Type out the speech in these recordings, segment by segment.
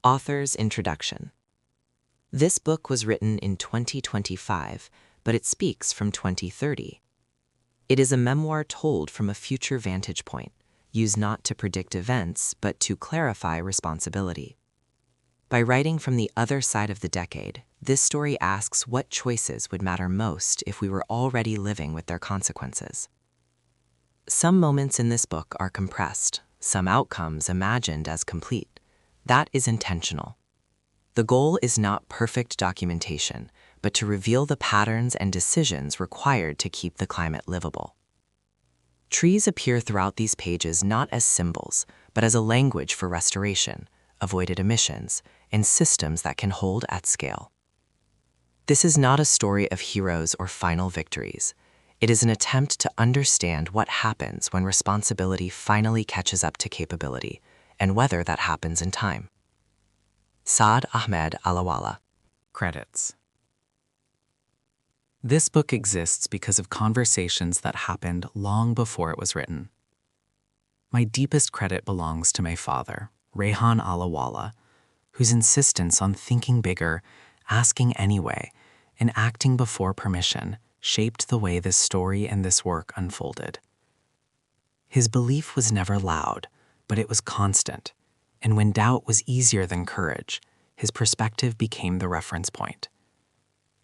Author's Introduction. This book was written in 2025, but it speaks from 2030. It is a memoir told from a future vantage point, used not to predict events, but to clarify responsibility. By writing from the other side of the decade, this story asks what choices would matter most if we were already living with their consequences. Some moments in this book are compressed, some outcomes imagined as complete. That is intentional. The goal is not perfect documentation, but to reveal the patterns and decisions required to keep the climate livable. Trees appear throughout these pages not as symbols, but as a language for restoration, avoided emissions, and systems that can hold at scale. This is not a story of heroes or final victories. It is an attempt to understand what happens when responsibility finally catches up to capability, and whether that happens in time. Saad Ahmed Alawala. Credits. This book exists because of conversations that happened long before it was written. My deepest credit belongs to my father, Rehan Alawala, whose insistence on thinking bigger, asking anyway, and acting before permission shaped the way this story and this work unfolded. His belief was never loud, but it was constant, and when doubt was easier than courage, his perspective became the reference point.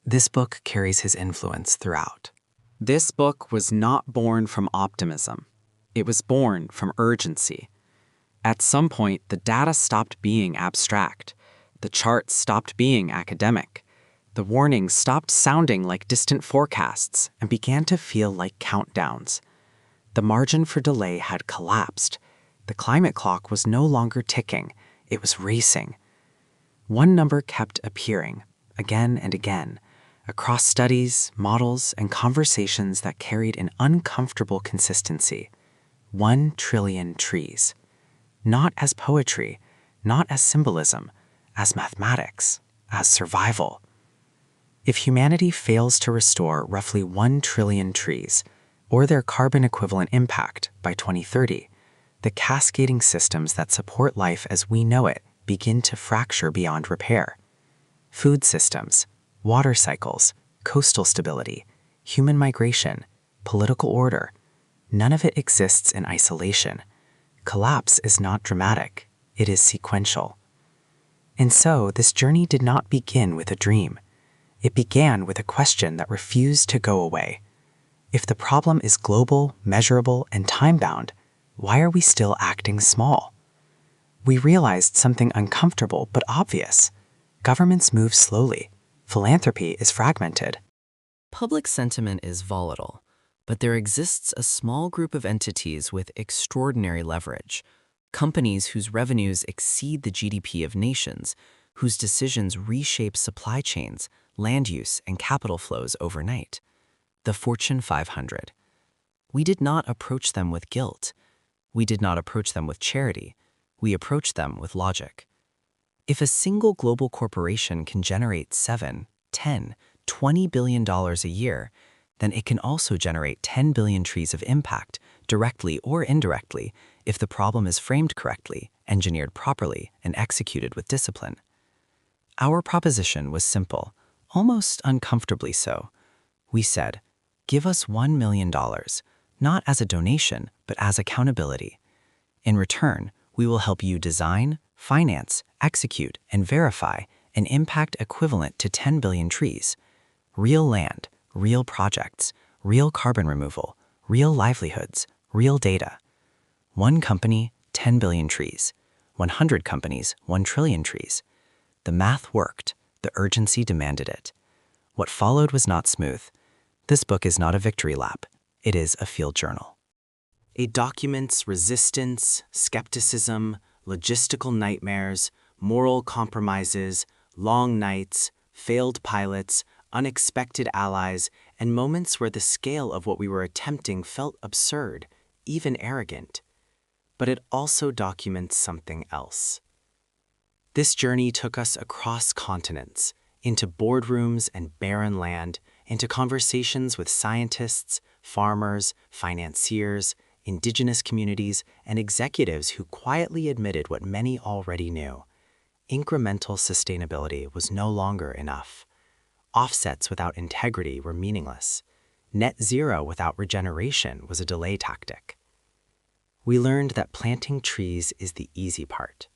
This book carries his influence throughout. This book was not born from optimism. It was born from urgency. At some point, the data stopped being abstract. The charts stopped being academic. The warnings stopped sounding like distant forecasts and began to feel like countdowns. The margin for delay had collapsed. The climate clock was no longer ticking. It was racing. One number kept appearing, again and again, across studies, models, and conversations that carried an uncomfortable consistency. 1 trillion trees. Not as poetry, not as symbolism, as mathematics, as survival. If humanity fails to restore roughly 1 trillion trees, or their carbon equivalent impact by 2030, the cascading systems that support life as we know it begin to fracture beyond repair. Food systems, water cycles, coastal stability, human migration, political order, none of it exists in isolation. Collapse is not dramatic, it is sequential. And so, this journey did not begin with a dream. It began with a question that refused to go away. If the problem is global, measurable, and time-bound, why are we still acting small? We realized something uncomfortable but obvious. Governments move slowly. Philanthropy is fragmented. Public sentiment is volatile, but there exists a small group of entities with extraordinary leverage, companies whose revenues exceed the GDP of nations, whose decisions reshape supply chains, land use, and capital flows overnight. The Fortune 500. We did not approach them with guilt. We did not approach them with charity. We approached them with logic. If a single global corporation can generate 7, 10, $20 billion a year, then it can also generate 10 billion trees of impact, directly or indirectly, if the problem is framed correctly, engineered properly, and executed with discipline. Our proposition was simple, almost uncomfortably so. We said, give us $1 million, not as a donation, but as accountability. In return, we will help you design, finance, execute, and verify an impact equivalent to 10 billion trees. Real land, real projects, real carbon removal, real livelihoods, real data. 1 company, 10 billion trees. 100 companies, 1 trillion trees. The math worked. The urgency demanded it. What followed was not smooth. This book is not a victory lap. It is a field journal. It documents resistance, skepticism, logistical nightmares, moral compromises, long nights, failed pilots, unexpected allies, and moments where the scale of what we were attempting felt absurd, even arrogant. But it also documents something else. This journey took us across continents, into boardrooms and barren land, into conversations with scientists, farmers, financiers, indigenous communities, and executives who quietly admitted what many already knew. Incremental sustainability was no longer enough. Offsets without integrity were meaningless. Net zero without regeneration was a delay tactic. We learned that planting trees is the easy part.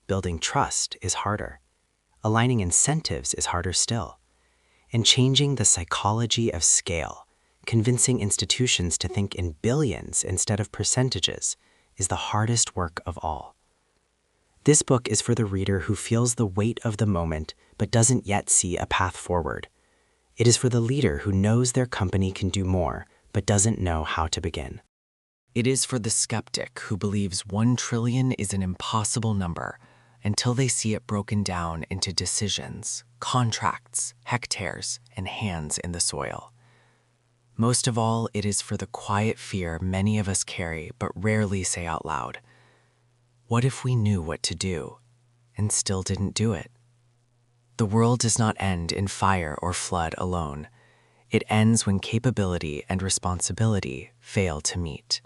Building trust is harder. Aligning incentives is harder still. And changing the psychology of scale, convincing institutions to think in billions instead of percentages, is the hardest work of all. This book is for the reader who feels the weight of the moment but doesn't yet see a path forward. It is for the leader who knows their company can do more but doesn't know how to begin. It is for the skeptic who believes 1 trillion is an impossible number until they see it broken down into decisions, contracts, hectares, and hands in the soil. Most of all, it is for the quiet fear many of us carry but rarely say out loud. What if we knew what to do and still didn't do it? The world does not end in fire or flood alone. It ends when capability and responsibility fail to meet.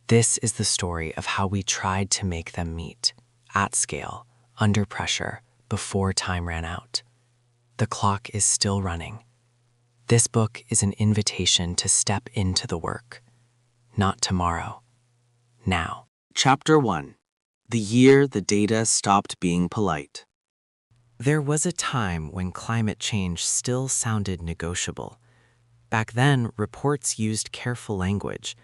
This is the story of how we tried to make them meet, at scale, under pressure, before time ran out. The clock is still running. This book is an invitation to step into the work. Not tomorrow. Now. Chapter 1. The Year the Data Stopped Being Polite. There was a time when climate change still sounded negotiable. Back then, reports used careful language.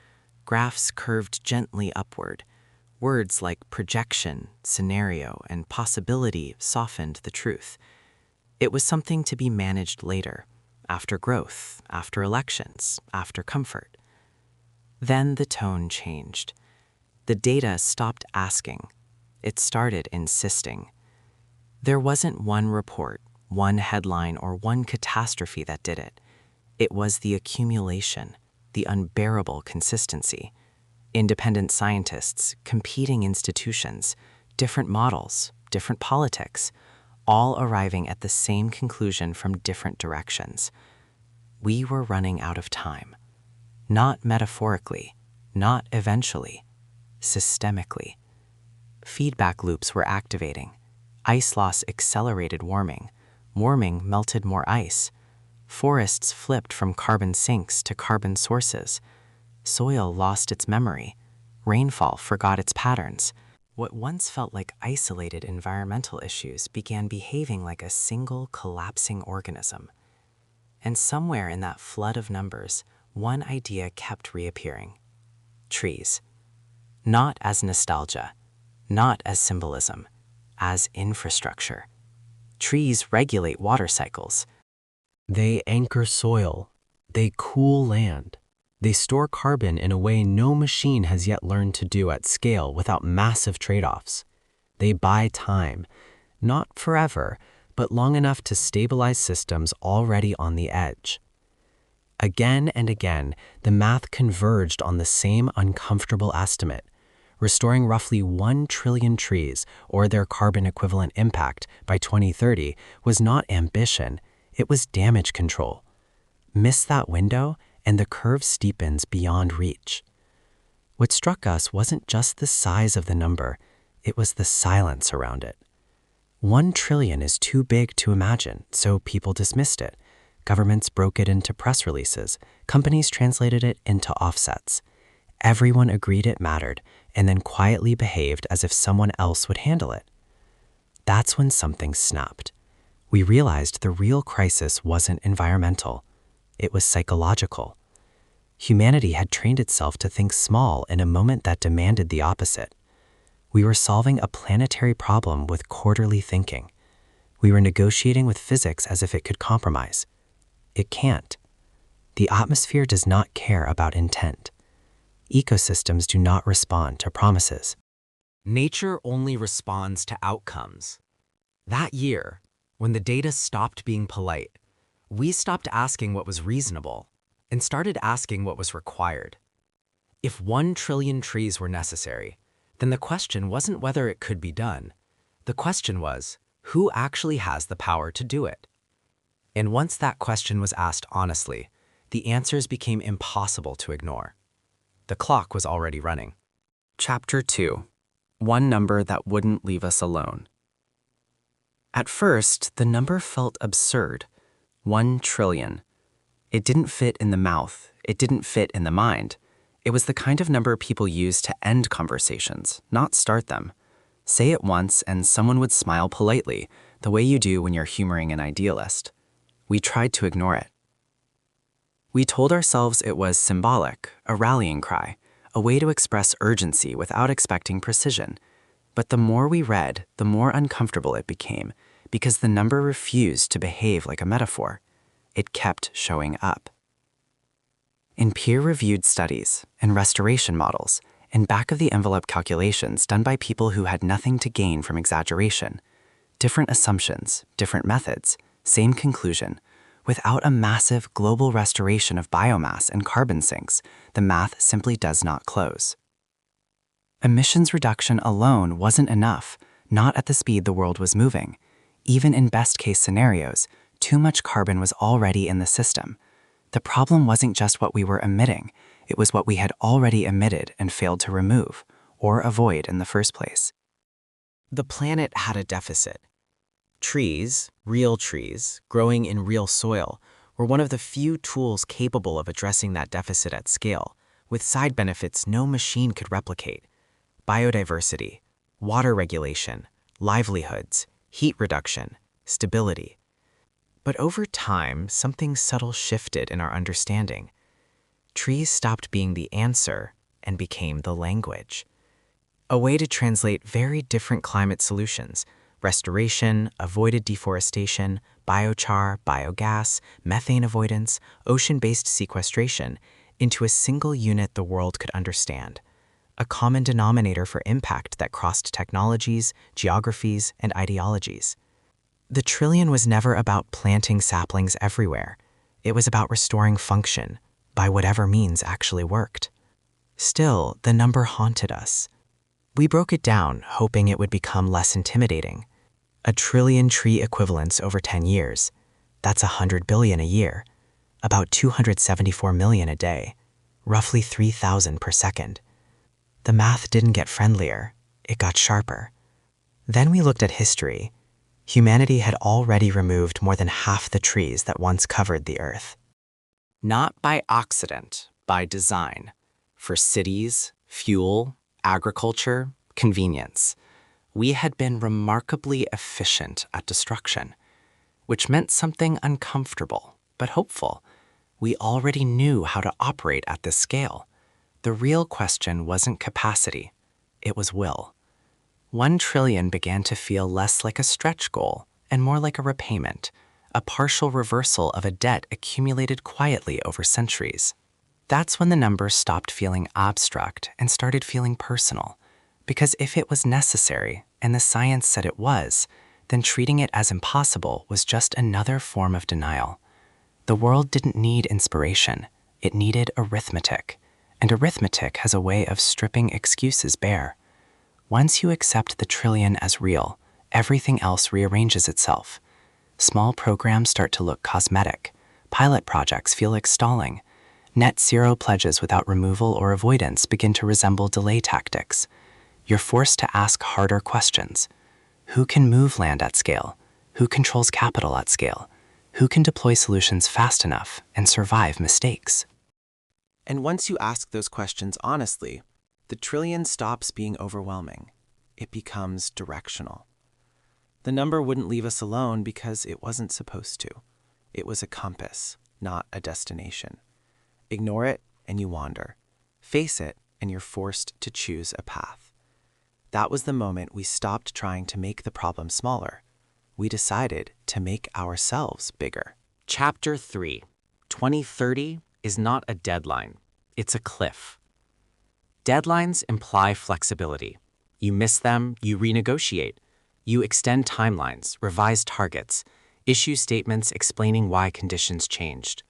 Graphs curved gently upward. Words like projection, scenario, and possibility softened the truth. It was something to be managed later, after growth, after elections, after comfort. Then the tone changed. The data stopped asking. It started insisting. There wasn't one report, one headline, or one catastrophe that did it. It was the accumulation, the unbearable consistency. Independent scientists, competing institutions, different models, different politics, all arriving at the same conclusion from different directions. We were running out of time. Not metaphorically, not eventually, systemically. Feedback loops were activating. Ice loss accelerated warming. Warming melted more ice. Forests flipped from carbon sinks to carbon sources. Soil lost its memory. Rainfall forgot its patterns. What once felt like isolated environmental issues began behaving like a single collapsing organism. And somewhere in that flood of numbers, one idea kept reappearing. Trees. Not as nostalgia, not as symbolism, as infrastructure. Trees regulate water cycles. They anchor soil. They cool land. They store carbon in a way no machine has yet learned to do at scale without massive trade-offs. They buy time, not forever, but long enough to stabilize systems already on the edge. Again and again, the math converged on the same uncomfortable estimate. Restoring roughly 1 trillion trees, or their carbon equivalent impact, by 2030 was not ambition, it was damage control. Miss that window, and the curve steepens beyond reach. What struck us wasn't just the size of the number, it was the silence around it. 1 trillion is too big to imagine, so people dismissed it. Governments broke it into press releases. Companies translated it into offsets. Everyone agreed it mattered, and then quietly behaved as if someone else would handle it. That's when something snapped. We realized the real crisis wasn't environmental. It was psychological. Humanity had trained itself to think small in a moment that demanded the opposite. We were solving a planetary problem with quarterly thinking. We were negotiating with physics as if it could compromise. It can't. The atmosphere does not care about intent. Ecosystems do not respond to promises. Nature only responds to outcomes. That year, when the data stopped being polite, we stopped asking what was reasonable and started asking what was required. If 1 trillion trees were necessary, then the question wasn't whether it could be done. The question was, who actually has the power to do it? And once that question was asked honestly, the answers became impossible to ignore. The clock was already running. Chapter 2. One Number That Wouldn't Leave Us Alone. At first, the number felt absurd. 1 trillion. It didn't fit in the mouth. It didn't fit in the mind. It was the kind of number people use to end conversations, not start them. Say it once and someone would smile politely, the way you do when you're humoring an idealist. We tried to ignore it. We told ourselves it was symbolic, a rallying cry, a way to express urgency without expecting precision. But the more we read, the more uncomfortable it became, because the number refused to behave like a metaphor. It kept showing up. In peer-reviewed studies, in restoration models, in back-of-the-envelope calculations done by people who had nothing to gain from exaggeration, different assumptions, different methods, same conclusion. Without a massive global restoration of biomass and carbon sinks, the math simply does not close. Emissions reduction alone wasn't enough, not at the speed the world was moving. Even in best-case scenarios, too much carbon was already in the system. The problem wasn't just what we were emitting, it was what we had already emitted and failed to remove, or avoid in the first place. The planet had a deficit. Trees, real trees, growing in real soil, were one of the few tools capable of addressing that deficit at scale, with side benefits no machine could replicate: biodiversity, water regulation, livelihoods, heat reduction, stability. But over time, something subtle shifted in our understanding. Trees stopped being the answer and became the language. A way to translate very different climate solutions: restoration, avoided deforestation, biochar, biogas, methane avoidance, ocean-based sequestration, into a single unit the world could understand. A common denominator for impact that crossed technologies, geographies, and ideologies. The trillion was never about planting saplings everywhere. It was about restoring function, by whatever means actually worked. Still, the number haunted us. We broke it down, hoping it would become less intimidating. 1 trillion tree equivalents over 10 years. That's 100 billion a year. About 274 million a day. Roughly 3,000 per second. The math didn't get friendlier, it got sharper. Then we looked at history. Humanity had already removed more than half the trees that once covered the earth. Not by accident, by design. For cities, fuel, agriculture, convenience. We had been remarkably efficient at destruction, which meant something uncomfortable, but hopeful. We already knew how to operate at this scale. The real question wasn't capacity, it was will. 1 trillion began to feel less like a stretch goal and more like a repayment, a partial reversal of a debt accumulated quietly over centuries. That's when the number stopped feeling abstract and started feeling personal. Because if it was necessary, and the science said it was, then treating it as impossible was just another form of denial. The world didn't need inspiration, it needed arithmetic. And arithmetic has a way of stripping excuses bare. Once you accept the trillion as real, everything else rearranges itself. Small programs start to look cosmetic. Pilot projects feel like stalling. Net zero pledges without removal or avoidance begin to resemble delay tactics. You're forced to ask harder questions. Who can move land at scale? Who controls capital at scale? Who can deploy solutions fast enough and survive mistakes? And once you ask those questions honestly, the trillion stops being overwhelming. It becomes directional. The number wouldn't leave us alone because it wasn't supposed to. It was a compass, not a destination. Ignore it and you wander. Face it and you're forced to choose a path. That was the moment we stopped trying to make the problem smaller. We decided to make ourselves bigger. Chapter 3. 2030 is not a deadline, it's a cliff. Deadlines imply flexibility. You miss them, you renegotiate. You extend timelines, revise targets, issue statements explaining why conditions changed.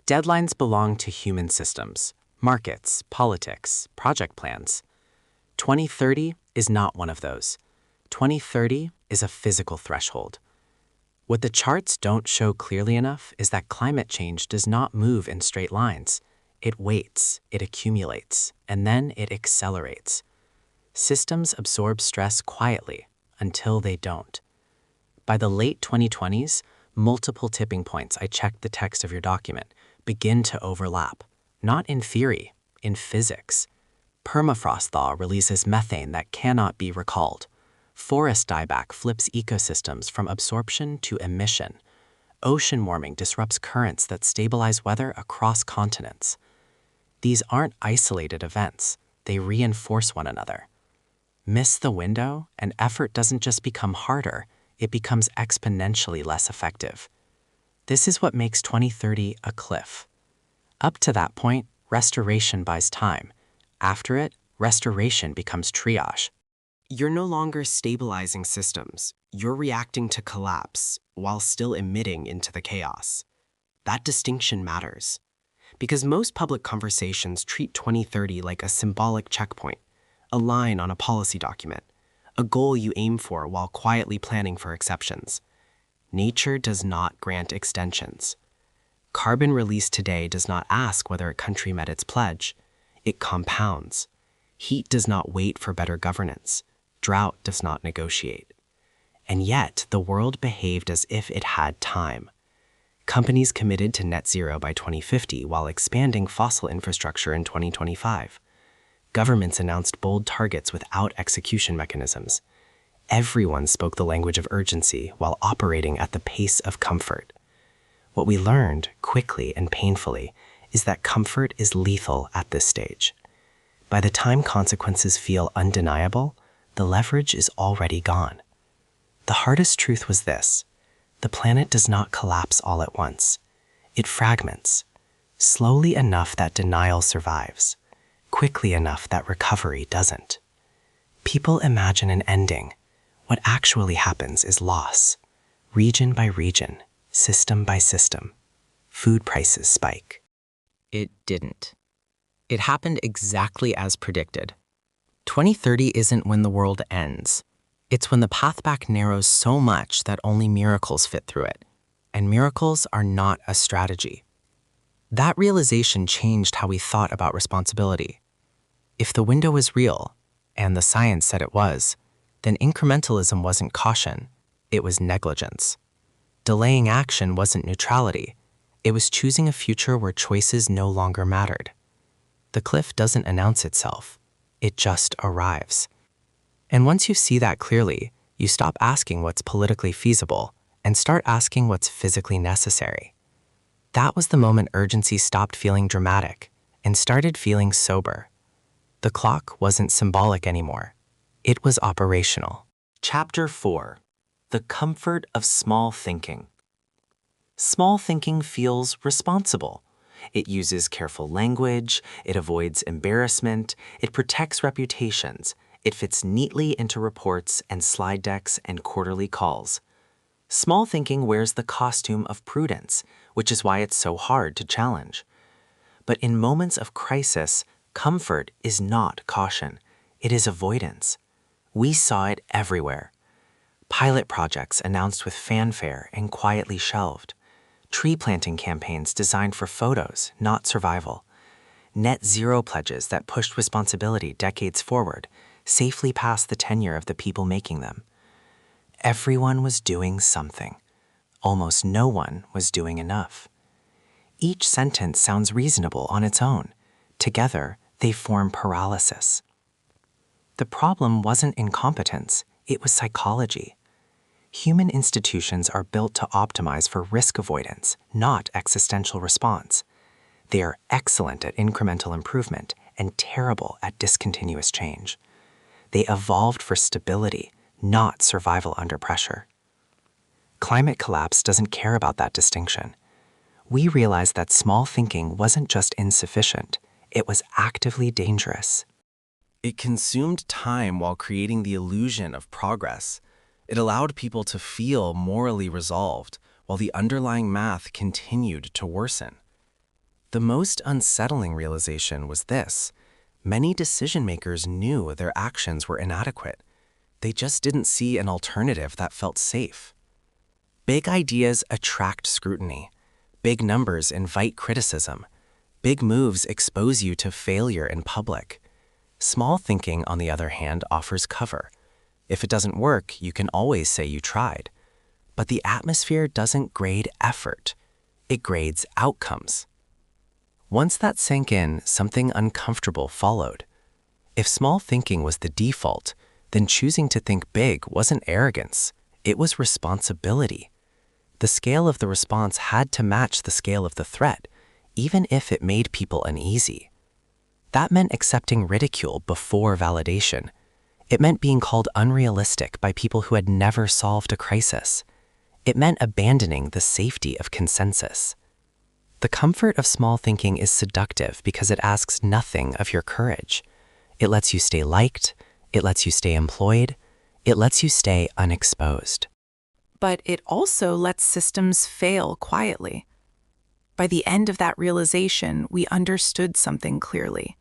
Deadlines belong to human systems, markets, politics, project plans. 2030 is not one of those. 2030 is a physical threshold. What the charts don't show clearly enough is that climate change does not move in straight lines. It waits, it accumulates, and then it accelerates. Systems absorb stress quietly until they don't. By the late 2020s, multiple tipping points, I checked the text of your document, begin to overlap. Not in theory, in physics. Permafrost thaw releases methane that cannot be recalled. Forest dieback flips ecosystems from absorption to emission. Ocean warming disrupts currents that stabilize weather across continents. These aren't isolated events. They reinforce one another. Miss the window, and effort doesn't just become harder, it becomes exponentially less effective. This is what makes 2030 a cliff. Up to that point, restoration buys time. After it, restoration becomes triage. You're no longer stabilizing systems. You're reacting to collapse while still emitting into the chaos. That distinction matters. Because most public conversations treat 2030 like a symbolic checkpoint, a line on a policy document, a goal you aim for while quietly planning for exceptions. Nature does not grant extensions. Carbon released today does not ask whether a country met its pledge. It compounds. Heat does not wait for better governance. Drought does not negotiate. And yet, the world behaved as if it had time. Companies committed to net zero by 2050 while expanding fossil infrastructure in 2025. Governments announced bold targets without execution mechanisms. Everyone spoke the language of urgency while operating at the pace of comfort. What we learned, quickly and painfully, is that comfort is lethal at this stage. By the time consequences feel undeniable, the leverage is already gone. The hardest truth was this: the planet does not collapse all at once. It fragments, slowly enough that denial survives, quickly enough that recovery doesn't. People imagine an ending. What actually happens is loss, region by region, system by system. Food prices spike. It didn't. It happened exactly as predicted. 2030 isn't when the world ends. It's when the path back narrows so much that only miracles fit through it. And miracles are not a strategy. That realization changed how we thought about responsibility. If the window was real, and the science said it was, then incrementalism wasn't caution, it was negligence. Delaying action wasn't neutrality, it was choosing a future where choices no longer mattered. The cliff doesn't announce itself, it just arrives. And once you see that clearly, you stop asking what's politically feasible and start asking what's physically necessary. That was the moment urgency stopped feeling dramatic and started feeling sober. The clock wasn't symbolic anymore. It was operational. Chapter 4: The Comfort of Small Thinking. Small thinking feels responsible. It uses careful language, it avoids embarrassment, it protects reputations, it fits neatly into reports and slide decks and quarterly calls. Small thinking wears the costume of prudence, which is why it's so hard to challenge. But in moments of crisis, comfort is not caution, it is avoidance. We saw it everywhere. Pilot projects announced with fanfare and quietly shelved. Tree planting campaigns designed for photos, not survival. Net zero pledges that pushed responsibility decades forward, safely past the tenure of the people making them. Everyone was doing something. Almost no one was doing enough. Each sentence sounds reasonable on its own. Together, they form paralysis. The problem wasn't incompetence, it was psychology. Human institutions are built to optimize for risk avoidance, not existential response. They are excellent at incremental improvement and terrible at discontinuous change. They evolved for stability, not survival under pressure. Climate collapse doesn't care about that distinction. We realized that small thinking wasn't just insufficient, it was actively dangerous. It consumed time while creating the illusion of progress. It allowed people to feel morally resolved, while the underlying math continued to worsen. The most unsettling realization was this: many decision-makers knew their actions were inadequate. They just didn't see an alternative that felt safe. Big ideas attract scrutiny. Big numbers invite criticism. Big moves expose you to failure in public. Small thinking, on the other hand, offers cover. If it doesn't work, you can always say you tried. But the atmosphere doesn't grade effort. It grades outcomes. Once that sank in, something uncomfortable followed. If small thinking was the default, then choosing to think big wasn't arrogance, it was responsibility. The scale of the response had to match the scale of the threat, even if it made people uneasy. That meant accepting ridicule before validation. It meant being called unrealistic by people who had never solved a crisis. It meant abandoning the safety of consensus. The comfort of small thinking is seductive because it asks nothing of your courage. It lets you stay liked, it lets you stay employed, it lets you stay unexposed. But it also lets systems fail quietly. By the end of that realization, we understood something clearly.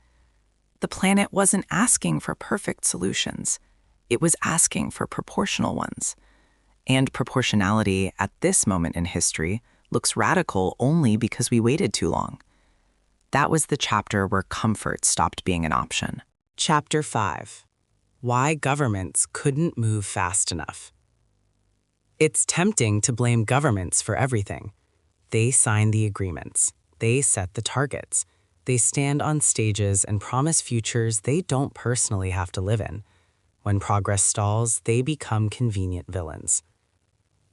The planet wasn't asking for perfect solutions. It was asking for proportional ones. And proportionality at this moment in history looks radical only because we waited too long. That was the chapter where comfort stopped being an option. Chapter 5. Why Governments Couldn't Move Fast Enough. It's tempting to blame governments for everything. They sign the agreements. They set the targets. They stand on stages and promise futures they don't personally have to live in. When progress stalls, they become convenient villains.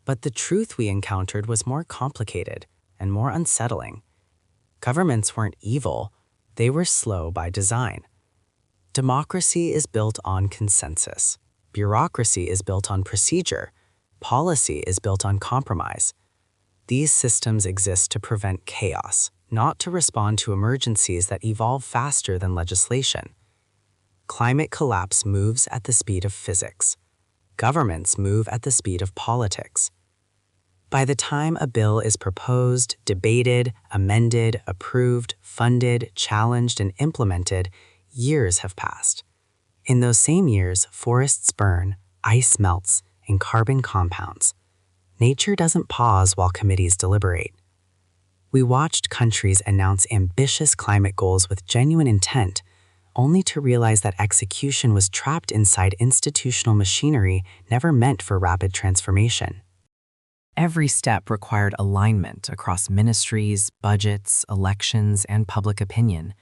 But the truth we encountered was more complicated and more unsettling. Governments weren't evil, they were slow by design. Democracy is built on consensus. Bureaucracy is built on procedure. Policy is built on compromise. These systems exist to prevent chaos, not to respond to emergencies that evolve faster than legislation. Climate collapse moves at the speed of physics. Governments move at the speed of politics. By the time a bill is proposed, debated, amended, approved, funded, challenged, and implemented, years have passed. In those same years, forests burn, ice melts, and carbon compounds. Nature doesn't pause while committees deliberate. We watched countries announce ambitious climate goals with genuine intent, only to realize that execution was trapped inside institutional machinery never meant for rapid transformation. Every step required alignment across ministries, budgets, elections, and public opinion.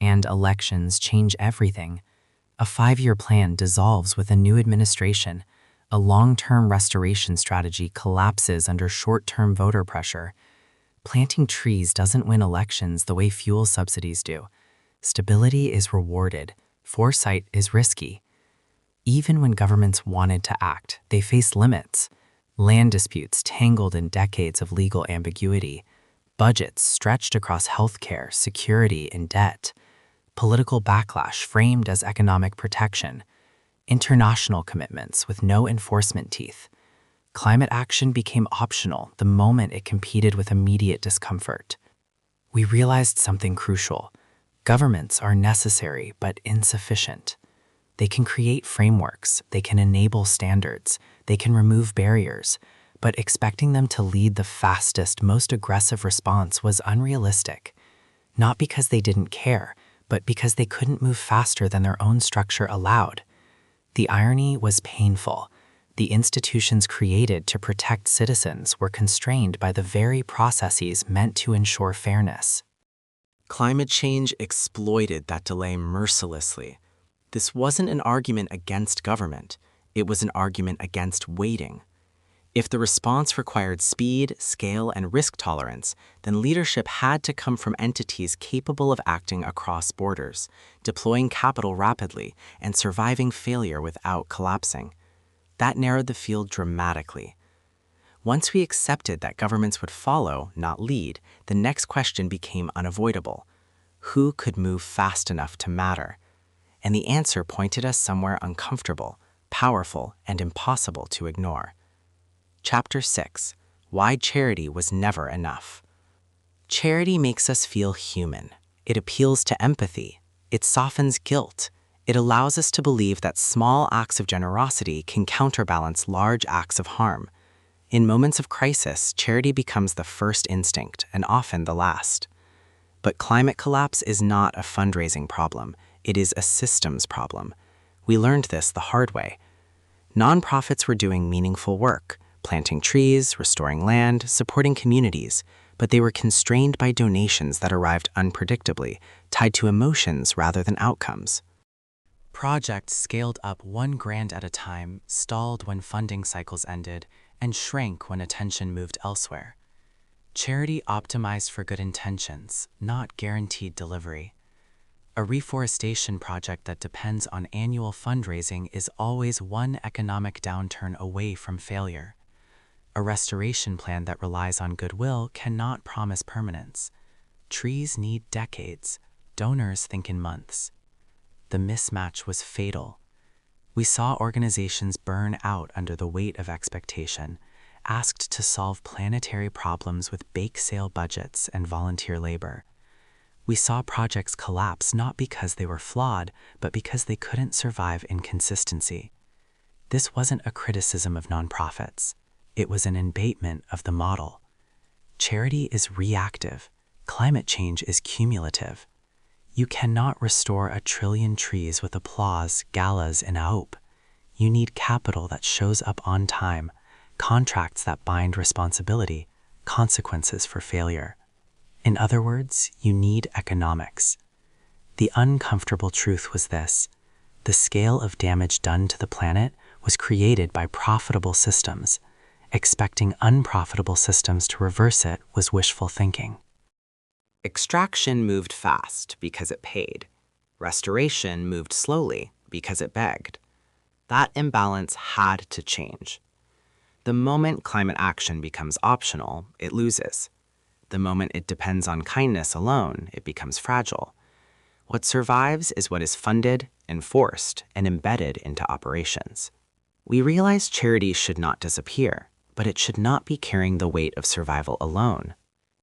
And elections change everything. A 5-year plan dissolves with a new administration. A long-term restoration strategy collapses under short-term voter pressure. Planting trees doesn't win elections the way fuel subsidies do. Stability is rewarded. Foresight is risky. Even when governments wanted to act, they faced limits. Land disputes tangled in decades of legal ambiguity. Budgets stretched across healthcare, security, and debt. Political backlash framed as economic protection. International commitments with no enforcement teeth. Climate action became optional the moment it competed with immediate discomfort. We realized something crucial. Governments are necessary but insufficient. They can create frameworks, they can enable standards, they can remove barriers, but expecting them to lead the fastest, most aggressive response was unrealistic. Not because they didn't care, but because they couldn't move faster than their own structure allowed. The irony was painful. The institutions created to protect citizens were constrained by the very processes meant to ensure fairness. Climate change exploited that delay mercilessly. This wasn't an argument against government. It was an argument against waiting. If the response required speed, scale, and risk tolerance, then leadership had to come from entities capable of acting across borders, deploying capital rapidly, and surviving failure without collapsing. That narrowed the field dramatically. Once we accepted that governments would follow, not lead, the next question became unavoidable. Who could move fast enough to matter? And the answer pointed us somewhere uncomfortable, powerful, and impossible to ignore. Chapter 6. Why Charity Was Never Enough. Charity makes us feel human. It appeals to empathy. It softens guilt. It allows us to believe that small acts of generosity can counterbalance large acts of harm. In moments of crisis, charity becomes the first instinct and often the last. But climate collapse is not a fundraising problem. It is a systems problem. We learned this the hard way. Nonprofits were doing meaningful work, planting trees, restoring land, supporting communities, but they were constrained by donations that arrived unpredictably, tied to emotions rather than outcomes. Projects scaled up $1,000 at a time, stalled when funding cycles ended, and shrank when attention moved elsewhere. Charity optimized for good intentions, not guaranteed delivery. A reforestation project that depends on annual fundraising is always one economic downturn away from failure. A restoration plan that relies on goodwill cannot promise permanence. Trees need decades. Donors think in months. The mismatch was fatal. We saw organizations burn out under the weight of expectation, asked to solve planetary problems with bake sale budgets and volunteer labor. We saw projects collapse not because they were flawed, but because they couldn't survive inconsistency. This wasn't a criticism of nonprofits. It was an indictment of the model. Charity is reactive. Climate change is cumulative. You cannot restore 1 trillion trees with applause, galas, and hope. You need capital that shows up on time, contracts that bind responsibility, consequences for failure. In other words, you need economics. The uncomfortable truth was this: the scale of damage done to the planet was created by profitable systems. Expecting unprofitable systems to reverse it was wishful thinking. Extraction moved fast because it paid. Restoration moved slowly because it begged. That imbalance had to change. The moment climate action becomes optional, it loses. The moment it depends on kindness alone, it becomes fragile. What survives is what is funded, enforced, and embedded into operations. We realized charity should not disappear, but it should not be carrying the weight of survival alone.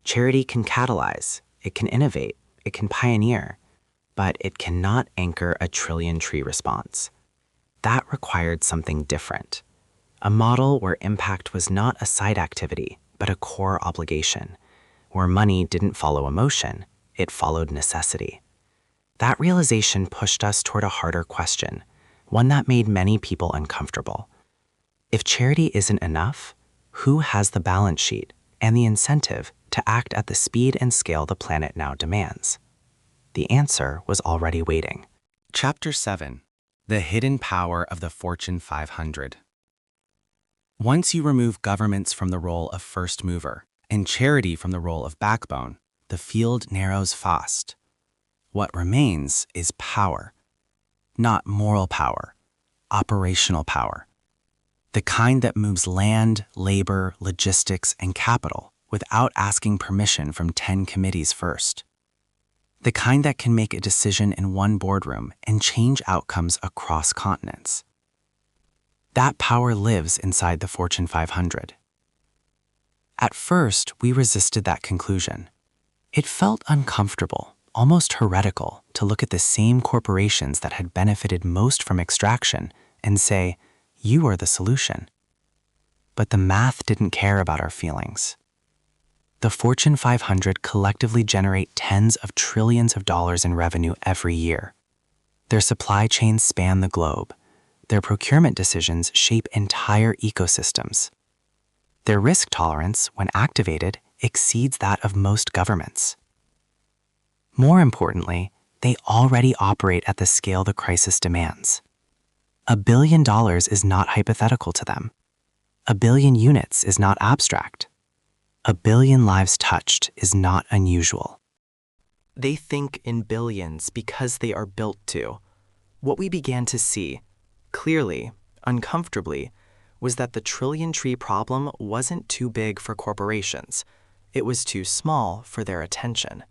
Charity can catalyze, it can innovate, it can pioneer, but it cannot anchor a trillion-tree response. That required something different. A model where impact was not a side activity, but a core obligation, where money didn't follow emotion, it followed necessity. That realization pushed us toward a harder question, one that made many people uncomfortable. If charity isn't enough, who has the balance sheet and the incentive to act at the speed and scale the planet now demands? The answer was already waiting. Chapter 7: The Hidden Power of the Fortune 500. Once you remove governments from the role of first mover and charity from the role of backbone, the field narrows fast. What remains is power. Not moral power, operational power. The kind that moves land, labor, logistics, and capital without asking permission from 10 committees first. The kind that can make a decision in one boardroom and change outcomes across continents. That power lives inside the Fortune 500. At first, we resisted that conclusion. It felt uncomfortable, almost heretical, to look at the same corporations that had benefited most from extraction and say, "You are the solution." But the math didn't care about our feelings. The Fortune 500 collectively generate tens of trillions of dollars in revenue every year. Their supply chains span the globe. Their procurement decisions shape entire ecosystems. Their risk tolerance, when activated, exceeds that of most governments. More importantly, they already operate at the scale the crisis demands. $1 billion is not hypothetical to them. 1 billion units is not abstract. 1 billion lives touched is not unusual. They think in billions because they are built to. What we began to see, clearly, uncomfortably, was that the trillion-tree problem wasn't too big for corporations. It was too small for their attention.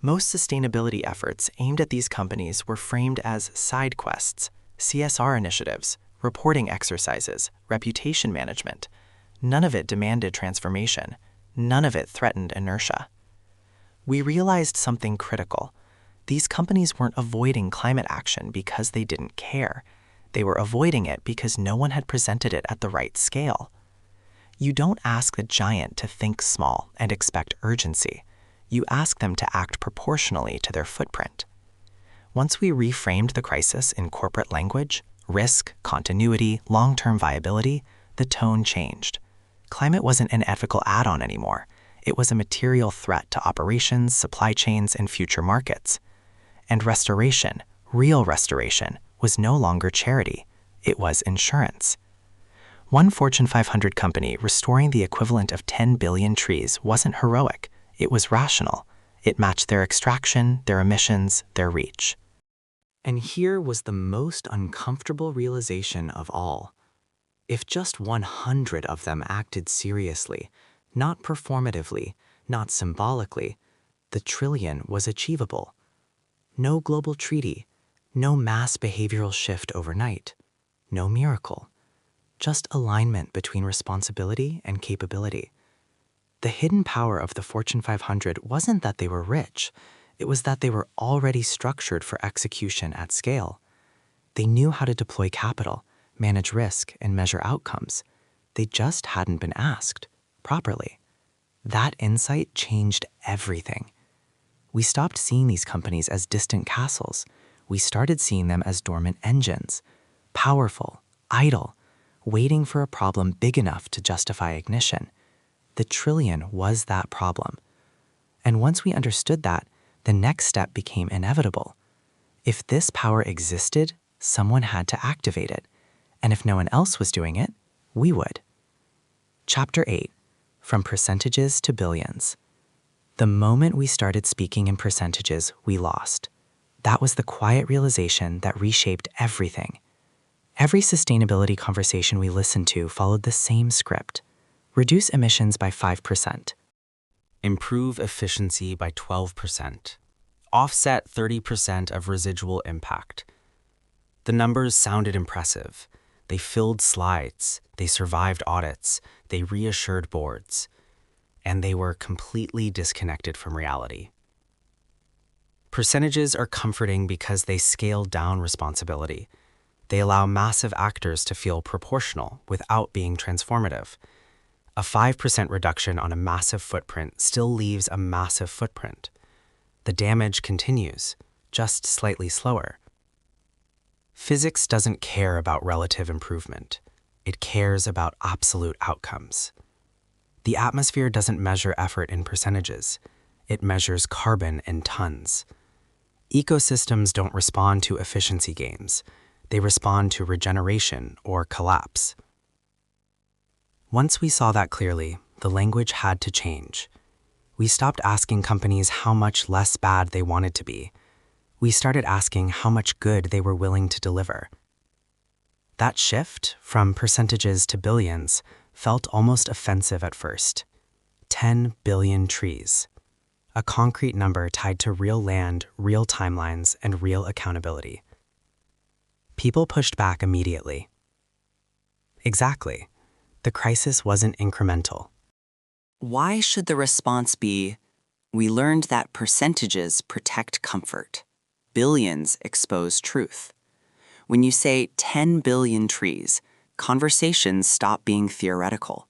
Most sustainability efforts aimed at these companies were framed as side quests, CSR initiatives, reporting exercises, reputation management. None of it demanded transformation. None of it threatened inertia. We realized something critical. These companies weren't avoiding climate action because they didn't care. They were avoiding it because no one had presented it at the right scale. You don't ask the giant to think small and expect urgency. You ask them to act proportionally to their footprint. Once we reframed the crisis in corporate language, risk, continuity, long-term viability, the tone changed. Climate wasn't an ethical add-on anymore. It was a material threat to operations, supply chains, and future markets. And restoration, real restoration, was no longer charity. It was insurance. One Fortune 500 company restoring the equivalent of 10 billion trees wasn't heroic. It was rational. It matched their extraction, their emissions, their reach. And here was the most uncomfortable realization of all. If just 100 of them acted seriously, not performatively, not symbolically, the trillion was achievable. No global treaty, no mass behavioral shift overnight, no miracle, just alignment between responsibility and capability. The hidden power of the Fortune 500 wasn't that they were rich, it was that they were already structured for execution at scale. They knew how to deploy capital, manage risk, and measure outcomes. They just hadn't been asked properly. That insight changed everything. We stopped seeing these companies as distant castles. We started seeing them as dormant engines, powerful, idle, waiting for a problem big enough to justify ignition. The trillion was that problem. And once we understood that, the next step became inevitable. If this power existed, someone had to activate it. And if no one else was doing it, we would. Chapter 8, From Percentages to Billions. The moment we started speaking in percentages, we lost. That was the quiet realization that reshaped everything. Every sustainability conversation we listened to followed the same script. Reduce emissions by 5%. Improve efficiency by 12%. Offset 30% of residual impact. The numbers sounded impressive. They filled slides, they survived audits, they reassured boards, and they were completely disconnected from reality. Percentages are comforting because they scale down responsibility. They allow massive actors to feel proportional without being transformative. A 5% reduction on a massive footprint still leaves a massive footprint. The damage continues, just slightly slower. Physics doesn't care about relative improvement. It cares about absolute outcomes. The atmosphere doesn't measure effort in percentages. It measures carbon in tons. Ecosystems don't respond to efficiency gains. They respond to regeneration or collapse. Once we saw that clearly, the language had to change. We stopped asking companies how much less bad they wanted to be. We started asking how much good they were willing to deliver. That shift, from percentages to billions, felt almost offensive at first. 10 billion trees. A concrete number tied to real land, real timelines, and real accountability. People pushed back immediately. Exactly. The crisis wasn't incremental. Why should the response be, we learned that percentages protect comfort, billions expose truth? When you say 10 billion trees, conversations stop being theoretical.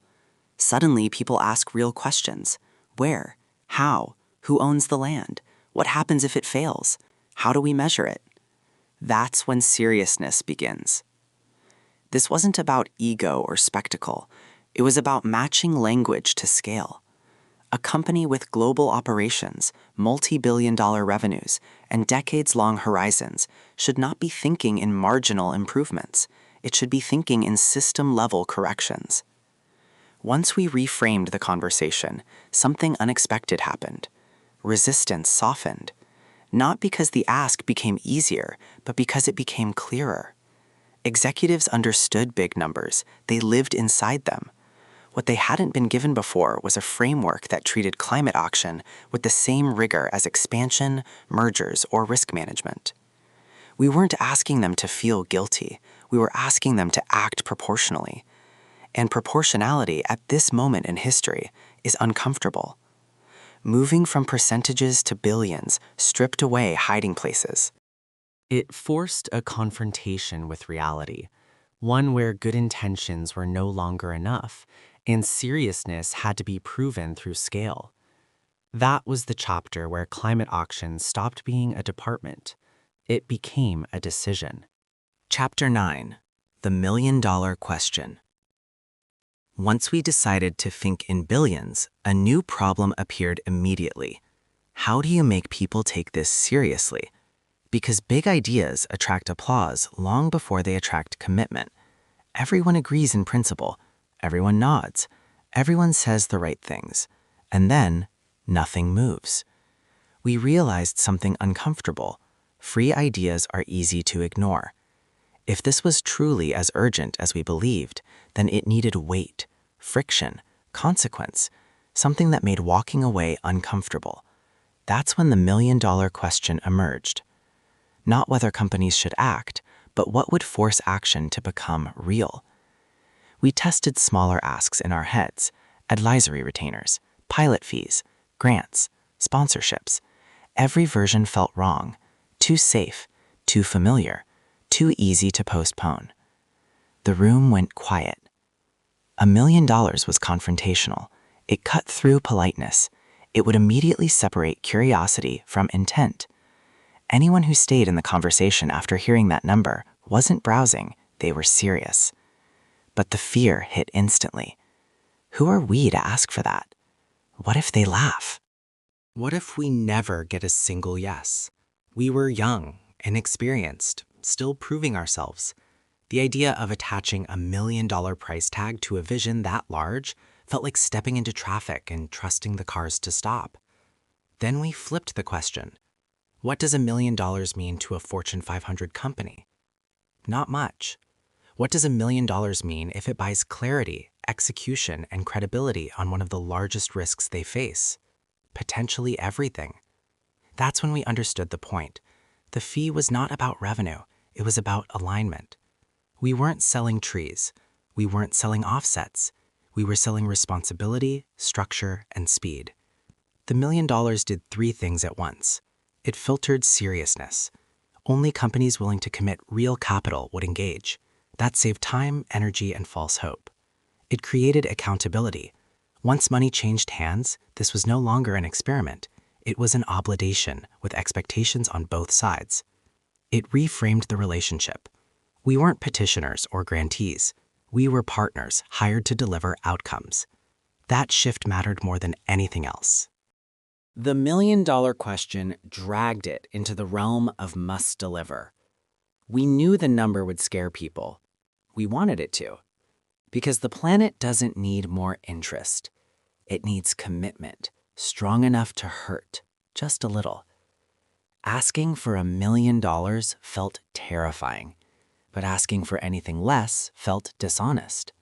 Suddenly, people ask real questions. Where? How? Who owns the land? What happens if it fails? How do we measure it? That's when seriousness begins. This wasn't about ego or spectacle. It was about matching language to scale. A company with global operations, multi-billion-dollar revenues, and decades-long horizons should not be thinking in marginal improvements. It should be thinking in system-level corrections. Once we reframed the conversation, something unexpected happened. Resistance softened. Not because the ask became easier, but because it became clearer. Executives understood big numbers. They lived inside them. What they hadn't been given before was a framework that treated climate action with the same rigor as expansion, mergers, or risk management. We weren't asking them to feel guilty. We were asking them to act proportionally. And proportionality at this moment in history is uncomfortable. Moving from percentages to billions stripped away hiding places. It forced a confrontation with reality, one where good intentions were no longer enough, and seriousness had to be proven through scale. That was the chapter where climate action stopped being a department. It became a decision. Chapter 9, The $1 Million Question. Once we decided to think in billions, a new problem appeared immediately. How do you make people take this seriously? Because big ideas attract applause long before they attract commitment. Everyone agrees in principle. Everyone nods. Everyone says the right things. And then, nothing moves. We realized something uncomfortable. Free ideas are easy to ignore. If this was truly as urgent as we believed, then it needed weight, friction, consequence, something that made walking away uncomfortable. That's when the million-dollar question emerged. Not whether companies should act, but what would force action to become real. We tested smaller asks in our heads: advisory retainers, pilot fees, grants, sponsorships. Every version felt wrong, too safe, too familiar, too easy to postpone. The room went quiet. $1 million was confrontational. It cut through politeness. It would immediately separate curiosity from intent. Anyone who stayed in the conversation after hearing that number wasn't browsing, they were serious. But the fear hit instantly. Who are we to ask for that? What if they laugh? What if we never get a single yes? We were young, inexperienced, still proving ourselves. The idea of attaching $1 million price tag to a vision that large felt like stepping into traffic and trusting the cars to stop. Then we flipped the question. What does $1 million mean to a Fortune 500 company? Not much. What does $1 million mean if it buys clarity, execution, and credibility on one of the largest risks they face? Potentially everything. That's when we understood the point. The fee was not about revenue. It was about alignment. We weren't selling trees. We weren't selling offsets. We were selling responsibility, structure, and speed. The $1 million did 3 things at once. It filtered seriousness. Only companies willing to commit real capital would engage. That saved time, energy, and false hope. It created accountability. Once money changed hands, this was no longer an experiment. It was an obligation with expectations on both sides. It reframed the relationship. We weren't petitioners or grantees. We were partners hired to deliver outcomes. That shift mattered more than anything else. The $1 million question dragged it into the realm of must deliver. We knew the number would scare people. We wanted it to. Because the planet doesn't need more interest. It needs commitment, strong enough to hurt, just a little. Asking for $1 million felt terrifying, but asking for anything less felt dishonest.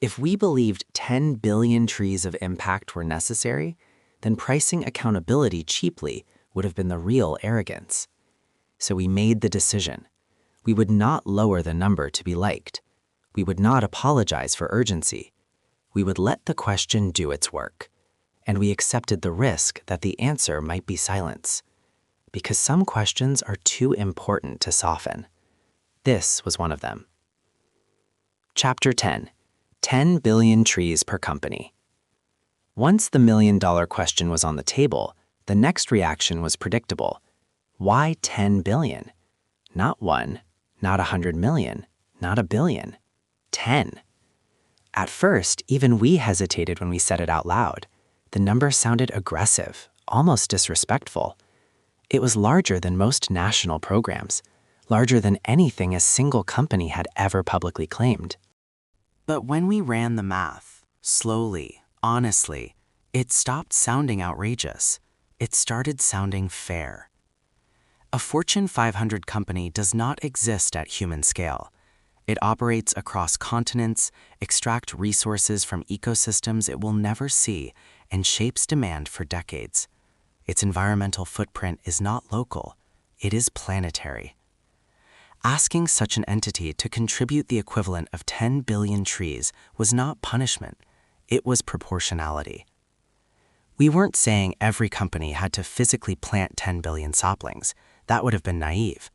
If we believed 10 billion trees of impact were necessary, then pricing accountability cheaply would have been the real arrogance. So we made the decision. We would not lower the number to be liked. We would not apologize for urgency. We would let the question do its work. And we accepted the risk that the answer might be silence. Because some questions are too important to soften. This was one of them. Chapter 10. 10 billion trees per company. Once the $1 million question was on the table, the next reaction was predictable. Why 10 billion? Not 1, not 100 million, not a billion. 10. At first, even we hesitated when we said it out loud. The number sounded aggressive, almost disrespectful. It was larger than most national programs, larger than anything a single company had ever publicly claimed. But when we ran the math, slowly, honestly, it stopped sounding outrageous. It started sounding fair. A Fortune 500 company does not exist at human scale. It operates across continents, extracts resources from ecosystems it will never see, and shapes demand for decades. Its environmental footprint is not local. It is planetary. Asking such an entity to contribute the equivalent of 10 billion trees was not punishment. It was proportionality. We weren't saying every company had to physically plant 10 billion saplings. That would have been naive.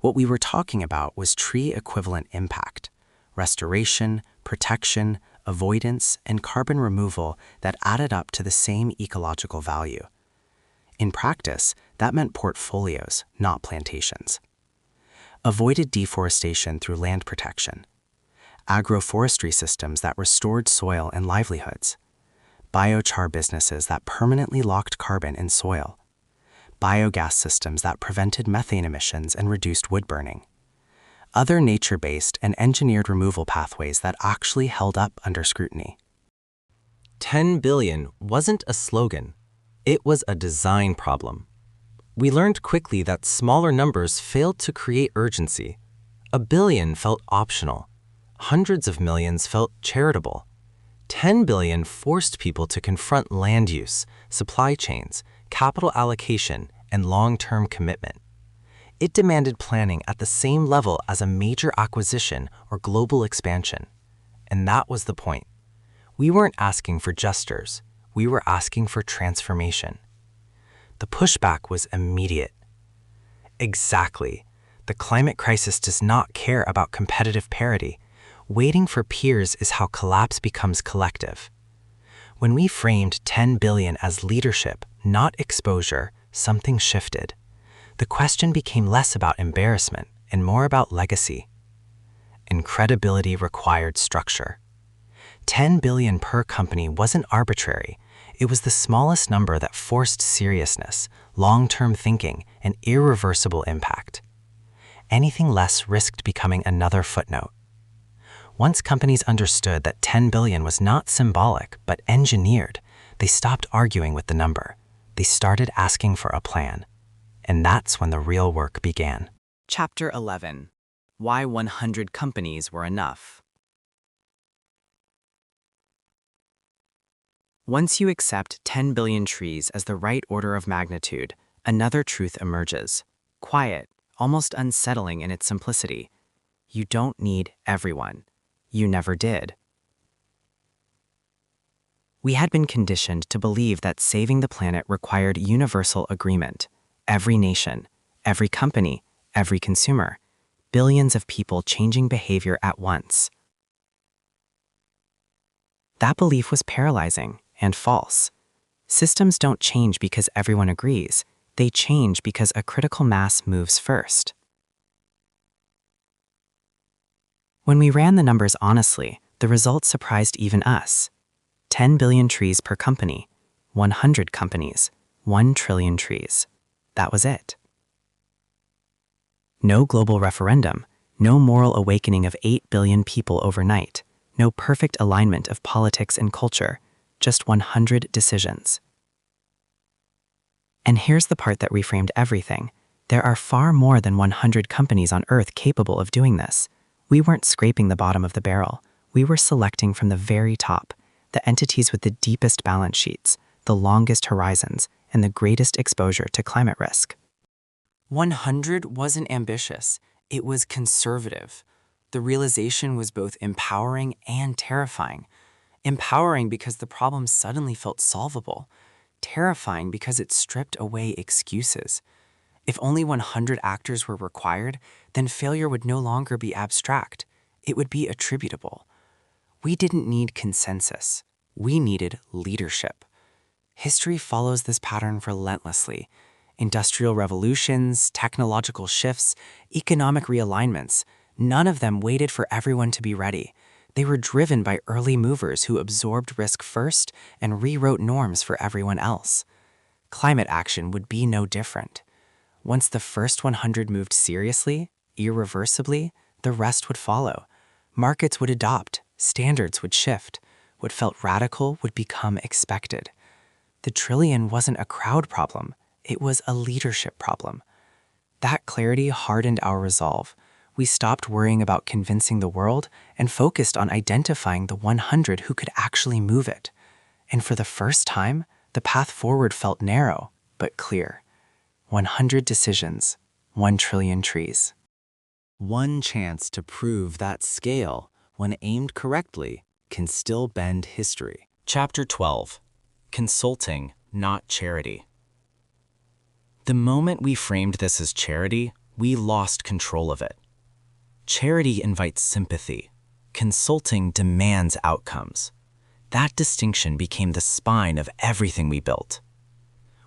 What we were talking about was tree-equivalent impact, restoration, protection, avoidance, and carbon removal that added up to the same ecological value. In practice, that meant portfolios, not plantations. Avoided deforestation through land protection. agroforestry systems that restored soil and livelihoods, biochar businesses that permanently locked carbon in soil, biogas systems that prevented methane emissions and reduced wood burning, other nature-based and engineered removal pathways that actually held up under scrutiny. 10 billion wasn't a slogan. It was a design problem. We learned quickly that smaller numbers failed to create urgency. A billion felt optional. Hundreds of millions felt charitable. 10 billion forced people to confront land use, supply chains, capital allocation, and long-term commitment. It demanded planning at the same level as a major acquisition or global expansion. And that was the point. We weren't asking for gestures. We were asking for transformation. The pushback was immediate. Exactly. The climate crisis does not care about competitive parity. Waiting for peers is how collapse becomes collective. When we framed 10 billion as leadership, not exposure, something shifted. The question became less about embarrassment and more about legacy. And credibility required structure. 10 billion per company wasn't arbitrary. It was the smallest number that forced seriousness, long-term thinking, and irreversible impact. Anything less risked becoming another footnote. Once companies understood that 10 billion was not symbolic but engineered, they stopped arguing with the number. They started asking for a plan. And that's when the real work began. Chapter 11. Why 100 companies were enough. Once you accept 10 billion trees as the right order of magnitude, another truth emerges. Quiet, almost unsettling in its simplicity. You don't need everyone. You never did. We had been conditioned to believe that saving the planet required universal agreement. Every nation, every company, every consumer, billions of people changing behavior at once. That belief was paralyzing and false. Systems don't change because everyone agrees. They change because a critical mass moves first. When we ran the numbers honestly, the results surprised even us. 10 billion trees per company, 100 companies, 1 trillion trees. That was it. No global referendum, no moral awakening of 8 billion people overnight, no perfect alignment of politics and culture, just 100 decisions. And here's the part that reframed everything. There are far more than 100 companies on Earth capable of doing this. We weren't scraping the bottom of the barrel. We were selecting from the very top, the entities with the deepest balance sheets, the longest horizons, and the greatest exposure to climate risk. 100 wasn't ambitious. It was conservative. The realization was both empowering and terrifying. Empowering because the problem suddenly felt solvable. Terrifying because it stripped away excuses. If only 100 actors were required, then failure would no longer be abstract. It would be attributable. We didn't need consensus. We needed leadership. History follows this pattern relentlessly. Industrial revolutions, technological shifts, economic realignments, none of them waited for everyone to be ready. They were driven by early movers who absorbed risk first and rewrote norms for everyone else. Climate action would be no different. Once the first 100 moved seriously, irreversibly, the rest would follow. Markets would adopt, standards would shift. What felt radical would become expected. The trillion wasn't a crowd problem, it was a leadership problem. That clarity hardened our resolve. We stopped worrying about convincing the world and focused on identifying the 100 who could actually move it. And for the first time, the path forward felt narrow, but clear. 100 decisions, 1 trillion trees. One chance to prove that scale, when aimed correctly, can still bend history. Chapter 12. Consulting, not charity. The moment we framed this as charity, we lost control of it. Charity invites sympathy. Consulting demands outcomes. That distinction became the spine of everything we built.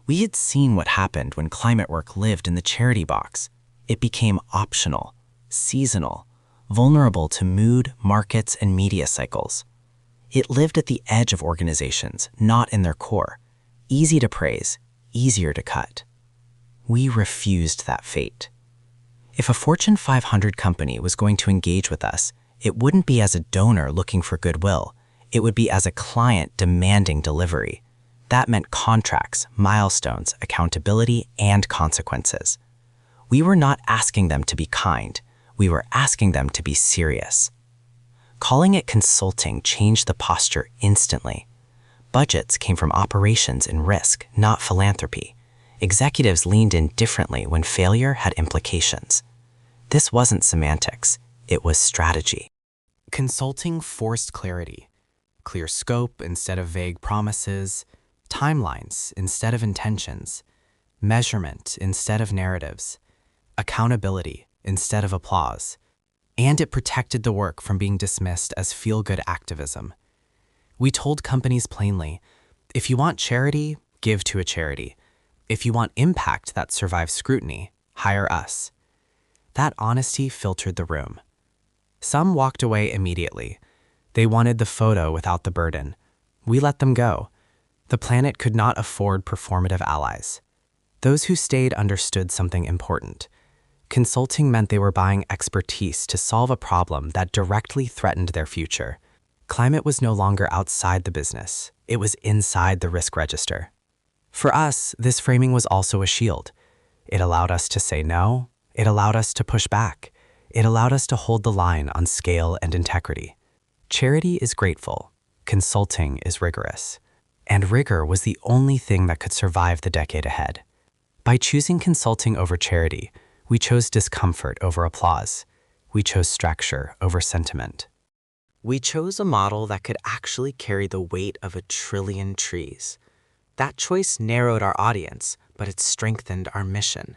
We had seen what happened when climate work lived in the charity box. It became optional, seasonal, vulnerable to mood, markets, and media cycles. It lived at the edge of organizations, not in their core. Easy to praise, easier to cut. We refused that fate. If a Fortune 500 company was going to engage with us, it wouldn't be as a donor looking for goodwill. It would be as a client demanding delivery. That meant contracts, milestones, accountability, and consequences. We were not asking them to be kind. We were asking them to be serious. Calling it consulting changed the posture instantly. Budgets came from operations and risk, not philanthropy. Executives leaned in differently when failure had implications. This wasn't semantics, it was strategy. Consulting forced clarity. Clear scope instead of vague promises, timelines instead of intentions, measurement instead of narratives, accountability instead of applause. And it protected the work from being dismissed as feel-good activism. We told companies plainly, if you want charity, give to a charity. If you want impact that survives scrutiny, hire us. That honesty filtered the room. Some walked away immediately. They wanted the photo without the burden. We let them go. The planet could not afford performative allies. Those who stayed understood something important. Consulting meant they were buying expertise to solve a problem that directly threatened their future. Climate was no longer outside the business. It was inside the risk register. For us, this framing was also a shield. It allowed us to say no. It allowed us to push back. It allowed us to hold the line on scale and integrity. Charity is grateful. Consulting is rigorous. And rigor was the only thing that could survive the decade ahead. By choosing consulting over charity, we chose discomfort over applause. We chose structure over sentiment. We chose a model that could actually carry the weight of 1 trillion trees. That choice narrowed our audience, but it strengthened our mission.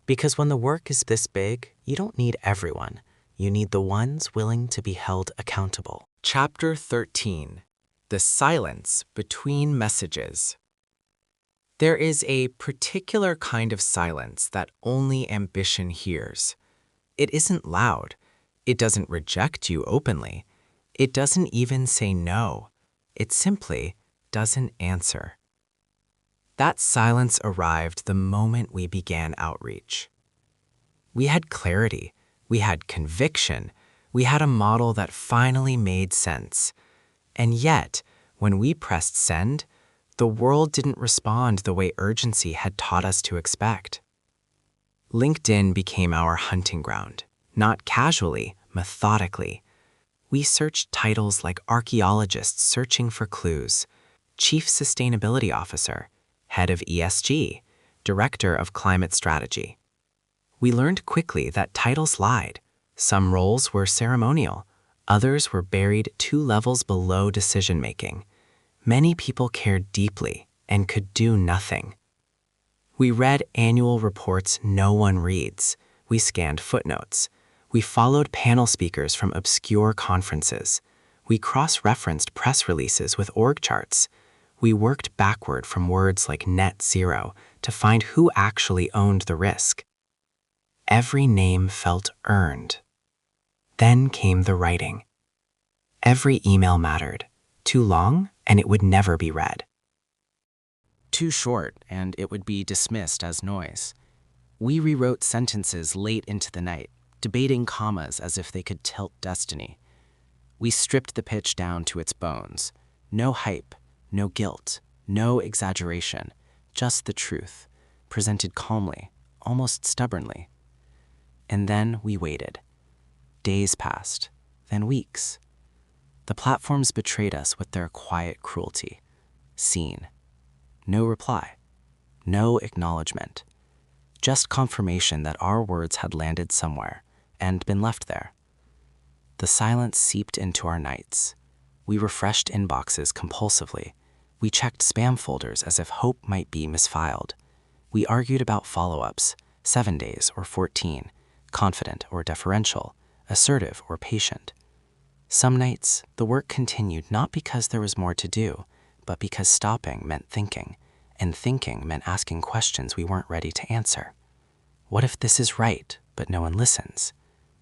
Because when the work is this big, you don't need everyone. You need the ones willing to be held accountable. Chapter 13. The Silence Between Messages. There is a particular kind of silence that only ambition hears. It isn't loud. It doesn't reject you openly. It doesn't even say no. It simply doesn't answer. That silence arrived the moment we began outreach. We had clarity. We had conviction. We had a model that finally made sense. And yet, when we pressed send, the world didn't respond the way urgency had taught us to expect. LinkedIn became our hunting ground, not casually, methodically. We searched titles like archaeologists searching for clues, chief sustainability officer, head of ESG, director of climate strategy. We learned quickly that titles lied. Some roles were ceremonial, others were buried 2 levels below decision-making. Many people cared deeply and could do nothing. We read annual reports no one reads. We scanned footnotes. We followed panel speakers from obscure conferences. We cross-referenced press releases with org charts. We worked backward from words like net zero to find who actually owned the risk. Every name felt earned. Then came the writing. Every email mattered. Too long, and it would never be read. Too short, and it would be dismissed as noise. We rewrote sentences late into the night, debating commas as if they could tilt destiny. We stripped the pitch down to its bones. No hype, no guilt, no exaggeration, just the truth, presented calmly, almost stubbornly. And then we waited. Days passed, then weeks. The platforms betrayed us with their quiet cruelty. Seen. No reply. No acknowledgement. Just confirmation that our words had landed somewhere and been left there. The silence seeped into our nights. We refreshed inboxes compulsively. We checked spam folders as if hope might be misfiled. We argued about follow-ups, 7 days or 14, confident or deferential, assertive or patient. Some nights, the work continued not because there was more to do, but because stopping meant thinking, and thinking meant asking questions we weren't ready to answer. What if this is right, but no one listens?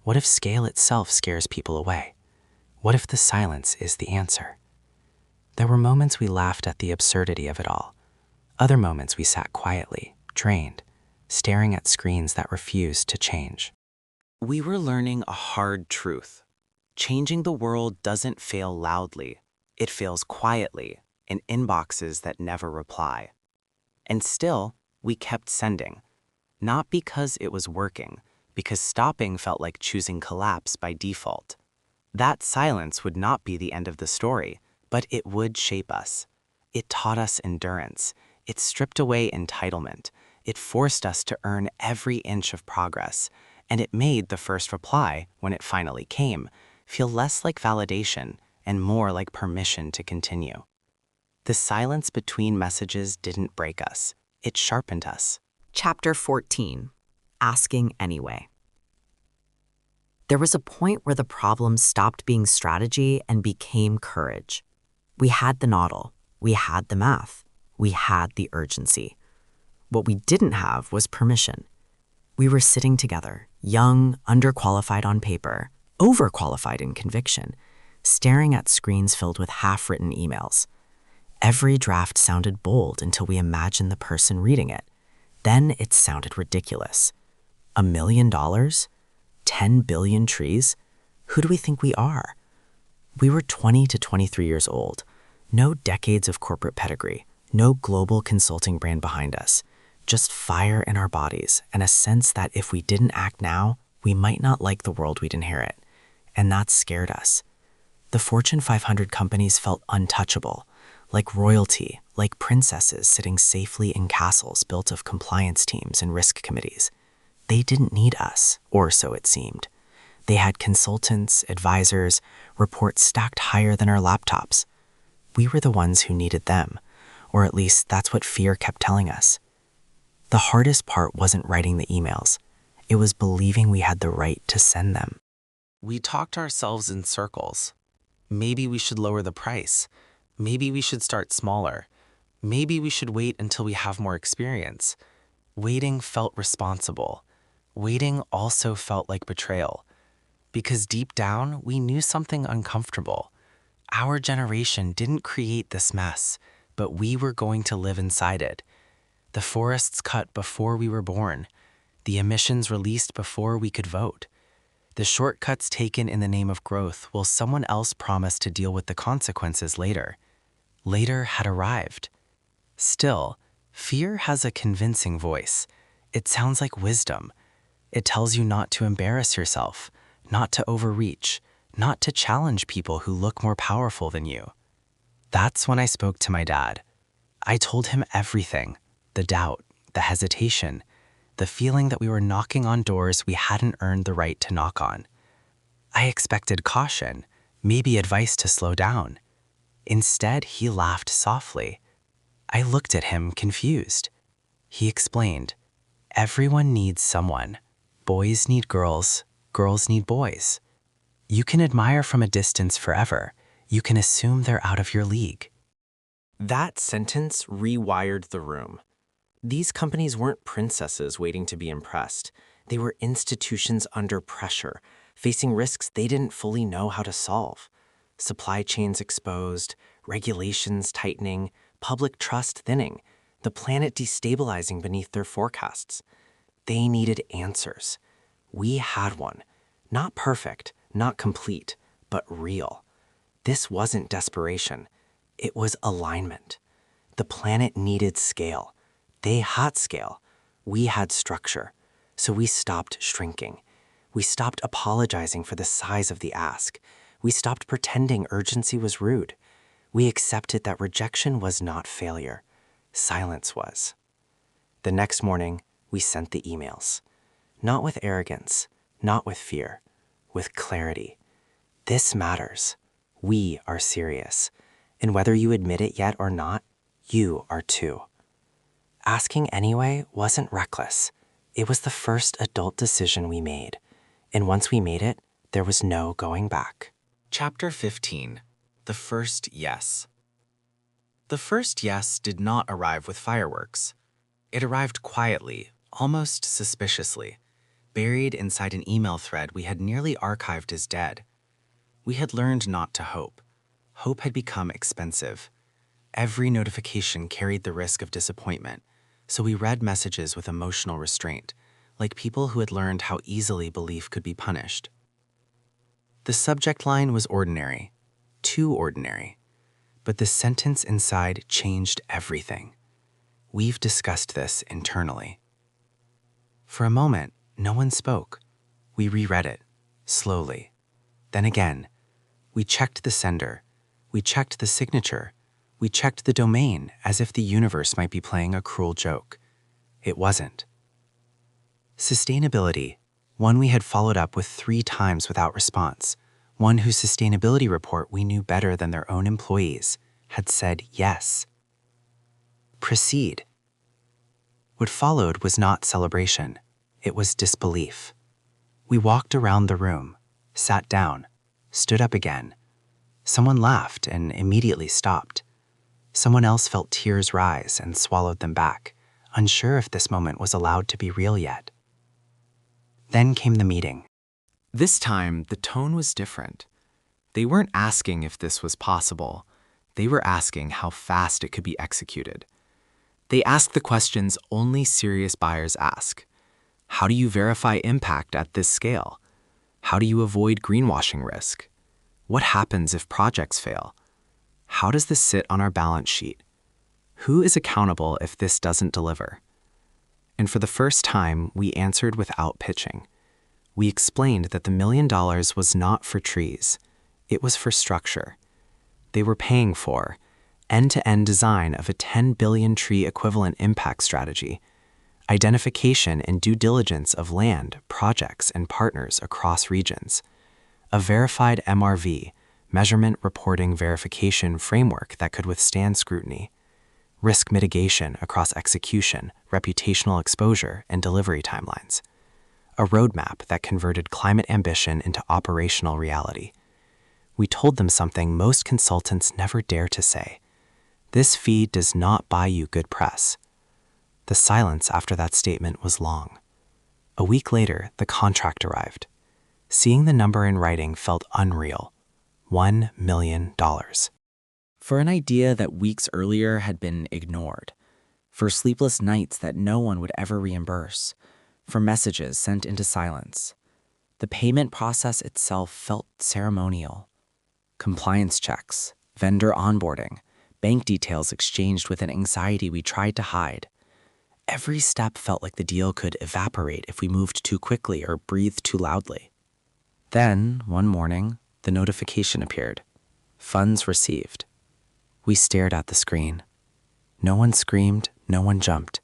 What if scale itself scares people away? What if the silence is the answer? There were moments we laughed at the absurdity of it all. Other moments we sat quietly, drained, staring at screens that refused to change. We were learning a hard truth. Changing the world doesn't fail loudly. It fails quietly in inboxes that never reply. And still, we kept sending. Not because it was working, because stopping felt like choosing collapse by default. That silence would not be the end of the story, but it would shape us. It taught us endurance. It stripped away entitlement. It forced us to earn every inch of progress. And it made the first reply, when it finally came, feel less like validation and more like permission to continue. The silence between messages didn't break us. It sharpened us. Chapter 14. Asking Anyway. There was a point where the problem stopped being strategy and became courage. We had the noddle, we had the math, we had the urgency. What we didn't have was permission. We were sitting together, young, underqualified on paper, overqualified in conviction, staring at screens filled with half-written emails. Every draft sounded bold until we imagined the person reading it. Then it sounded ridiculous. $1 million? 10 billion trees? Who do we think we are? We were 20 to 23 years old. No decades of corporate pedigree. No global consulting brand behind us. Just fire in our bodies and a sense that if we didn't act now, we might not like the world we'd inherit. And that scared us. The Fortune 500 companies felt untouchable, like royalty, like princesses sitting safely in castles built of compliance teams and risk committees. They didn't need us, or so it seemed. They had consultants, advisors, reports stacked higher than our laptops. We were the ones who needed them, or at least that's what fear kept telling us. The hardest part wasn't writing the emails. It was believing we had the right to send them. We talked ourselves in circles. Maybe we should lower the price. Maybe we should start smaller. Maybe we should wait until we have more experience. Waiting felt responsible. Waiting also felt like betrayal. Because deep down, we knew something uncomfortable. Our generation didn't create this mess, but we were going to live inside it. The forests cut before we were born. The emissions released before we could vote. The shortcuts taken in the name of growth while someone else promised to deal with the consequences later. Later had arrived. Still, fear has a convincing voice. It sounds like wisdom. It tells you not to embarrass yourself, not to overreach, not to challenge people who look more powerful than you. That's when I spoke to my dad. I told him everything, the doubt, the hesitation, the feeling that we were knocking on doors we hadn't earned the right to knock on. I expected caution, maybe advice to slow down. Instead, he laughed softly. I looked at him confused. He explained, "Everyone needs someone. Boys need girls, girls need boys. You can admire from a distance forever. You can assume they're out of your league." That sentence rewired the room. These companies weren't princesses waiting to be impressed. They were institutions under pressure, facing risks they didn't fully know how to solve. Supply chains exposed, regulations tightening, public trust thinning, the planet destabilizing beneath their forecasts. They needed answers. We had one. Not perfect, not complete, but real. This wasn't desperation. It was alignment. The planet needed scale. They had scale. We had structure. So we stopped shrinking. We stopped apologizing for the size of the ask. We stopped pretending urgency was rude. We accepted that rejection was not failure. Silence was. The next morning, we sent the emails. Not with arrogance, not with fear, with clarity. This matters. We are serious. And whether you admit it yet or not, you are too. Asking anyway wasn't reckless. It was the first adult decision we made. And once we made it, there was no going back. Chapter 15. The First Yes. The first yes did not arrive with fireworks. It arrived quietly, almost suspiciously. buried inside an email thread we had nearly archived as dead. We had learned not to hope. Hope had become expensive. Every notification carried the risk of disappointment, so we read messages with emotional restraint, like people who had learned how easily belief could be punished. The subject line was ordinary, too ordinary, but the sentence inside changed everything. We've discussed this internally. For a moment, no one spoke. We reread it, slowly. Then again, we checked the sender, we checked the signature, we checked the domain as if the universe might be playing a cruel joke. It wasn't. Sustainability, one we had followed up with 3 times without response, one whose sustainability report we knew better than their own employees, had said yes. Proceed. What followed was not celebration. It was disbelief. We walked around the room, sat down, stood up again. Someone laughed and immediately stopped. Someone else felt tears rise and swallowed them back, unsure if this moment was allowed to be real yet. Then came the meeting. This time, the tone was different. They weren't asking if this was possible. They were asking how fast it could be executed. They asked the questions only serious buyers ask. How do you verify impact at this scale? How do you avoid greenwashing risk? What happens if projects fail? How does this sit on our balance sheet? Who is accountable if this doesn't deliver? And for the first time, we answered without pitching. We explained that the $1 million was not for trees. It was for structure. They were paying for end-to-end design of a 10 billion tree equivalent impact strategy, identification and due diligence of land, projects, and partners across regions, a verified MRV, measurement reporting verification framework that could withstand scrutiny, risk mitigation across execution, reputational exposure, and delivery timelines, a roadmap that converted climate ambition into operational reality. We told them something most consultants never dare to say. This fee does not buy you good press. The silence after that statement was long. A week later, the contract arrived. Seeing the number in writing felt unreal. $1 million. For an idea that weeks earlier had been ignored. For sleepless nights that no one would ever reimburse. For messages sent into silence. The payment process itself felt ceremonial. Compliance checks, vendor onboarding, bank details exchanged with an anxiety we tried to hide. Every step felt like the deal could evaporate if we moved too quickly or breathed too loudly. Then, one morning, the notification appeared. Funds received. We stared at the screen. No one screamed, no one jumped.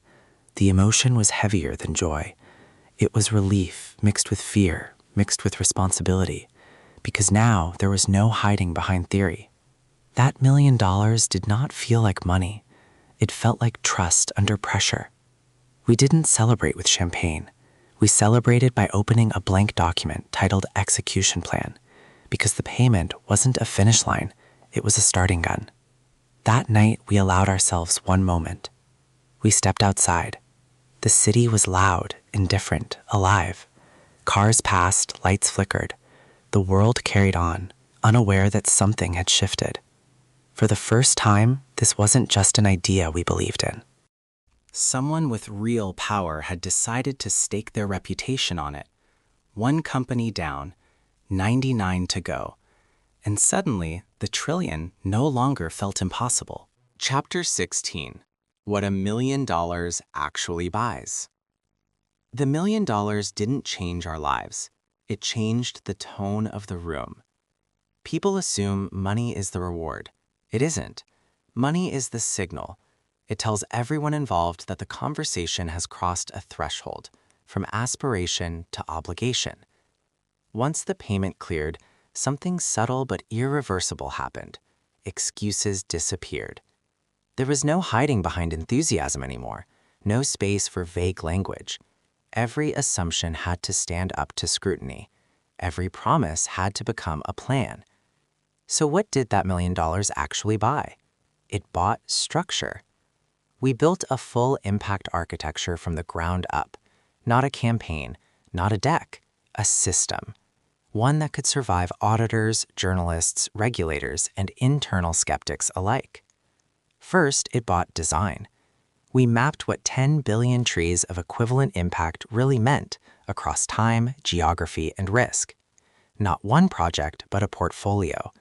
The emotion was heavier than joy. It was relief mixed with fear, mixed with responsibility, because now there was no hiding behind theory. That $1 million did not feel like money. It felt like trust under pressure. We didn't celebrate with champagne. We celebrated by opening a blank document titled Execution Plan, because the payment wasn't a finish line, it was a starting gun. That night, we allowed ourselves one moment. We stepped outside. The city was loud, indifferent, alive. Cars passed, lights flickered. The world carried on, unaware that something had shifted. For the first time, this wasn't just an idea we believed in. Someone with real power had decided to stake their reputation on it. One company down, 99 to go. And suddenly, the trillion no longer felt impossible. Chapter 16. What $1 million actually buys. The $1 million didn't change our lives. It changed the tone of the room. People assume money is the reward. It isn't. Money is the signal. It tells everyone involved that the conversation has crossed a threshold, from aspiration to obligation. Once the payment cleared, something subtle but irreversible happened. Excuses disappeared. There was no hiding behind enthusiasm anymore, no space for vague language. Every assumption had to stand up to scrutiny. Every promise had to become a plan. So what did that $1 million actually buy? It bought structure. We built a full impact architecture from the ground up, not a campaign, not a deck, a system. One that could survive auditors, journalists, regulators, and internal skeptics alike. First, it bought design. We mapped what 10 billion trees of equivalent impact really meant across time, geography, and risk. Not one project, but a portfolio.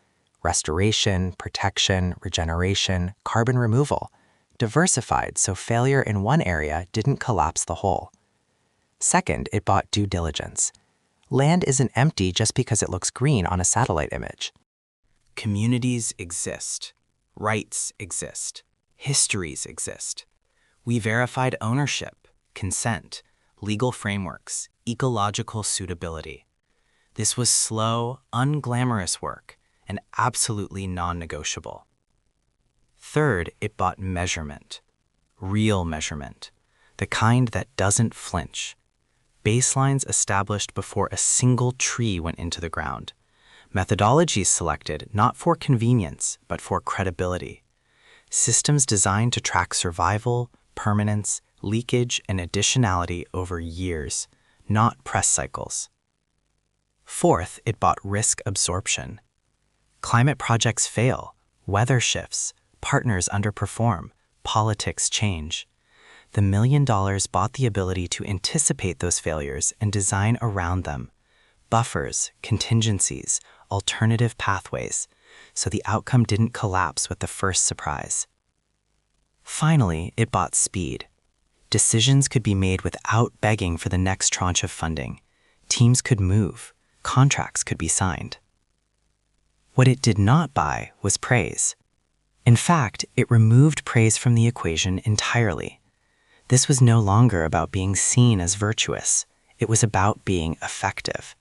Restoration, protection, regeneration, carbon removal. Diversified so failure in one area didn't collapse the whole. Second, it bought due diligence. Land isn't empty just because it looks green on a satellite image. Communities exist. Rights exist. Histories exist. We verified ownership, consent, legal frameworks, ecological suitability. This was slow, unglamorous work and absolutely non-negotiable. Third, it bought measurement. Real measurement. The kind that doesn't flinch. Baselines established before a single tree went into the ground. Methodologies selected not for convenience, but for credibility. Systems designed to track survival, permanence, leakage, and additionality over years, not press cycles. Fourth, it bought risk absorption. Climate projects fail, weather shifts, partners underperform, politics change. The $1 million bought the ability to anticipate those failures and design around them. Buffers, contingencies, alternative pathways, so the outcome didn't collapse with the first surprise. Finally, it bought speed. Decisions could be made without begging for the next tranche of funding. Teams could move. Contracts could be signed. What it did not buy was praise. In fact, it removed praise from the equation entirely. This was no longer about being seen as virtuous. It was about being effective.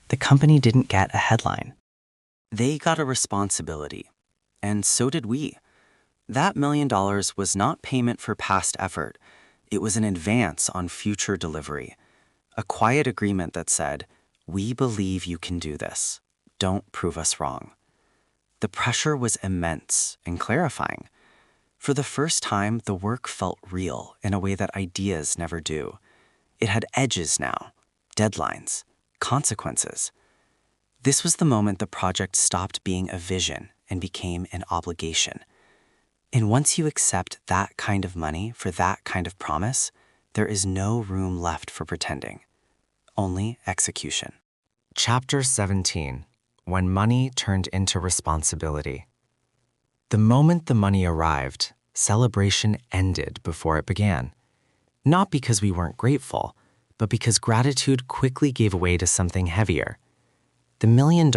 The company didn't get a headline. They got a responsibility, and so did we. That $1 million was not payment for past effort. It was an advance on future delivery. A quiet agreement that said, "We believe you can do this. Don't prove us wrong." The pressure was immense and clarifying. For the first time, the work felt real in a way that ideas never do. It had edges now, deadlines, consequences. This was the moment the project stopped being a vision and became an obligation. And once you accept that kind of money for that kind of promise, there is no room left for pretending. Only execution. Chapter 17. When Money Turned into Responsibility. The moment the money arrived, celebration ended before it began. Not because we weren't grateful, but because gratitude quickly gave way to something heavier. The $1 million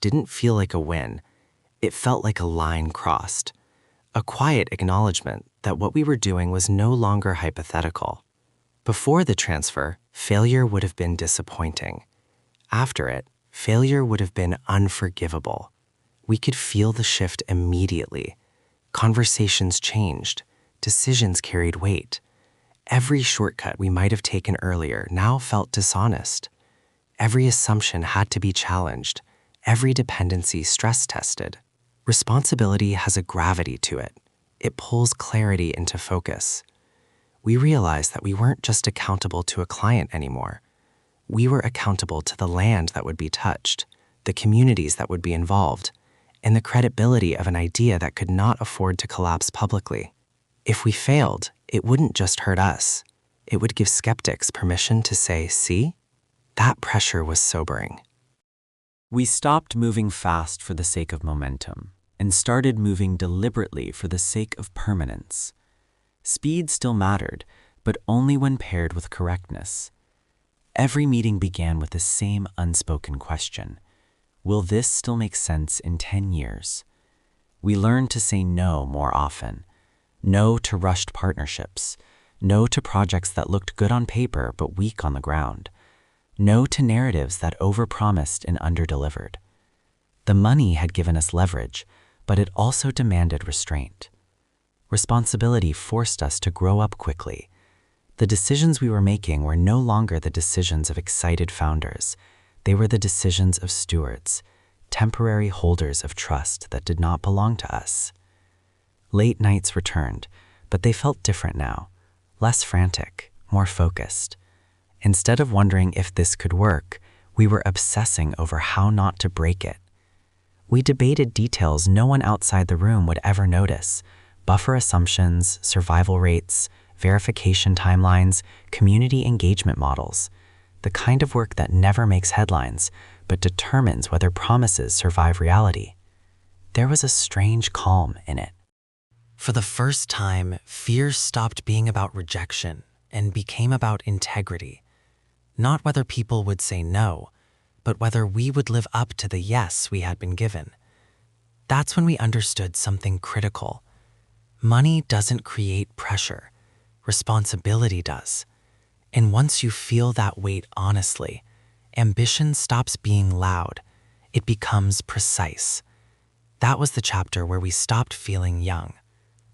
didn't feel like a win. It felt like a line crossed. A quiet acknowledgement that what we were doing was no longer hypothetical. Before the transfer, failure would have been disappointing. After it, failure would have been unforgivable. We could feel the shift immediately. Conversations changed. Decisions carried weight. Every shortcut we might have taken earlier now felt dishonest. Every assumption had to be challenged. Every dependency stress-tested. Responsibility has a gravity to it. It pulls clarity into focus. We realized that we weren't just accountable to a client anymore. We were accountable to the land that would be touched, the communities that would be involved, and the credibility of an idea that could not afford to collapse publicly. If we failed, it wouldn't just hurt us. It would give skeptics permission to say, "See?" That pressure was sobering. We stopped moving fast for the sake of momentum and started moving deliberately for the sake of permanence. Speed still mattered, but only when paired with correctness. Every meeting began with the same unspoken question: will this still make sense in 10 years? We learned to say no more often. No to rushed partnerships. No to projects that looked good on paper but weak on the ground. No to narratives that overpromised and underdelivered. The money had given us leverage, but it also demanded restraint. Responsibility forced us to grow up quickly. The decisions we were making were no longer the decisions of excited founders. They were the decisions of stewards, temporary holders of trust that did not belong to us. Late nights returned, but they felt different now, less frantic, more focused. Instead of wondering if this could work, we were obsessing over how not to break it. We debated details no one outside the room would ever notice: buffer assumptions, survival rates, verification timelines, community engagement models. The kind of work that never makes headlines, but determines whether promises survive reality. There was a strange calm in it. For the first time, fear stopped being about rejection and became about integrity. Not whether people would say no, but whether we would live up to the yes we had been given. That's when we understood something critical. Money doesn't create pressure. Responsibility does. And once you feel that weight honestly, ambition stops being loud. It becomes precise. That was the chapter where we stopped feeling young.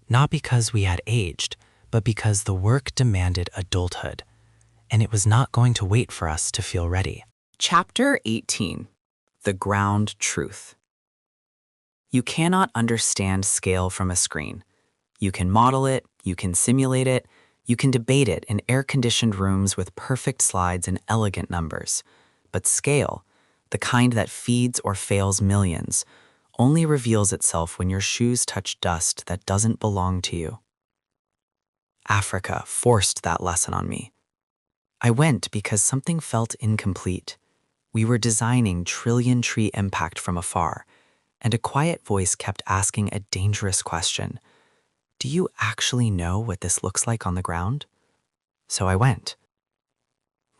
Not because we had aged, but because the work demanded adulthood. And it was not going to wait for us to feel ready. Chapter 18. The Ground Truth. You cannot understand scale from a screen. You can model it, you can simulate it, you can debate it in air-conditioned rooms with perfect slides and elegant numbers. But scale, the kind that feeds or fails millions, only reveals itself when your shoes touch dust that doesn't belong to you. Africa forced that lesson on me. I went because something felt incomplete. We were designing trillion-tree impact from afar, and a quiet voice kept asking a dangerous question. Do you actually know what this looks like on the ground? So I went.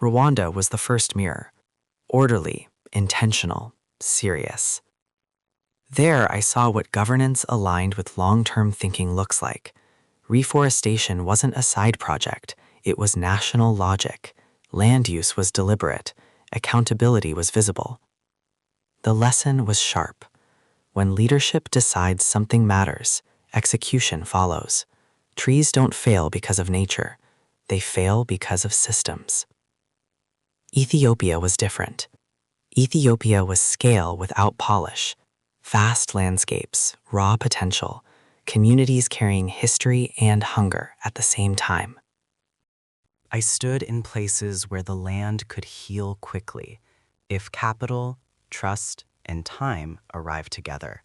Rwanda was the first mirror. Orderly, intentional, serious. There I saw what governance aligned with long-term thinking looks like. Reforestation wasn't a side project, it was national logic. Land use was deliberate. Accountability was visible. The lesson was sharp. When leadership decides something matters, execution follows. Trees don't fail because of nature. They fail because of systems. Ethiopia was different. Ethiopia was scale without polish. Vast landscapes, raw potential, communities carrying history and hunger at the same time. I stood in places where the land could heal quickly, if capital, trust, and time arrived together.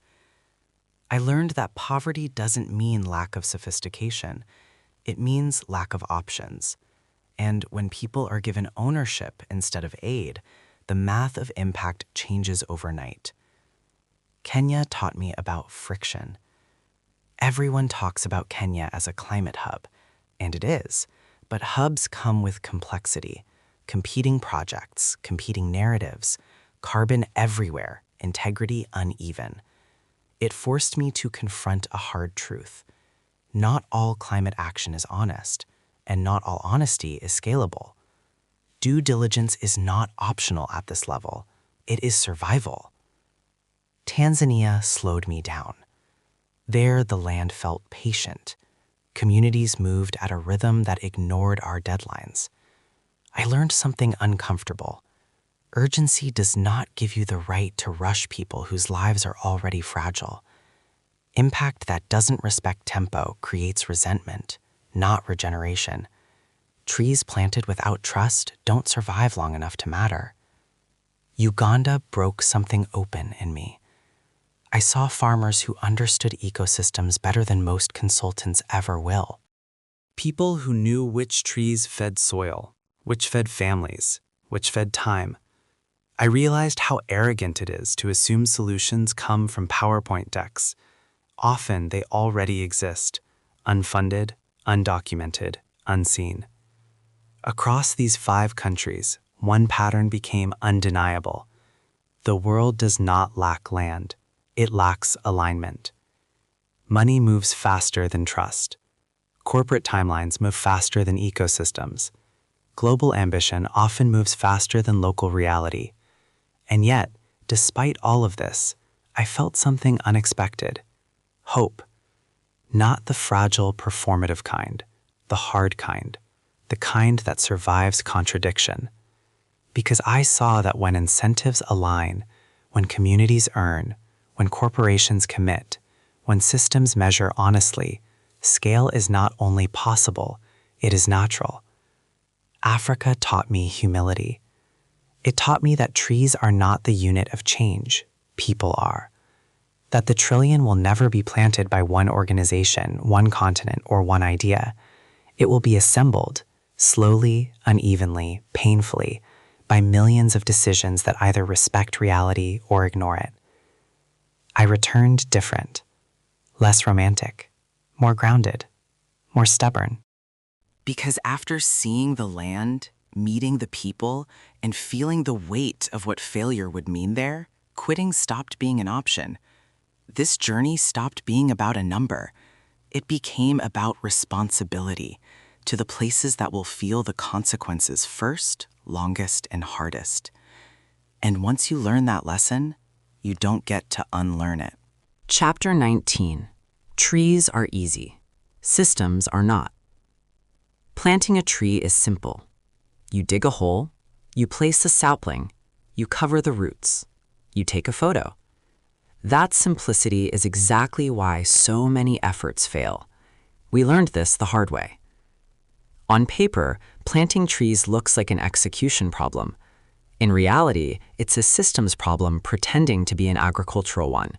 I learned that poverty doesn't mean lack of sophistication. It means lack of options. And when people are given ownership instead of aid, the math of impact changes overnight. Kenya taught me about friction. Everyone talks about Kenya as a climate hub, and it is, but hubs come with complexity, competing projects, competing narratives, carbon everywhere, integrity uneven. It forced me to confront a hard truth. Not all climate action is honest, and not all honesty is scalable. Due diligence is not optional at this level. It is survival. Tanzania slowed me down. There, the land felt patient. Communities moved at a rhythm that ignored our deadlines. I learned something uncomfortable. Urgency does not give you the right to rush people whose lives are already fragile. Impact that doesn't respect tempo creates resentment, not regeneration. Trees planted without trust don't survive long enough to matter. Uganda broke something open in me. I saw farmers who understood ecosystems better than most consultants ever will. People who knew which trees fed soil, which fed families, which fed time. I realized how arrogant it is to assume solutions come from PowerPoint decks. Often they already exist, unfunded, undocumented, unseen. Across these 5 countries, one pattern became undeniable. The world does not lack land. It lacks alignment. Money moves faster than trust. Corporate timelines move faster than ecosystems. Global ambition often moves faster than local reality. And yet, despite all of this, I felt something unexpected. Hope. Not the fragile, performative kind, the hard kind, the kind that survives contradiction. Because I saw that when incentives align, when communities earn, when corporations commit, when systems measure honestly, scale is not only possible, it is natural. Africa taught me humility. It taught me that trees are not the unit of change, people are. That the trillion will never be planted by one organization, one continent, or one idea. It will be assembled, slowly, unevenly, painfully, by millions of decisions that either respect reality or ignore it. I returned different, less romantic, more grounded, more stubborn. Because after seeing the land, meeting the people, and feeling the weight of what failure would mean there, quitting stopped being an option. This journey stopped being about a number. It became about responsibility to the places that will feel the consequences first, longest, and hardest. And once you learn that lesson, you don't get to unlearn it. Chapter 19. Trees are easy. Systems are not. Planting a tree is simple. You dig a hole, you place a sapling, you cover the roots, you take a photo. That simplicity is exactly why so many efforts fail. We learned this the hard way. On paper, planting trees looks like an execution problem. In reality, it's a systems problem pretending to be an agricultural one.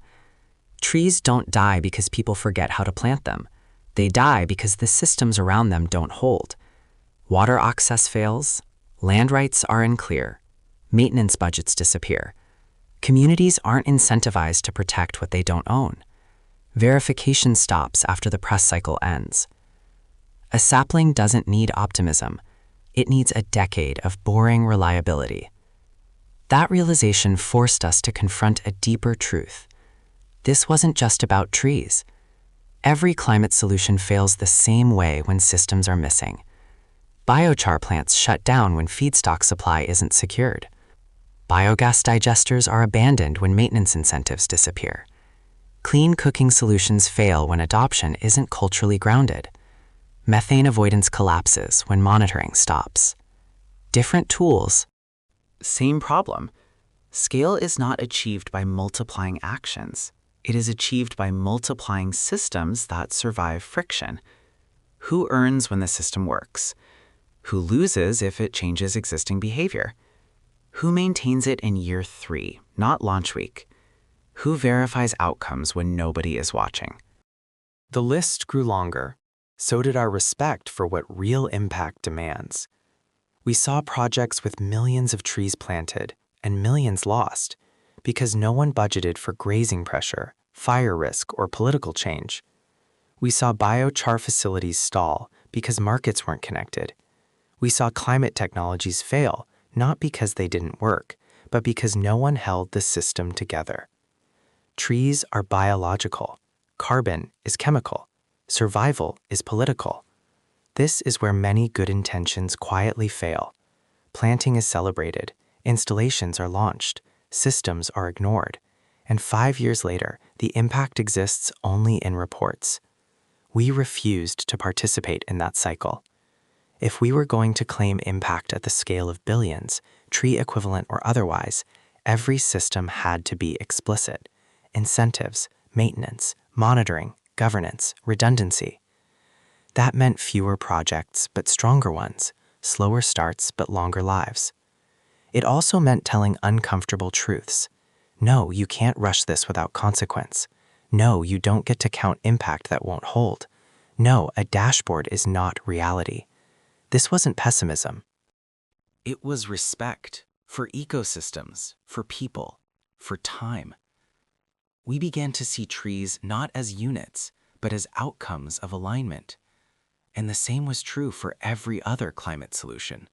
Trees don't die because people forget how to plant them. They die because the systems around them don't hold. Water access fails, land rights are unclear, maintenance budgets disappear. Communities aren't incentivized to protect what they don't own. Verification stops after the press cycle ends. A sapling doesn't need optimism. It needs a decade of boring reliability. That realization forced us to confront a deeper truth. This wasn't just about trees. Every climate solution fails the same way when systems are missing. Biochar plants shut down when feedstock supply isn't secured. Biogas digesters are abandoned when maintenance incentives disappear. Clean cooking solutions fail when adoption isn't culturally grounded. Methane avoidance collapses when monitoring stops. Different tools. Same problem. Scale is not achieved by multiplying actions. It is achieved by multiplying systems that survive friction. Who earns when the system works? Who loses if it changes existing behavior? Who maintains it in year 3, not launch week? Who verifies outcomes when nobody is watching? The list grew longer. So did our respect for what real impact demands. We saw projects with millions of trees planted and millions lost because no one budgeted for grazing pressure, fire risk, or political change. We saw biochar facilities stall because markets weren't connected. We saw climate technologies fail, not because they didn't work, but because no one held the system together. Trees are biological. Carbon is chemical. Survival is political. This is where many good intentions quietly fail. Planting is celebrated, installations are launched, systems are ignored, and 5 years later, the impact exists only in reports. We refused to participate in that cycle. If we were going to claim impact at the scale of billions, tree equivalent or otherwise, every system had to be explicit. Incentives, maintenance, monitoring, governance, redundancy. That meant fewer projects, but stronger ones, slower starts, but longer lives. It also meant telling uncomfortable truths. No, you can't rush this without consequence. No, you don't get to count impact that won't hold. No, a dashboard is not reality. This wasn't pessimism. It was respect for ecosystems, for people, for time. We began to see trees not as units, but as outcomes of alignment. And the same was true for every other climate solution.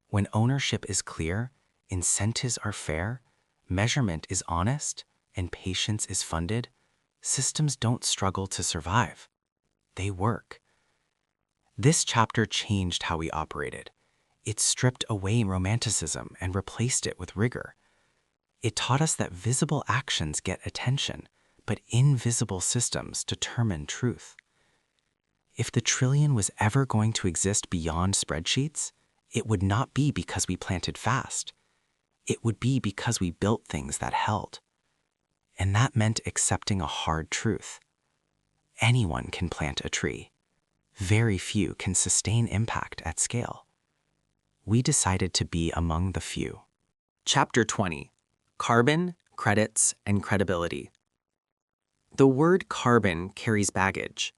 When ownership is clear, incentives are fair, measurement is honest, and patience is funded, systems don't struggle to survive. They work. This chapter changed how we operated. It stripped away romanticism and replaced it with rigor. It taught us that visible actions get attention, but invisible systems determine truth. If the trillion was ever going to exist beyond spreadsheets, it would not be because we planted fast. It would be because we built things that held. And that meant accepting a hard truth. Anyone can plant a tree. Very few can sustain impact at scale. we decided to be among the few. Chapter 20: Carbon, Credits, and Credibility. The word carbon carries baggage.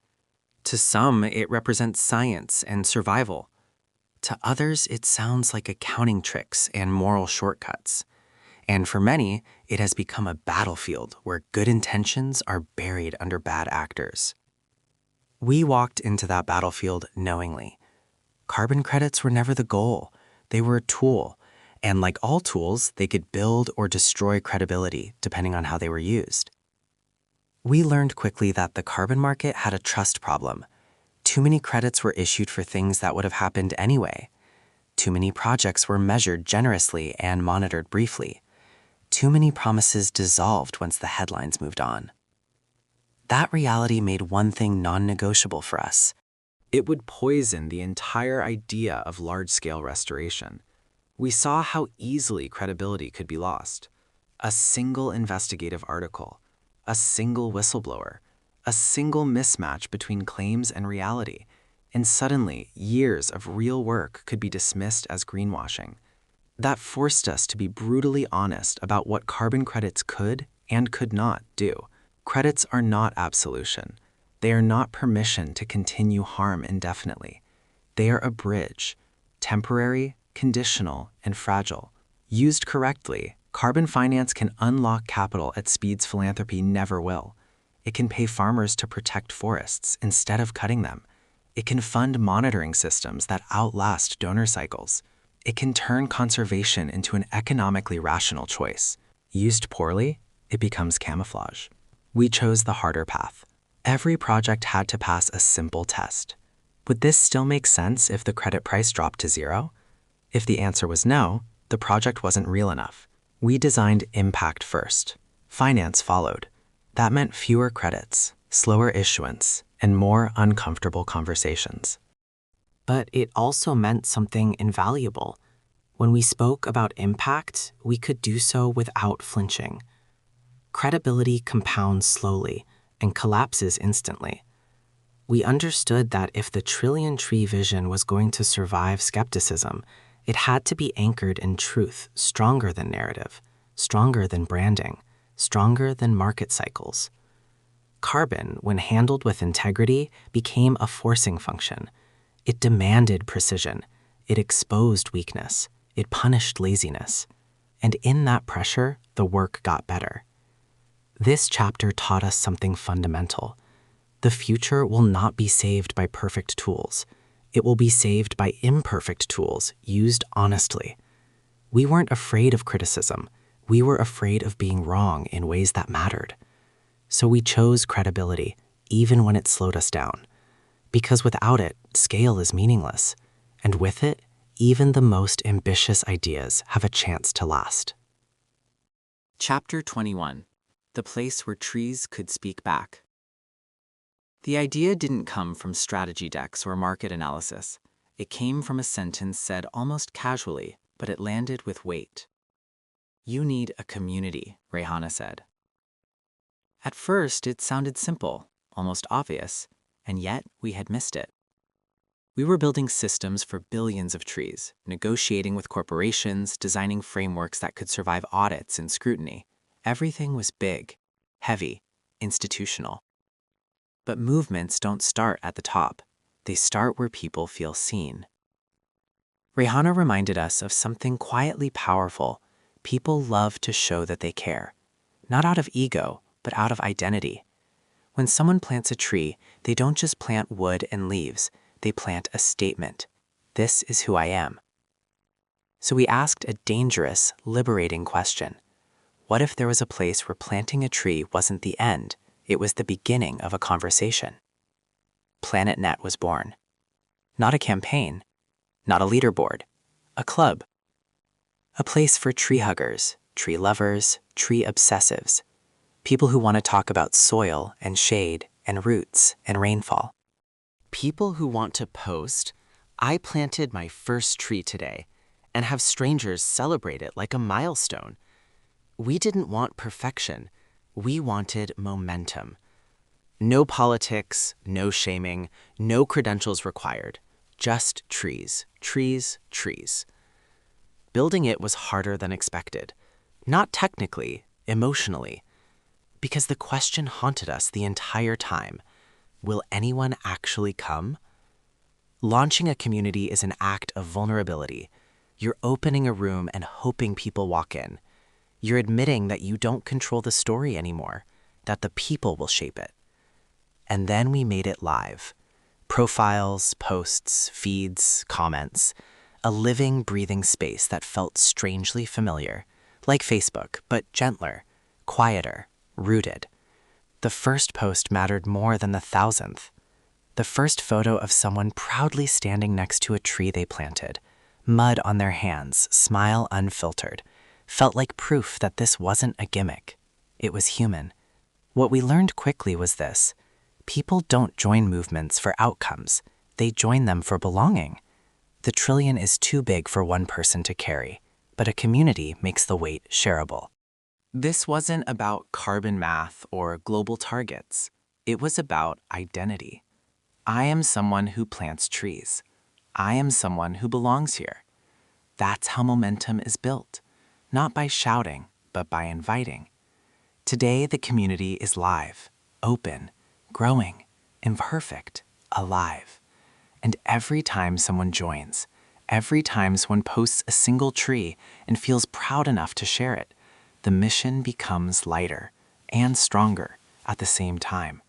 To some, it represents science and survival. To others, it sounds like accounting tricks and moral shortcuts. And for many, it has become a battlefield where good intentions are buried under bad actors. We walked into that battlefield knowingly. Carbon credits were never the goal. They were a tool. And like all tools, they could build or destroy credibility depending on how they were used. We learned quickly that the carbon market had a trust problem. Too many credits were issued for things that would have happened anyway. Too many projects were measured generously and monitored briefly. Too many promises dissolved once the headlines moved on. That reality made one thing non-negotiable for us. It would poison the entire idea of large-scale restoration. We saw how easily credibility could be lost. A single investigative article, a single whistleblower, a single mismatch between claims and reality, and suddenly years of real work could be dismissed as greenwashing. That forced us to be brutally honest about what carbon credits could and could not do. Credits are not absolution. They are not permission to continue harm indefinitely. They are a bridge, temporary, conditional, and fragile. Used correctly, carbon finance can unlock capital at speeds philanthropy never will. It can pay farmers to protect forests instead of cutting them. It can fund monitoring systems that outlast donor cycles. It can turn conservation into an economically rational choice. Used poorly, it becomes camouflage. We chose the harder path. Every project had to pass a simple test. Would this still make sense if the credit price dropped to zero? If the answer was no, the project wasn't real enough. We designed impact first. Finance followed. That meant fewer credits, slower issuance, and more uncomfortable conversations. But it also meant something invaluable. When we spoke about impact, we could do so without flinching. Credibility compounds slowly and collapses instantly. We understood that if the trillion-tree vision was going to survive skepticism, it had to be anchored in truth, stronger than narrative, stronger than branding, stronger than market cycles. Carbon, when handled with integrity, became a forcing function. It demanded precision. It exposed weakness. It punished laziness. And in that pressure, the work got better. This chapter taught us something fundamental. The future will not be saved by perfect tools. It will be saved by imperfect tools used honestly. We weren't afraid of criticism. We were afraid of being wrong in ways that mattered. So we chose credibility, even when it slowed us down. Because without it, scale is meaningless. And with it, even the most ambitious ideas have a chance to last. Chapter 21: The Place Where Trees Could Speak Back. The idea didn't come from strategy decks or market analysis. It came from a sentence said almost casually, but it landed with weight. "You need a community," Rehana said. At first, it sounded simple, almost obvious, and yet we had missed it. We were building systems for billions of trees, negotiating with corporations, designing frameworks that could survive audits and scrutiny. Everything was big, heavy, institutional. But movements don't start at the top. They start where people feel seen. Rehana reminded us of something quietly powerful. People love to show that they care, not out of ego, but out of identity. When someone plants a tree, they don't just plant wood and leaves. They plant a statement. This is who I am. So we asked a dangerous, liberating question. What if there was a place where planting a tree wasn't the end, it was the beginning of a conversation? PlanetNet was born. Not a campaign, not a leaderboard, a club. A place for tree huggers, tree lovers, tree obsessives. People who want to talk about soil and shade and roots and rainfall. People who want to post, "I planted my first tree today," and have strangers celebrate it like a milestone. We didn't want perfection. We wanted momentum. No politics, no shaming, no credentials required. Just trees, trees, trees. building it was harder than expected. Not technically, emotionally. Because the question haunted us the entire time. Will anyone actually come? Launching a community is an act of vulnerability. You're opening a room and hoping people walk in. You're admitting that you don't control the story anymore, that the people will shape it. And then we made it live. Profiles, posts, feeds, comments. A living, breathing space that felt strangely familiar. Like Facebook, but gentler, quieter, rooted. The first post mattered more than the 1,000th. The first photo of someone proudly standing next to a tree they planted, mud on their hands, smile unfiltered, felt like proof that this wasn't a gimmick. It was human. What we learned quickly was this: people don't join movements for outcomes, they join them for belonging. The trillion is too big for one person to carry, but a community makes the weight shareable. This wasn't about carbon math or global targets. It was about identity. I am someone who plants trees. I am someone who belongs here. That's how momentum is built, not by shouting, but by inviting. Today, the community is live, open, growing, imperfect, alive. And every time someone joins, every time someone posts a single tree and feels proud enough to share it, the mission becomes lighter and stronger at the same time.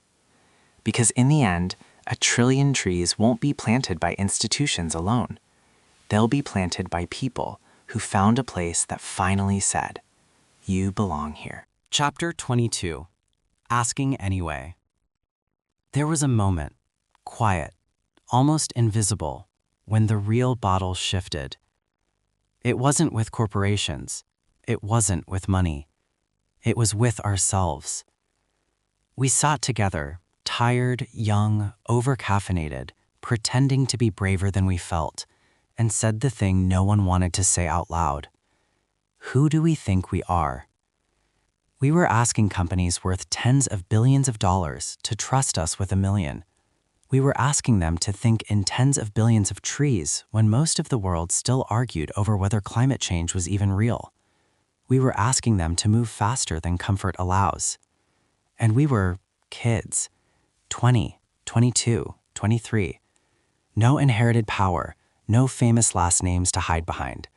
Because in the end, 1 trillion trees won't be planted by institutions alone. They'll be planted by people who found a place that finally said, "You belong here." Chapter 22. Asking Anyway. There was a moment, quiet, almost invisible, when the real bottle shifted. It wasn't with corporations. It wasn't with money. It was with ourselves. We sat together, tired, young, over-caffeinated, pretending to be braver than we felt, and said the thing no one wanted to say out loud. Who do we think we are? We were asking companies worth tens of billions of dollars to trust us with $1 million. We were asking them to think in tens of billions of trees when most of the world still argued over whether climate change was even real. We were asking them to move faster than comfort allows. And we were kids, 20, 22, 23. No inherited power, no famous last names to hide behind.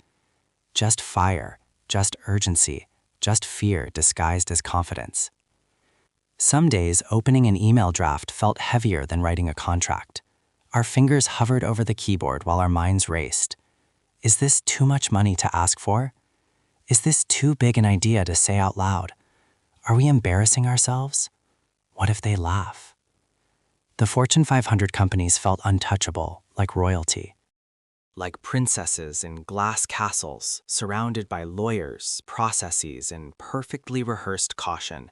Just fire, just urgency, just fear disguised as confidence. Some days, opening an email draft felt heavier than writing a contract. Our fingers hovered over the keyboard while our minds raced. Is this too much money to ask for? Is this too big an idea to say out loud? Are we embarrassing ourselves? What if they laugh? The Fortune 500 companies felt untouchable, like royalty. Like princesses in glass castles, surrounded by lawyers, processes, and perfectly rehearsed caution.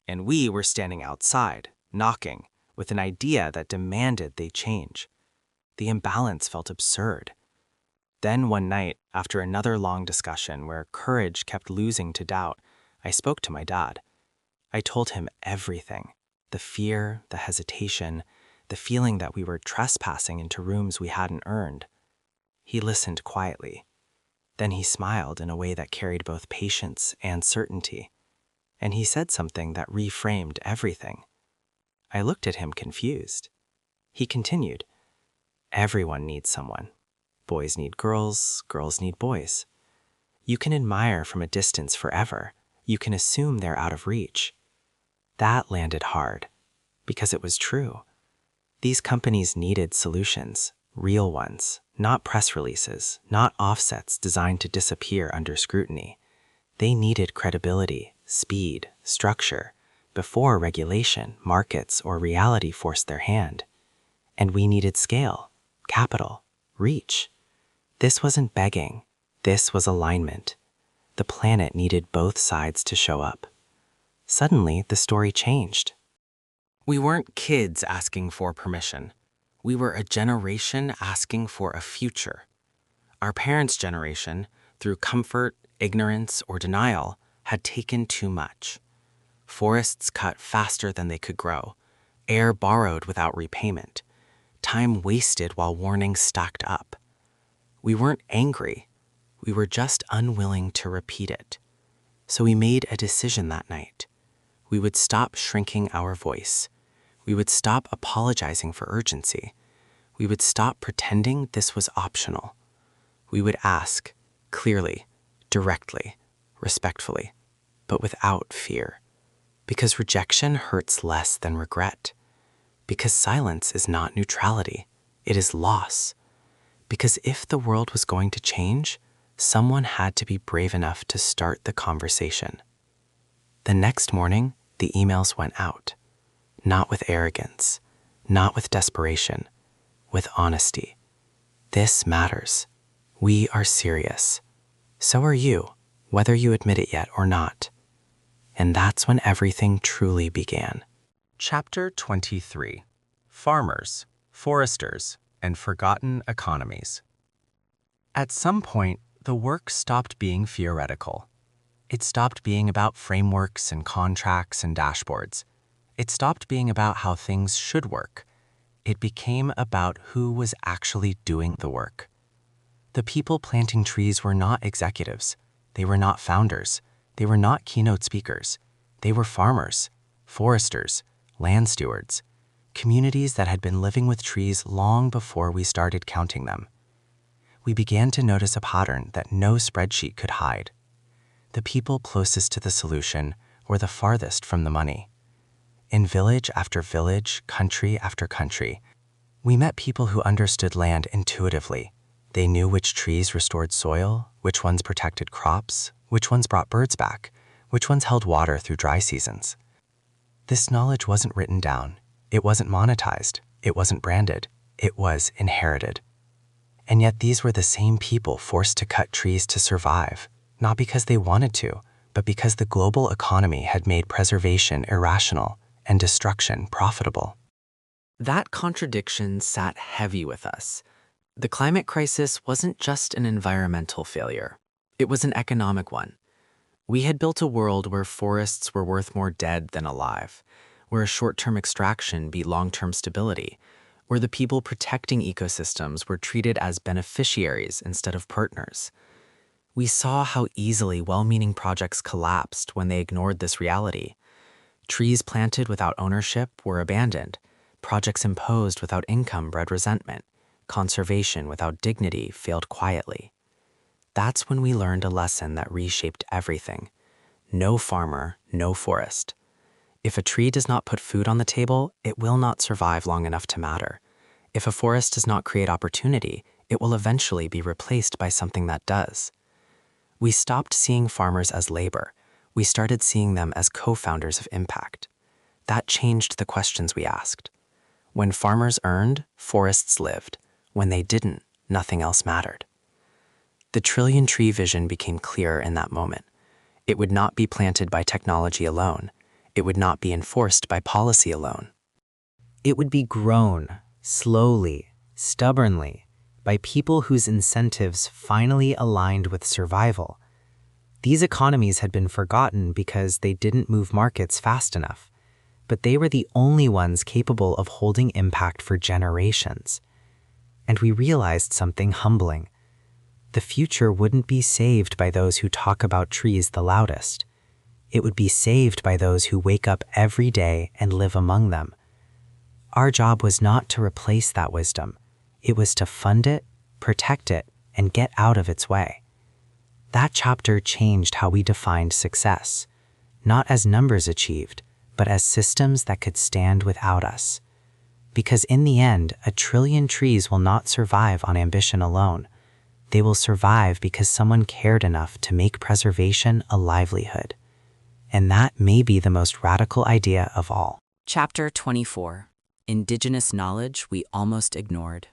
And we were standing outside, knocking, with an idea that demanded they change. The imbalance felt absurd. Then one night, after another long discussion where courage kept losing to doubt, I spoke to my dad. I told him everything. The fear, the hesitation, the feeling that we were trespassing into rooms we hadn't earned. He listened quietly. Then he smiled in a way that carried both patience and certainty. And he said something that reframed everything. I looked at him confused. He continued, "Everyone needs someone. Boys need girls, girls need boys. You can admire from a distance forever. You can assume they're out of reach." That landed hard, because it was true. These companies needed solutions, real ones, not press releases, not offsets designed to disappear under scrutiny. They needed credibility, speed, structure, before regulation, markets, or reality forced their hand. And we needed scale, capital, reach. This wasn't begging. This was alignment. The planet needed both sides to show up. Suddenly, the story changed. We weren't kids asking for permission. We were a generation asking for a future. Our parents' generation, through comfort, ignorance, or denial, had taken too much. Forests cut faster than they could grow, air borrowed without repayment, time wasted while warnings stacked up. We weren't angry. We were just unwilling to repeat it. So we made a decision that night. We would stop shrinking our voice. We would stop apologizing for urgency. We would stop pretending this was optional. We would ask, clearly, directly, respectfully, but without fear. Because rejection hurts less than regret. Because silence is not neutrality, it is loss. Because if the world was going to change, someone had to be brave enough to start the conversation. The next morning, the emails went out. Not with arrogance, not with desperation, with honesty. This matters. We are serious. So are you, whether you admit it yet or not. And that's when everything truly began. Chapter 23: Farmers, Foresters, and Forgotten Economies. At some point, the work stopped being theoretical. It stopped being about frameworks and contracts and dashboards. It stopped being about how things should work. It became about who was actually doing the work. The people planting trees were not executives. They were not founders. They were not keynote speakers. They were farmers, foresters, land stewards, communities that had been living with trees long before we started counting them. We began to notice a pattern that no spreadsheet could hide. The people closest to the solution were the farthest from the money. In village after village, country after country, we met people who understood land intuitively. They knew which trees restored soil, which ones protected crops, which ones brought birds back, which ones held water through dry seasons. This knowledge wasn't written down. It wasn't monetized. It wasn't branded. It was inherited. And yet these were the same people forced to cut trees to survive, not because they wanted to, but because the global economy had made preservation irrational and destruction profitable. That contradiction sat heavy with us. The climate crisis wasn't just an environmental failure. It was an economic one. We had built a world where forests were worth more dead than alive, where a short-term extraction beat long-term stability, where the people protecting ecosystems were treated as beneficiaries instead of partners. We saw how easily well-meaning projects collapsed when they ignored this reality. Trees planted without ownership were abandoned. Projects imposed without income bred resentment. Conservation without dignity failed quietly. That's when we learned a lesson that reshaped everything. No farmer, no forest. If a tree does not put food on the table, it will not survive long enough to matter. If a forest does not create opportunity, it will eventually be replaced by something that does. We stopped seeing farmers as labor. We started seeing them as co-founders of impact. That changed the questions we asked. When farmers earned, forests lived. When they didn't, nothing else mattered. The trillion-tree vision became clear in that moment. It would not be planted by technology alone. It would not be enforced by policy alone. It would be grown, slowly, stubbornly, by people whose incentives finally aligned with survival. These economies had been forgotten because they didn't move markets fast enough, but they were the only ones capable of holding impact for generations. And we realized something humbling. The future wouldn't be saved by those who talk about trees the loudest. It would be saved by those who wake up every day and live among them. Our job was not to replace that wisdom. It was to fund it, protect it, and get out of its way. That chapter changed how we defined success, not as numbers achieved, but as systems that could stand without us. Because in the end, 1 trillion trees will not survive on ambition alone. They will survive because someone cared enough to make preservation a livelihood. And that may be the most radical idea of all. Chapter 24: Indigenous Knowledge We Almost Ignored.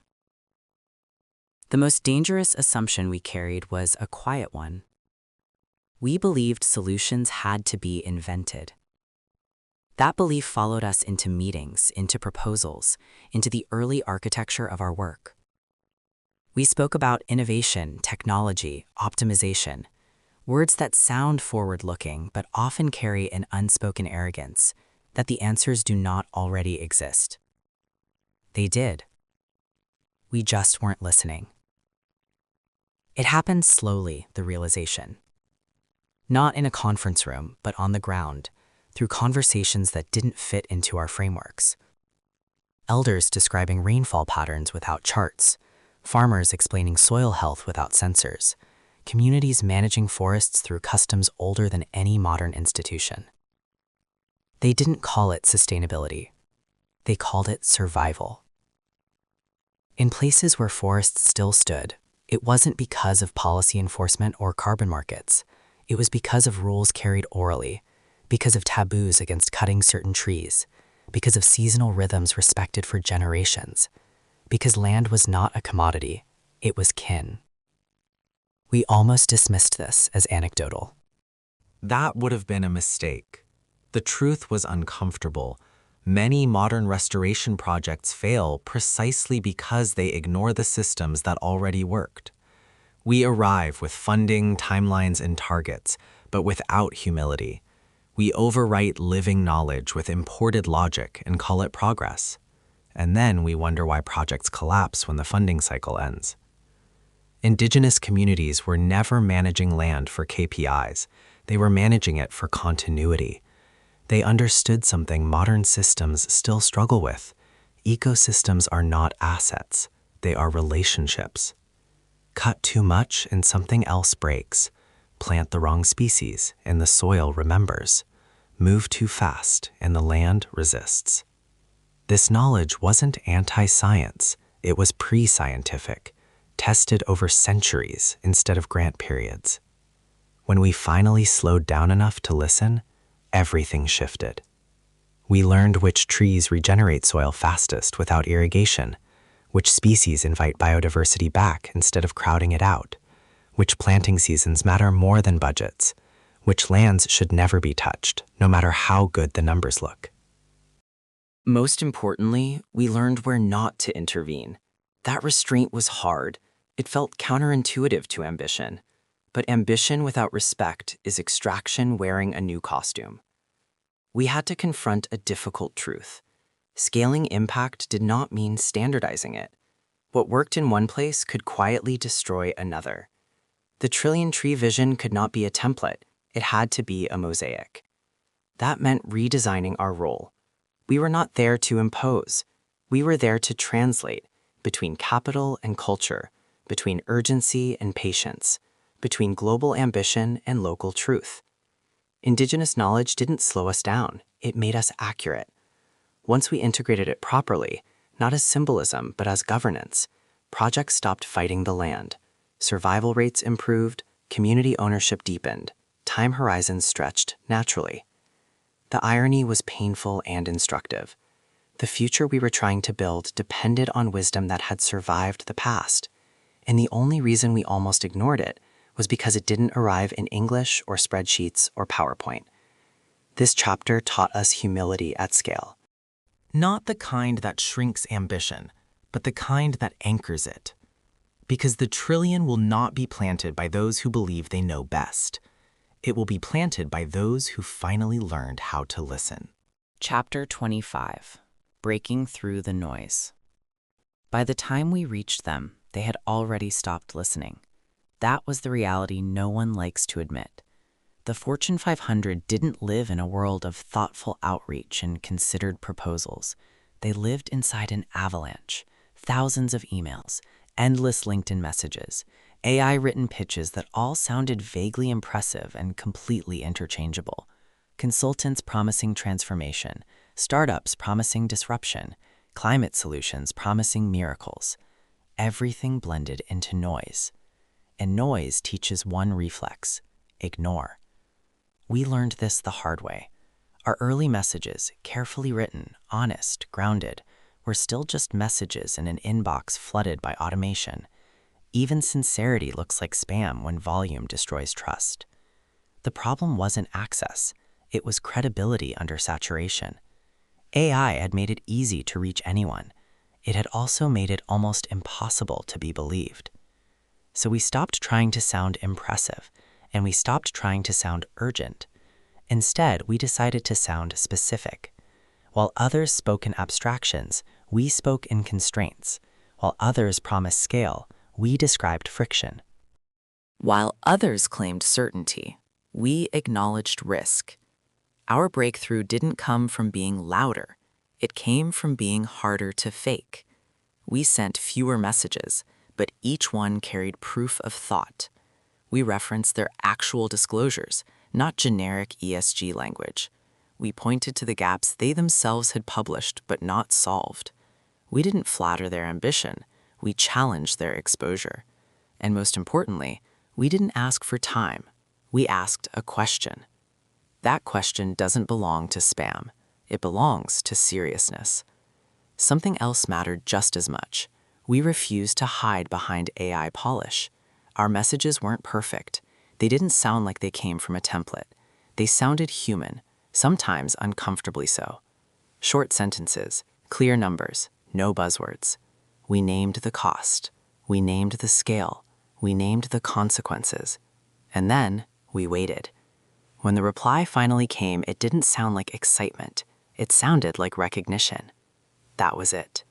The most dangerous assumption we carried was a quiet one. We believed solutions had to be invented. That belief followed us into meetings, into proposals, into the early architecture of our work. We spoke about innovation, technology, optimization, words that sound forward-looking but often carry an unspoken arrogance that the answers do not already exist. They did. We just weren't listening. It happened slowly, the realization. Not in a conference room, but on the ground, through conversations that didn't fit into our frameworks. Elders describing rainfall patterns without charts, farmers explaining soil health without sensors, communities managing forests through customs older than any modern institution. They didn't call it sustainability. They called it survival. In places where forests still stood, it wasn't because of policy enforcement or carbon markets. It was because of rules carried orally, because of taboos against cutting certain trees, because of seasonal rhythms respected for generations, because land was not a commodity, it was kin. We almost dismissed this as anecdotal. That would have been a mistake. The truth was uncomfortable. Many modern restoration projects fail precisely because they ignore the systems that already worked. We arrive with funding, timelines, and targets, but without humility. We overwrite living knowledge with imported logic and call it progress. And then we wonder why projects collapse when the funding cycle ends. Indigenous communities were never managing land for KPIs. They were managing it for continuity. They understood something modern systems still struggle with. Ecosystems are not assets. They are relationships. Cut too much and something else breaks. Plant the wrong species and the soil remembers. Move too fast and the land resists. This knowledge wasn't anti-science. It was pre-scientific, tested over centuries instead of grant periods. When we finally slowed down enough to listen, everything shifted. We learned which trees regenerate soil fastest without irrigation, which species invite biodiversity back instead of crowding it out, which planting seasons matter more than budgets, which lands should never be touched, no matter how good the numbers look. Most importantly, we learned where not to intervene. That restraint was hard. It felt counterintuitive to ambition. But ambition without respect is extraction wearing a new costume. We had to confront a difficult truth. Scaling impact did not mean standardizing it. What worked in one place could quietly destroy another. The trillion-tree vision could not be a template. It had to be a mosaic. That meant redesigning our role. We were not there to impose. We were there to translate between capital and culture, between urgency and patience, between global ambition and local truth. Indigenous knowledge didn't slow us down. It made us accurate. Once we integrated it properly, not as symbolism but as governance, projects stopped fighting the land. Survival rates improved, community ownership deepened, time horizons stretched naturally. The irony was painful and instructive. The future we were trying to build depended on wisdom that had survived the past, and the only reason we almost ignored it was because it didn't arrive in English or spreadsheets or PowerPoint. This chapter taught us humility at scale. Not the kind that shrinks ambition, but the kind that anchors it. Because the trillion will not be planted by those who believe they know best. It will be planted by those who finally learned how to listen. Chapter 25. Breaking Through the Noise. By the time we reached them, they had already stopped listening. That was the reality no one likes to admit. The Fortune 500 didn't live in a world of thoughtful outreach and considered proposals. They lived inside an avalanche, thousands of emails, endless LinkedIn messages, AI-written pitches that all sounded vaguely impressive and completely interchangeable. Consultants promising transformation, startups promising disruption, climate solutions promising miracles. Everything blended into noise. And noise teaches one reflex: ignore. We learned this the hard way. Our early messages, carefully written, honest, grounded, were still just messages in an inbox flooded by automation. Even sincerity looks like spam when volume destroys trust. The problem wasn't access. It was credibility under saturation. AI had made it easy to reach anyone. It had also made it almost impossible to be believed. So we stopped trying to sound impressive, and we stopped trying to sound urgent. Instead, we decided to sound specific. While others spoke in abstractions, we spoke in constraints. While others promised scale, we described friction. While others claimed certainty, we acknowledged risk. Our breakthrough didn't come from being louder. It came from being harder to fake. We sent fewer messages, but each one carried proof of thought. We referenced their actual disclosures, not generic ESG language. We pointed to the gaps they themselves had published but not solved. We didn't flatter their ambition. We challenged their exposure. And most importantly, we didn't ask for time. We asked a question. That question doesn't belong to spam. It belongs to seriousness. Something else mattered just as much. We refused to hide behind AI polish. Our messages weren't perfect. They didn't sound like they came from a template. They sounded human, sometimes uncomfortably so. Short sentences, clear numbers, no buzzwords. We named the cost. We named the scale. We named the consequences. And then we waited. When the reply finally came, it didn't sound like excitement. It sounded like recognition. That was it.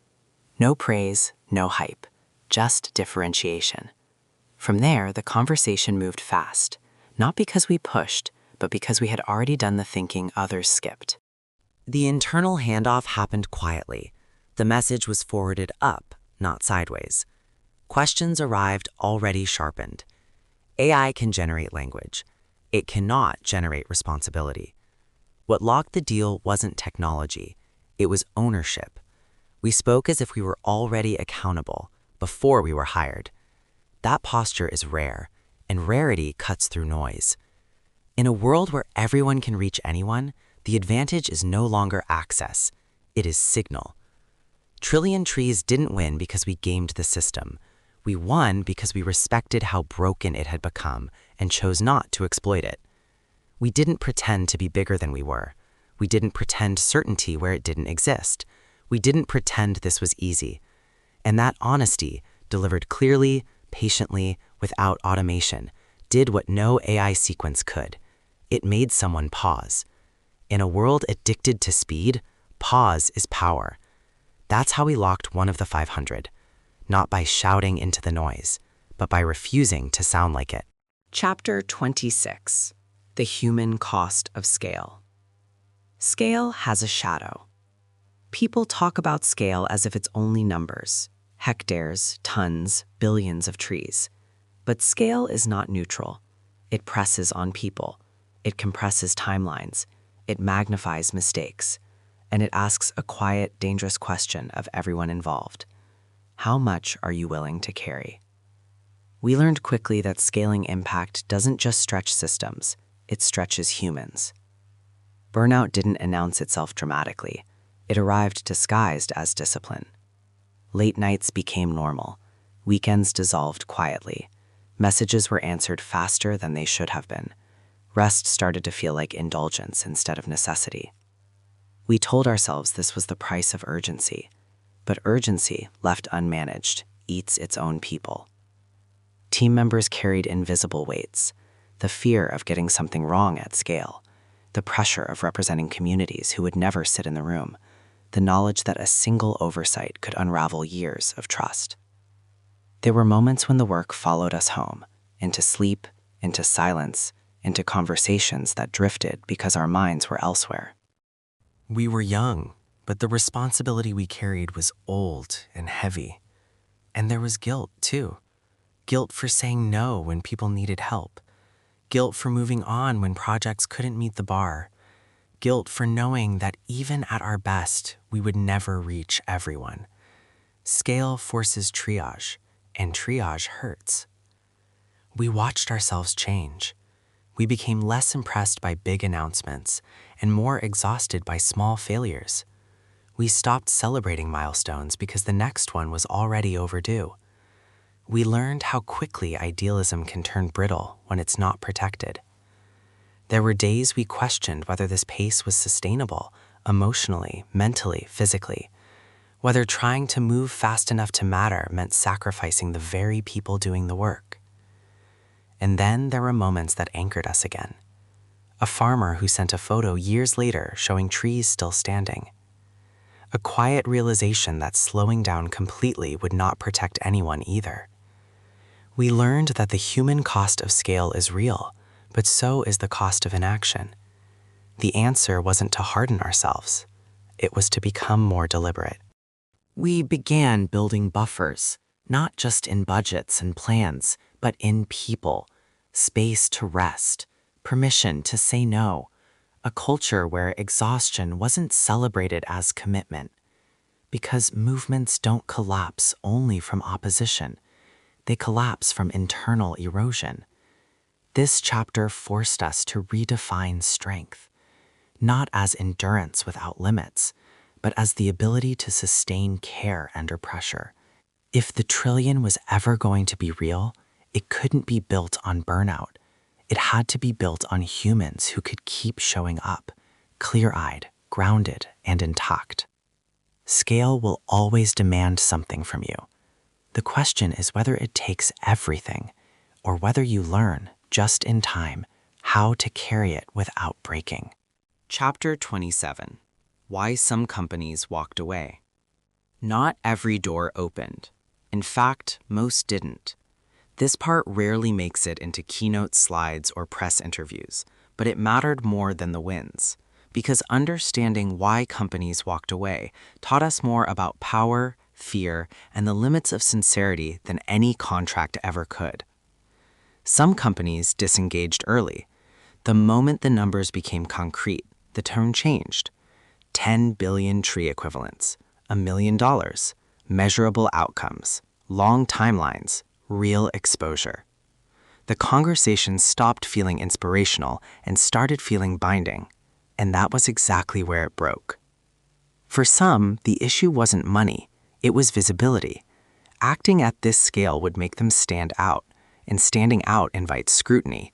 No praise, no hype, just differentiation. From there, the conversation moved fast, not because we pushed, but because we had already done the thinking others skipped. The internal handoff happened quietly. The message was forwarded up, not sideways. Questions arrived already sharpened. AI can generate language. It cannot generate responsibility. What locked the deal wasn't technology. It was ownership. We spoke as if we were already accountable before we were hired. That posture is rare, and rarity cuts through noise. In a world where everyone can reach anyone, the advantage is no longer access. It is signal. Trillion Trees didn't win because we gamed the system. We won because we respected how broken it had become and chose not to exploit it. We didn't pretend to be bigger than we were. We didn't pretend certainty where it didn't exist. We didn't pretend this was easy. And that honesty, delivered clearly, patiently, without automation, did what no AI sequence could. It made someone pause. In a world addicted to speed, pause is power. That's how we locked one of the 500. Not by shouting into the noise, but by refusing to sound like it. Chapter 26. The Human Cost of Scale. Scale has a shadow. People talk about scale as if it's only numbers, hectares, tons, billions of trees. But scale is not neutral. It presses on people. It compresses timelines. It magnifies mistakes. And it asks a quiet, dangerous question of everyone involved. How much are you willing to carry? We learned quickly that scaling impact doesn't just stretch systems, it stretches humans. Burnout didn't announce itself dramatically. It arrived disguised as discipline. Late nights became normal. Weekends dissolved quietly. Messages were answered faster than they should have been. Rest started to feel like indulgence instead of necessity. We told ourselves this was the price of urgency. But urgency, left unmanaged, eats its own people. Team members carried invisible weights, the fear of getting something wrong at scale, the pressure of representing communities who would never sit in the room, the knowledge that a single oversight could unravel years of trust. There were moments when the work followed us home, into sleep, into silence, into conversations that drifted because our minds were elsewhere. We were young, but the responsibility we carried was old and heavy. And there was guilt, too. Guilt for saying no when people needed help. Guilt for moving on when projects couldn't meet the bar. Guilt for knowing that even at our best, we would never reach everyone. Scale forces triage, and triage hurts. We watched ourselves change. We became less impressed by big announcements and more exhausted by small failures. We stopped celebrating milestones because the next one was already overdue. We learned how quickly idealism can turn brittle when it's not protected. There were days we questioned whether this pace was sustainable, emotionally, mentally, physically, whether trying to move fast enough to matter meant sacrificing the very people doing the work. And then there were moments that anchored us again. A farmer who sent a photo years later showing trees still standing. A quiet realization that slowing down completely would not protect anyone either. We learned that the human cost of scale is real, but so is the cost of inaction. The answer wasn't to harden ourselves. It was to become more deliberate. We began building buffers, not just in budgets and plans, but in people, space to rest, permission to say no, a culture where exhaustion wasn't celebrated as commitment. Because movements don't collapse only from opposition. They collapse from internal erosion. This chapter forced us to redefine strength, not as endurance without limits, but as the ability to sustain care under pressure. If the trillion was ever going to be real, it couldn't be built on burnout. It had to be built on humans who could keep showing up, clear-eyed, grounded, and intact. Scale will always demand something from you. The question is whether it takes everything, or whether you learn, just in time, how to carry it without breaking. Chapter 27. Why Some Companies Walked Away. Not every door opened. In fact, most didn't. This part rarely makes it into keynote slides or press interviews, but it mattered more than the wins, because understanding why companies walked away taught us more about power, fear, and the limits of sincerity than any contract ever could. Some companies disengaged early. The moment the numbers became concrete, the tone changed. 10 billion tree equivalents, $1 million, measurable outcomes, long timelines, real exposure. The conversation stopped feeling inspirational and started feeling binding, and that was exactly where it broke. For some, the issue wasn't money, it was visibility. Acting at this scale would make them stand out, and standing out invites scrutiny.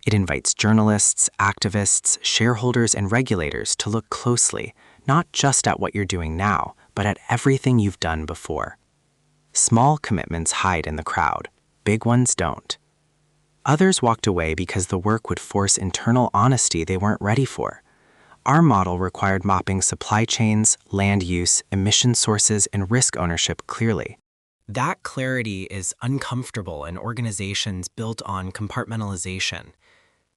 It invites journalists, activists, shareholders, and regulators to look closely, not just at what you're doing now, but at everything you've done before. Small commitments hide in the crowd, big ones don't. Others walked away because the work would force internal honesty they weren't ready for. Our model required mapping supply chains, land use, emission sources, and risk ownership clearly. That clarity is uncomfortable in organizations built on compartmentalization.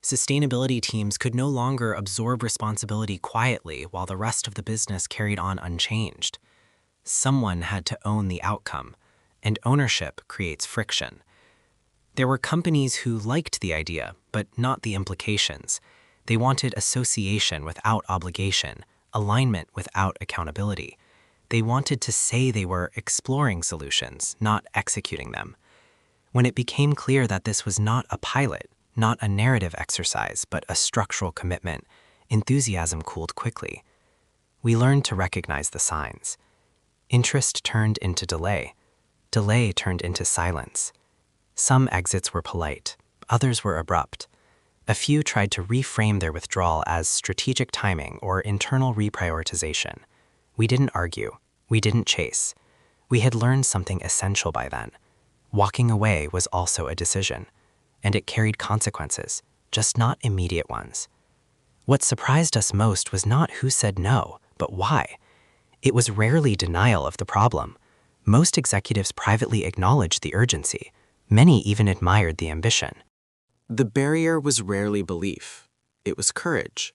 Sustainability teams could no longer absorb responsibility quietly while the rest of the business carried on unchanged. Someone had to own the outcome, and ownership creates friction. There were companies who liked the idea, but not the implications. They wanted association without obligation, alignment without accountability. They wanted to say they were exploring solutions, not executing them. When it became clear that this was not a pilot, not a narrative exercise, but a structural commitment, enthusiasm cooled quickly. We learned to recognize the signs. Interest turned into delay. Delay turned into silence. Some exits were polite, others were abrupt. A few tried to reframe their withdrawal as strategic timing or internal reprioritization. We didn't argue. We didn't chase. We had learned something essential by then. Walking away was also a decision, and it carried consequences, just not immediate ones. What surprised us most was not who said no, but why. It was rarely denial of the problem. Most executives privately acknowledged the urgency. Many even admired the ambition. The barrier was rarely belief. It was courage.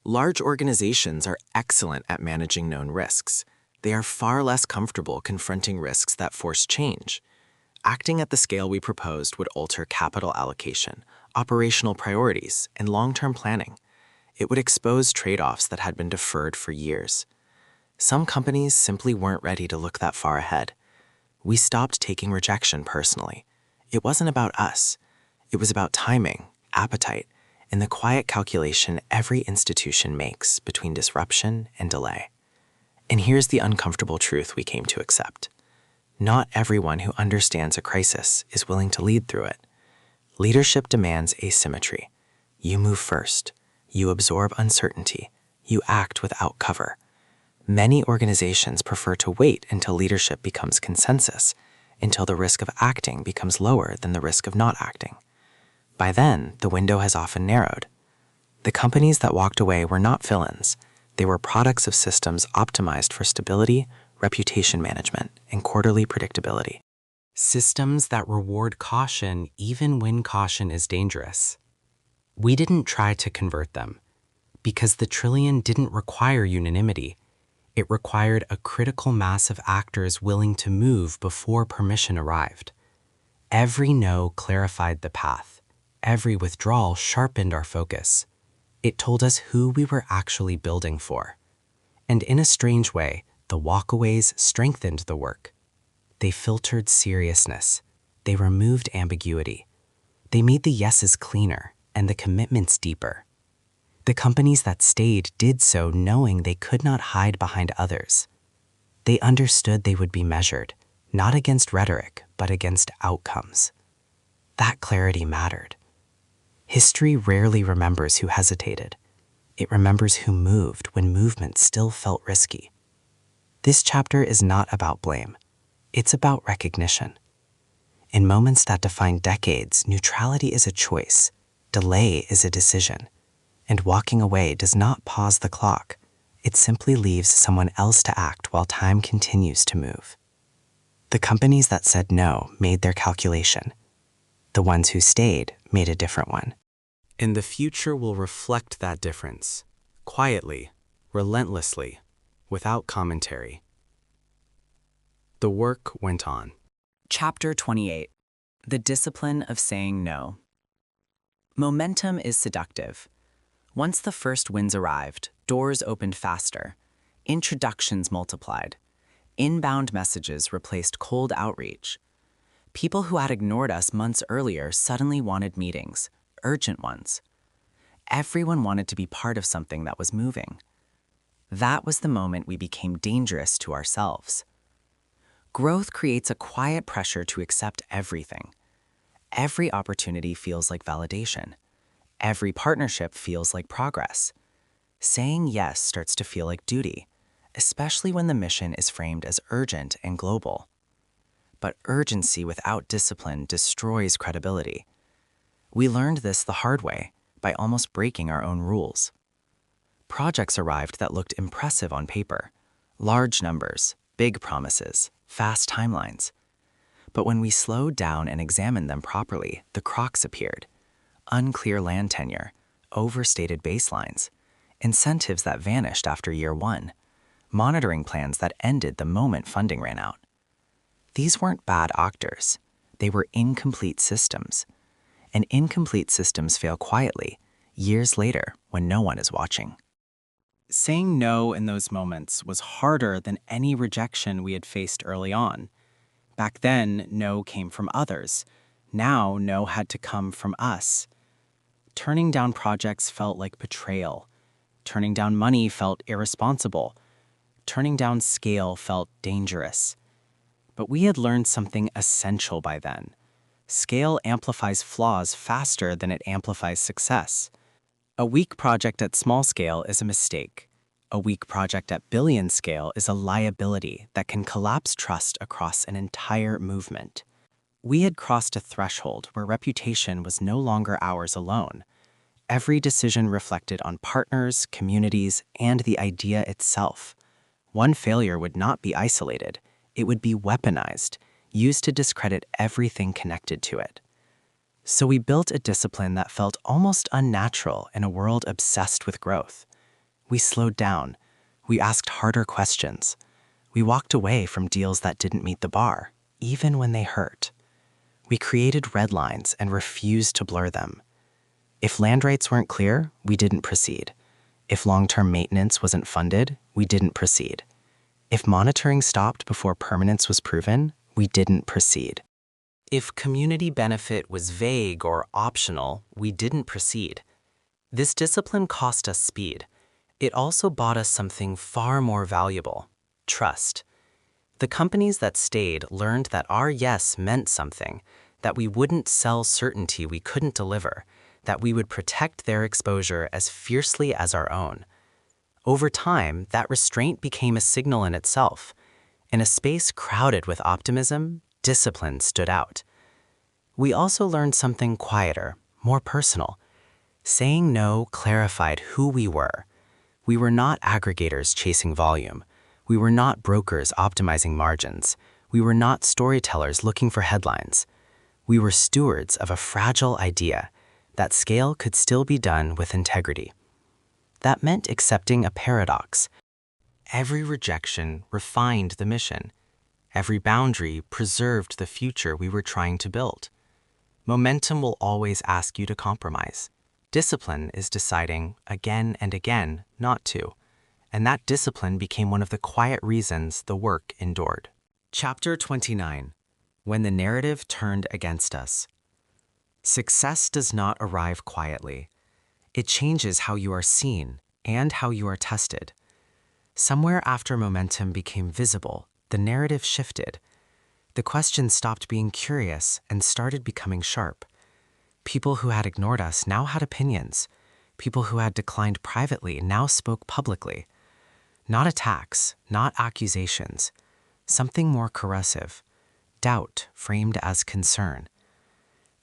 Large organizations are excellent at managing known risks. They are far less comfortable confronting risks that force change. Acting at the scale we proposed would alter capital allocation, operational priorities, and long-term planning. It would expose trade-offs that had been deferred for years. Some companies simply weren't ready to look that far ahead. We stopped taking rejection personally. It wasn't about us. It was about timing, appetite, and the quiet calculation every institution makes between disruption and delay. And here's the uncomfortable truth we came to accept. Not everyone who understands a crisis is willing to lead through it. Leadership demands asymmetry. You move first. You absorb uncertainty. You act without cover. Many organizations prefer to wait until leadership becomes consensus, until the risk of acting becomes lower than the risk of not acting. By then, the window has often narrowed. The companies that walked away were not fill-ins. They were products of systems optimized for stability, reputation management, and quarterly predictability. Systems that reward caution even when caution is dangerous. We didn't try to convert them, because the trillion didn't require unanimity. It required a critical mass of actors willing to move before permission arrived. Every no clarified the path. Every withdrawal sharpened our focus. It told us who we were actually building for. And in a strange way, the walkaways strengthened the work. They filtered seriousness. They removed ambiguity. They made the yeses cleaner and the commitments deeper. The companies that stayed did so knowing they could not hide behind others. They understood they would be measured, not against rhetoric, but against outcomes. That clarity mattered. History rarely remembers who hesitated. It remembers who moved when movement still felt risky. This chapter is not about blame. It's about recognition. In moments that define decades, neutrality is a choice. Delay is a decision. And walking away does not pause the clock. It simply leaves someone else to act while time continues to move. The companies that said no made their calculation. The ones who stayed made a different one. And the future will reflect that difference, quietly, relentlessly, without commentary. The work went on. Chapter 28. The Discipline of Saying No. Momentum is seductive. Once the first winds arrived, doors opened faster. Introductions multiplied. Inbound messages replaced cold outreach. People who had ignored us months earlier suddenly wanted meetings, urgent ones. Everyone wanted to be part of something that was moving. That was the moment we became dangerous to ourselves. Growth creates a quiet pressure to accept everything. Every opportunity feels like validation. Every partnership feels like progress. Saying yes starts to feel like duty, especially when the mission is framed as urgent and global. But urgency without discipline destroys credibility. We learned this the hard way, by almost breaking our own rules. Projects arrived that looked impressive on paper. Large numbers, big promises, fast timelines. But when we slowed down and examined them properly, the crocs appeared. Unclear land tenure, overstated baselines, incentives that vanished after year one, monitoring plans that ended the moment funding ran out. These weren't bad actors. They were incomplete systems. And incomplete systems fail quietly, years later when no one is watching. Saying no in those moments was harder than any rejection we had faced early on. Back then, no came from others. Now, no had to come from us. Turning down projects felt like betrayal. Turning down money felt irresponsible. Turning down scale felt dangerous. But we had learned something essential by then. Scale amplifies flaws faster than it amplifies success. A weak project at small scale is a mistake. A weak project at billion scale is a liability that can collapse trust across an entire movement. We had crossed a threshold where reputation was no longer ours alone. Every decision reflected on partners, communities, and the idea itself. One failure would not be isolated. It would be weaponized, used to discredit everything connected to it. So we built a discipline that felt almost unnatural in a world obsessed with growth. We slowed down. We asked harder questions. We walked away from deals that didn't meet the bar, even when they hurt. We created red lines and refused to blur them. If land rights weren't clear, we didn't proceed. If long-term maintenance wasn't funded, we didn't proceed. If monitoring stopped before permanence was proven, we didn't proceed. If community benefit was vague or optional, we didn't proceed. This discipline cost us speed. It also bought us something far more valuable: trust. The companies that stayed learned that our yes meant something, that we wouldn't sell certainty we couldn't deliver, that we would protect their exposure as fiercely as our own. Over time, that restraint became a signal in itself. In a space crowded with optimism, discipline stood out. We also learned something quieter, more personal. Saying no clarified who we were. We were not aggregators chasing volume. We were not brokers optimizing margins. We were not storytellers looking for headlines. We were stewards of a fragile idea that scale could still be done with integrity. That meant accepting a paradox. Every rejection refined the mission. Every boundary preserved the future we were trying to build. Momentum will always ask you to compromise. Discipline is deciding again and again not to. And that discipline became one of the quiet reasons the work endured. Chapter 29. When the narrative turned against us. Success does not arrive quietly. It changes how you are seen and how you are tested. Somewhere after momentum became visible, the narrative shifted. The questions stopped being curious and started becoming sharp. People who had ignored us now had opinions. People who had declined privately now spoke publicly. Not attacks, not accusations. Something more corrosive. Doubt framed as concern.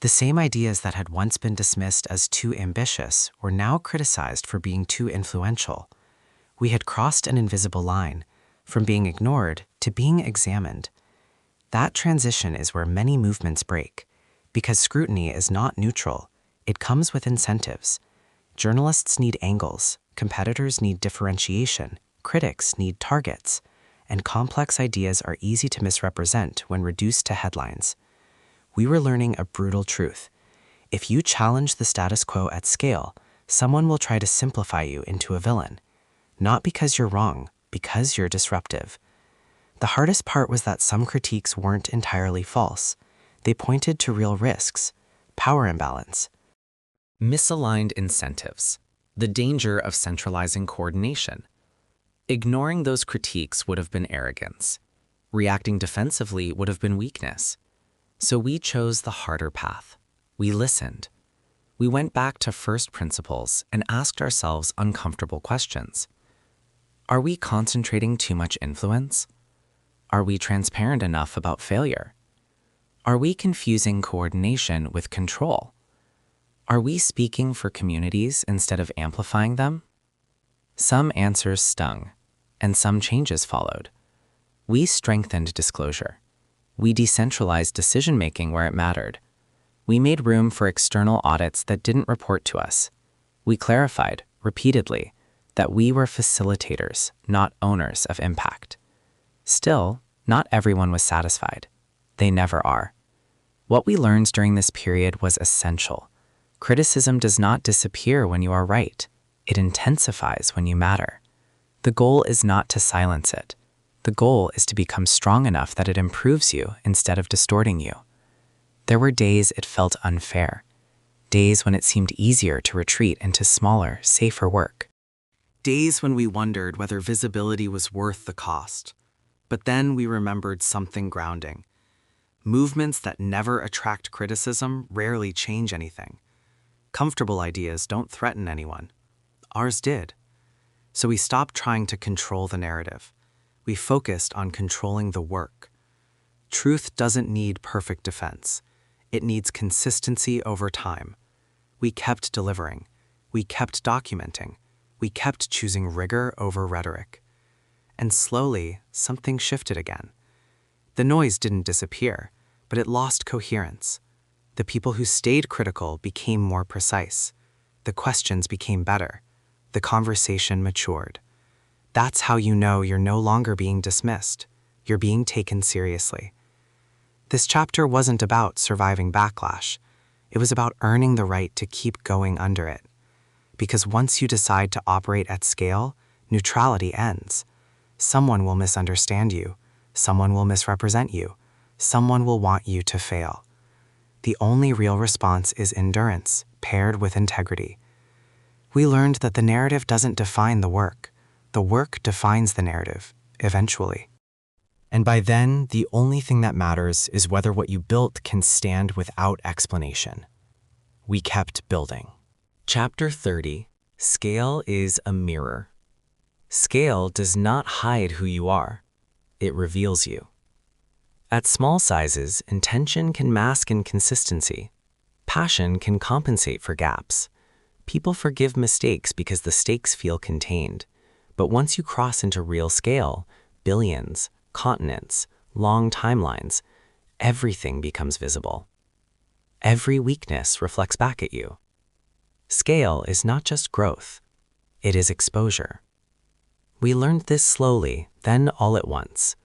The same ideas that had once been dismissed as too ambitious were now criticized for being too influential. We had crossed an invisible line, from being ignored to being examined. That transition is where many movements break, because scrutiny is not neutral. It comes with incentives. Journalists need angles, competitors need differentiation, critics need targets, and complex ideas are easy to misrepresent when reduced to headlines. We were learning a brutal truth. If you challenge the status quo at scale, someone will try to simplify you into a villain. Not because you're wrong, because you're disruptive. The hardest part was that some critiques weren't entirely false. They pointed to real risks, power imbalance. Misaligned incentives, the danger of centralizing coordination. Ignoring those critiques would have been arrogance. Reacting defensively would have been weakness. So we chose the harder path. We listened. We went back to first principles and asked ourselves uncomfortable questions. Are we concentrating too much influence? Are we transparent enough about failure? Are we confusing coordination with control? Are we speaking for communities instead of amplifying them? Some answers stung, and some changes followed. We strengthened disclosure. We decentralized decision-making where it mattered. We made room for external audits that didn't report to us. We clarified, repeatedly, that we were facilitators, not owners of impact. Still, not everyone was satisfied. They never are. What we learned during this period was essential. Criticism does not disappear when you are right. It intensifies when you matter. The goal is not to silence it. The goal is to become strong enough that it improves you instead of distorting you. There were days it felt unfair. Days when it seemed easier to retreat into smaller, safer work. Days when we wondered whether visibility was worth the cost. But then we remembered something grounding. Movements that never attract criticism rarely change anything. Comfortable ideas don't threaten anyone. Ours did. So we stopped trying to control the narrative. We focused on controlling the work. Truth doesn't need perfect defense. It needs consistency over time. We kept delivering. We kept documenting. We kept choosing rigor over rhetoric. And slowly, something shifted again. The noise didn't disappear, but it lost coherence. The people who stayed critical became more precise. The questions became better. The conversation matured. That's how you know you're no longer being dismissed. You're being taken seriously. This chapter wasn't about surviving backlash. It was about earning the right to keep going under it. Because once you decide to operate at scale, neutrality ends. Someone will misunderstand you. Someone will misrepresent you. Someone will want you to fail. The only real response is endurance, paired with integrity. We learned that the narrative doesn't define the work. The work defines the narrative, eventually. And by then, the only thing that matters is whether what you built can stand without explanation. We kept building. Chapter 30. Scale is a mirror. Scale does not hide who you are. It reveals you. At small sizes, intention can mask inconsistency. Passion can compensate for gaps. People forgive mistakes because the stakes feel contained. But once you cross into real scale, billions, continents, long timelines, everything becomes visible. Every weakness reflects back at you. Scale is not just growth, it is exposure. We learned this slowly, then all at once.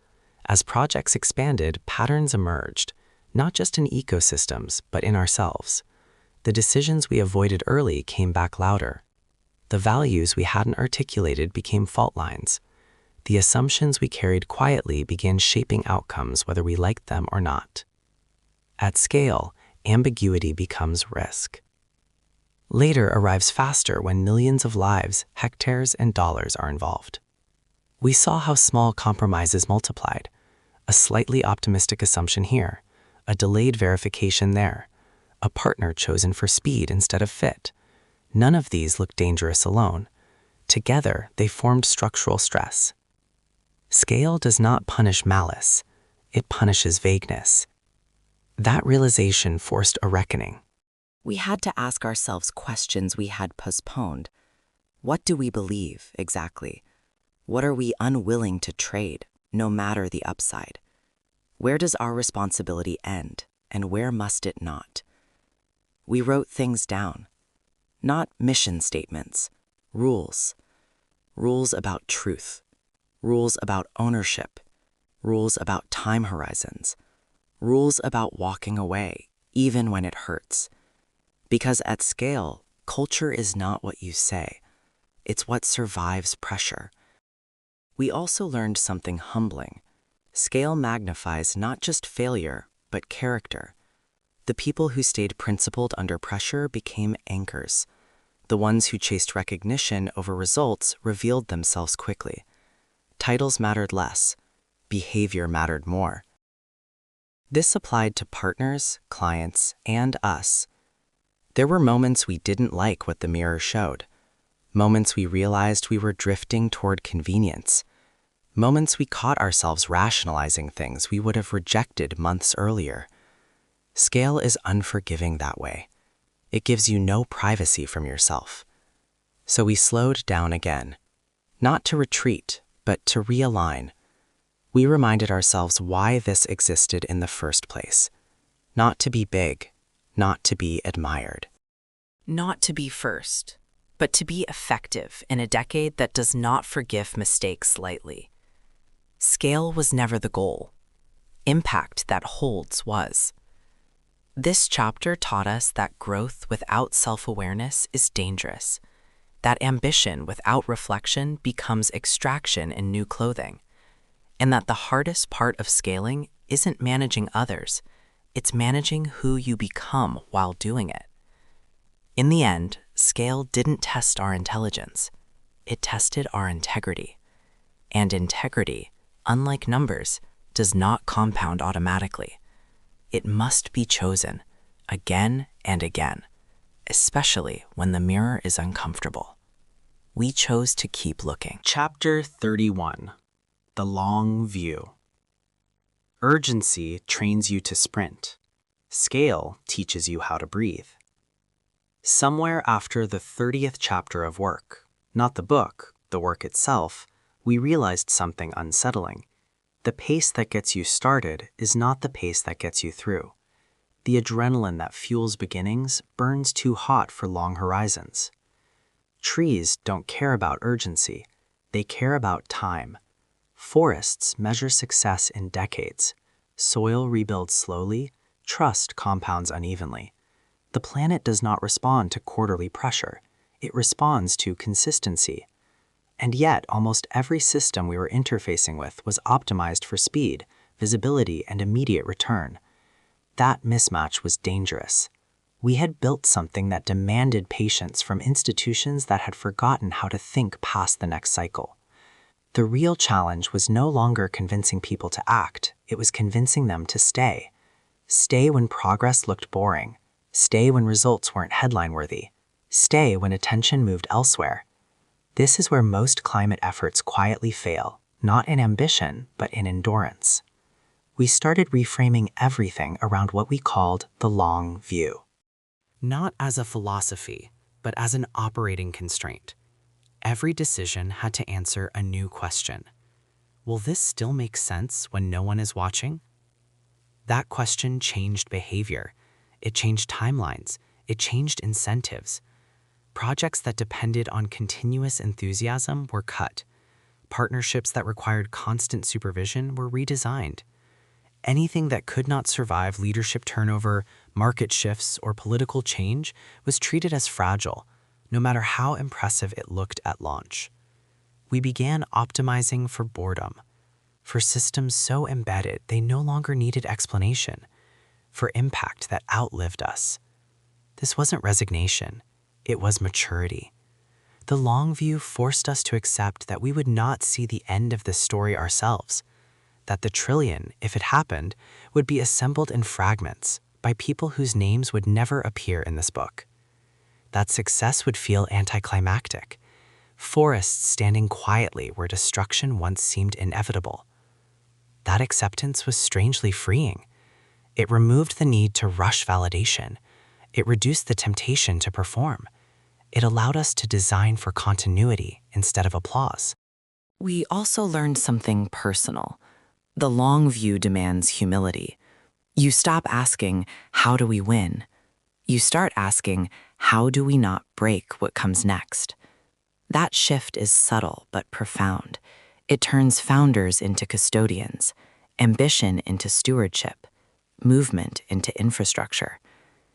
As projects expanded, patterns emerged, not just in ecosystems, but in ourselves. The decisions we avoided early came back louder. The values we hadn't articulated became fault lines. The assumptions we carried quietly began shaping outcomes whether we liked them or not. At scale, ambiguity becomes risk. Later arrives faster when millions of lives, hectares, and dollars are involved. We saw how small compromises multiplied. A slightly optimistic assumption here, a delayed verification there, a partner chosen for speed instead of fit. None of these looked dangerous alone. Together, they formed structural stress. Scale does not punish malice, it punishes vagueness. That realization forced a reckoning. We had to ask ourselves questions we had postponed. What do we believe, exactly? What are we unwilling to trade, no matter the upside? Where does our responsibility end, and where must it not? We wrote things down. Not mission statements, rules. Rules about truth. Rules about ownership. Rules about time horizons. Rules about walking away, even when it hurts. Because at scale, culture is not what you say. It's what survives pressure. We also learned something humbling. Scale magnifies not just failure, but character. The people who stayed principled under pressure became anchors. The ones who chased recognition over results revealed themselves quickly. Titles mattered less. Behavior mattered more. This applied to partners, clients, and us. There were moments we didn't like what the mirror showed. Moments we realized we were drifting toward convenience. Moments we caught ourselves rationalizing things we would have rejected months earlier. Scale is unforgiving that way. It gives you no privacy from yourself. So we slowed down again. Not to retreat, but to realign. We reminded ourselves why this existed in the first place. Not to be big, not to be admired. Not to be first, but to be effective in a decade that does not forgive mistakes lightly. Scale was never the goal. Impact that holds was. This chapter taught us that growth without self-awareness is dangerous, that ambition without reflection becomes extraction in new clothing, and that the hardest part of scaling isn't managing others, it's managing who you become while doing it. In the end, scale didn't test our intelligence, it tested our integrity. And integrity, unlike numbers, does not compound automatically. It must be chosen, again and again, especially when the mirror is uncomfortable. We chose to keep looking. Chapter 31. The Long View. Urgency trains you to sprint. Scale teaches you how to breathe. Somewhere after the 30th chapter of work, not the book, the work itself, we realized something unsettling. The pace that gets you started is not the pace that gets you through. The adrenaline that fuels beginnings burns too hot for long horizons. Trees don't care about urgency, they care about time. Forests measure success in decades. Soil rebuilds slowly, trust compounds unevenly. The planet does not respond to quarterly pressure, it responds to consistency. And yet, almost every system we were interfacing with was optimized for speed, visibility, and immediate return. That mismatch was dangerous. We had built something that demanded patience from institutions that had forgotten how to think past the next cycle. The real challenge was no longer convincing people to act, it was convincing them to stay. Stay when progress looked boring. Stay when results weren't headline-worthy. Stay when attention moved elsewhere. This is where most climate efforts quietly fail, not in ambition, but in endurance. We started reframing everything around what we called the long view. Not as a philosophy, but as an operating constraint. Every decision had to answer a new question. will this still make sense when no one is watching? That question changed behavior. It changed timelines. It changed incentives. Projects that depended on continuous enthusiasm were cut. Partnerships that required constant supervision were redesigned. Anything that could not survive leadership turnover, market shifts, or political change was treated as fragile, no matter how impressive it looked at launch. We began optimizing for boredom, for systems so embedded they no longer needed explanation, for impact that outlived us. This wasn't resignation, it was maturity. The long view forced us to accept that we would not see the end of this story ourselves, that the trillion, if it happened, would be assembled in fragments by people whose names would never appear in this book. That success would feel anticlimactic, forests standing quietly where destruction once seemed inevitable. That acceptance was strangely freeing. It removed the need to rush validation. It reduced the temptation to perform. It allowed us to design for continuity instead of applause. We also learned something personal. The long view demands humility. You stop asking, how do we win? You start asking, how do we not break what comes next? That shift is subtle but profound. It turns founders into custodians, ambition into stewardship, movement into infrastructure.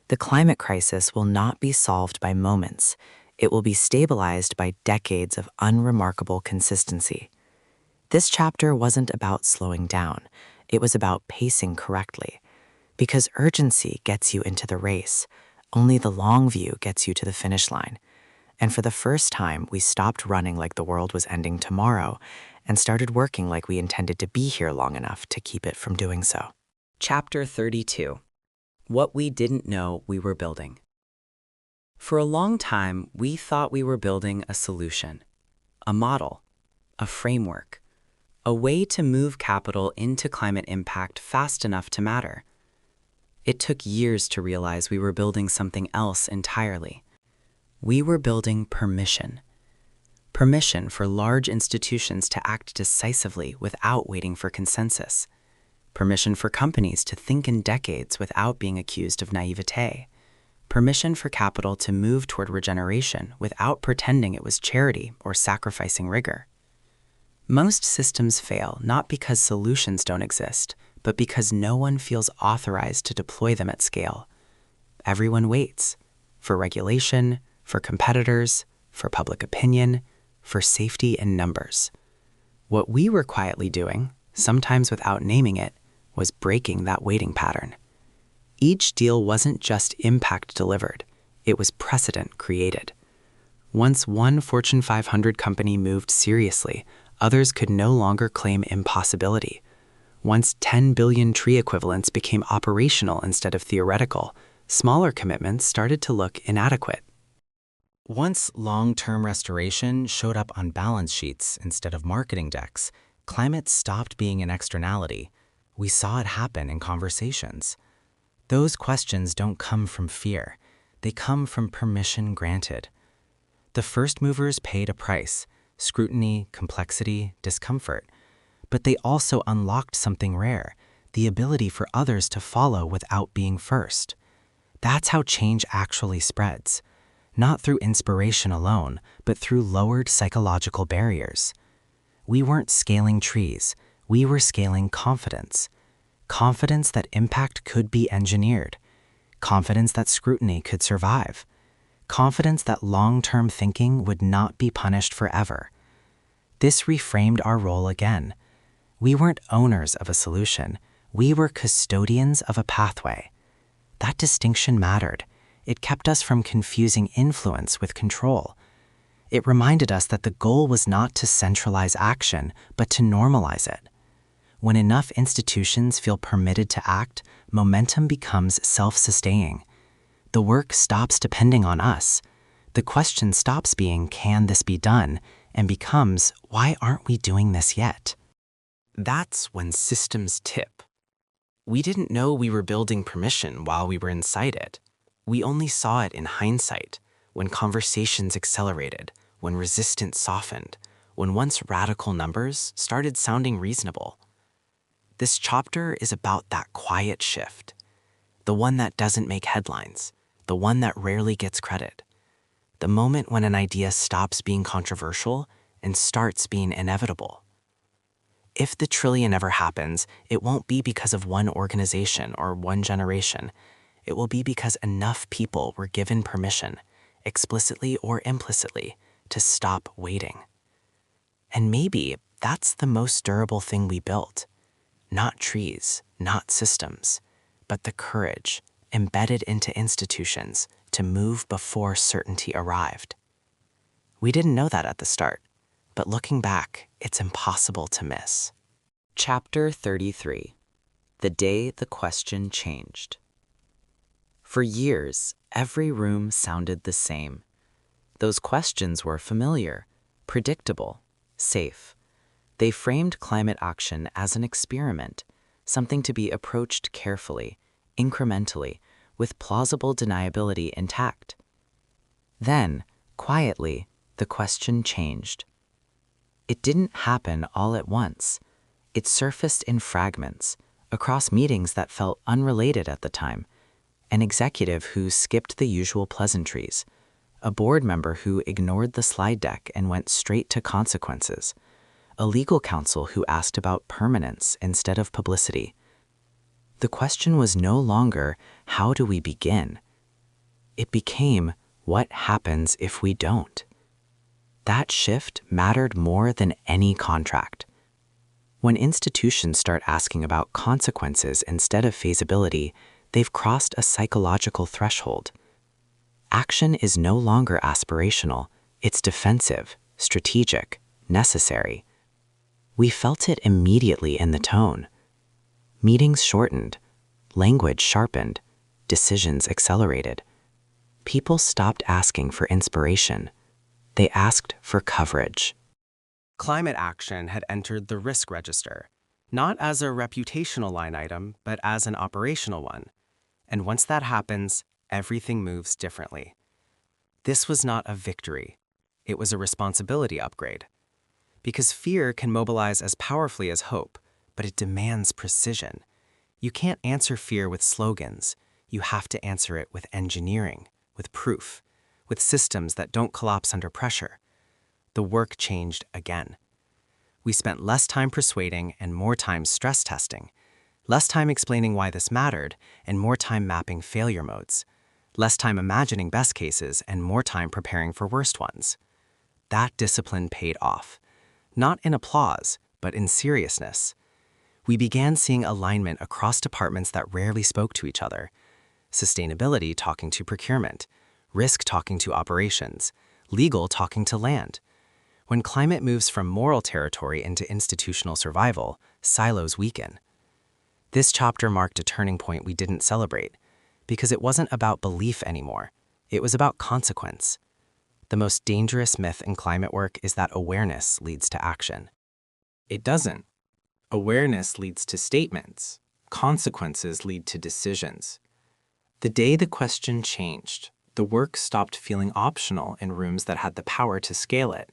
The climate crisis will not be solved by moments. It will be stabilized by decades of unremarkable consistency. This chapter wasn't about slowing down. It was about pacing correctly. Because urgency gets you into the race, only the long view gets you to the finish line. And for the first time, we stopped running like the world was ending tomorrow and started working like we intended to be here long enough to keep it from doing so. Chapter 32. What we didn't know we were building. For a long time, we thought we were building a solution, a model, a framework, a way to move capital into climate impact fast enough to matter. It took years to realize we were building something else entirely. We were building permission. Permission for large institutions to act decisively without waiting for consensus. Permission for companies to think in decades without being accused of naivete. Permission for capital to move toward regeneration without pretending it was charity or sacrificing rigor. Most systems fail not because solutions don't exist, but because no one feels authorized to deploy them at scale. Everyone waits for regulation, for competitors, for public opinion, for safety in numbers. What we were quietly doing, sometimes without naming it, was breaking that waiting pattern. Each deal wasn't just impact delivered, it was precedent created. Once one Fortune 500 company moved seriously, others could no longer claim impossibility. Once 10 billion tree equivalents became operational instead of theoretical, smaller commitments started to look inadequate. Once long-term restoration showed up on balance sheets instead of marketing decks, climate stopped being an externality. We saw it happen in conversations. Those questions don't come from fear. They come from permission granted. The first movers paid a price: scrutiny, complexity, discomfort. But they also unlocked something rare: the ability for others to follow without being first. That's how change actually spreads. Not through inspiration alone, but through lowered psychological barriers. We weren't scaling trees, we were scaling confidence. Confidence that impact could be engineered. Confidence that scrutiny could survive. Confidence that long-term thinking would not be punished forever. This reframed our role again. We weren't owners of a solution, we were custodians of a pathway. That distinction mattered. It kept us from confusing influence with control. It reminded us that the goal was not to centralize action, but to normalize it. When enough institutions feel permitted to act, momentum becomes self-sustaining. The work stops depending on us. The question stops being, can this be done, and becomes, why aren't we doing this yet? That's when systems tip. We didn't know we were building permission while we were inside it. We only saw it in hindsight, when conversations accelerated, when resistance softened, when once radical numbers started sounding reasonable. This chapter is about that quiet shift, the one that doesn't make headlines, the one that rarely gets credit, the moment when an idea stops being controversial and starts being inevitable. If the trillion ever happens, it won't be because of one organization or one generation. It will be because enough people were given permission, explicitly or implicitly, to stop waiting. And maybe that's the most durable thing we built. Not trees, not systems, but the courage embedded into institutions to move before certainty arrived. We didn't know that at the start, but looking back, it's impossible to miss. Chapter 33. The Day the Question Changed. For years, every room sounded the same. Those questions were familiar, predictable, safe. They framed climate action as an experiment, something to be approached carefully, incrementally, with plausible deniability intact. Then, quietly, the question changed. It didn't happen all at once. It surfaced in fragments, across meetings that felt unrelated at the time, an executive who skipped the usual pleasantries, a board member who ignored the slide deck and went straight to consequences, a legal counsel who asked about permanence instead of publicity. The question was no longer, how do we begin? It became, what happens if we don't? That shift mattered more than any contract. When institutions start asking about consequences instead of feasibility, they've crossed a psychological threshold. Action is no longer aspirational, it's defensive, strategic, necessary. We felt it immediately in the tone. Meetings shortened, language sharpened, decisions accelerated. People stopped asking for inspiration. They asked for coverage. Climate action had entered the risk register, not as a reputational line item, but as an operational one. And once that happens, everything moves differently. This was not a victory. It was a responsibility upgrade. Because fear can mobilize as powerfully as hope, but it demands precision. You can't answer fear with slogans. You have to answer it with engineering, with proof, with systems that don't collapse under pressure. The work changed again. We spent less time persuading and more time stress testing, less time explaining why this mattered and more time mapping failure modes, less time imagining best cases and more time preparing for worst ones. That discipline paid off, not in applause, but in seriousness. We began seeing alignment across departments that rarely spoke to each other. Sustainability talking to procurement, risk talking to operations, legal talking to land. When climate moves from moral territory into institutional survival, silos weaken. This chapter marked a turning point we didn't celebrate, because it wasn't about belief anymore. It was about consequence. The most dangerous myth in climate work is that awareness leads to action. It doesn't. Awareness leads to statements. Consequences lead to decisions. The day the question changed, the work stopped feeling optional in rooms that had the power to scale it.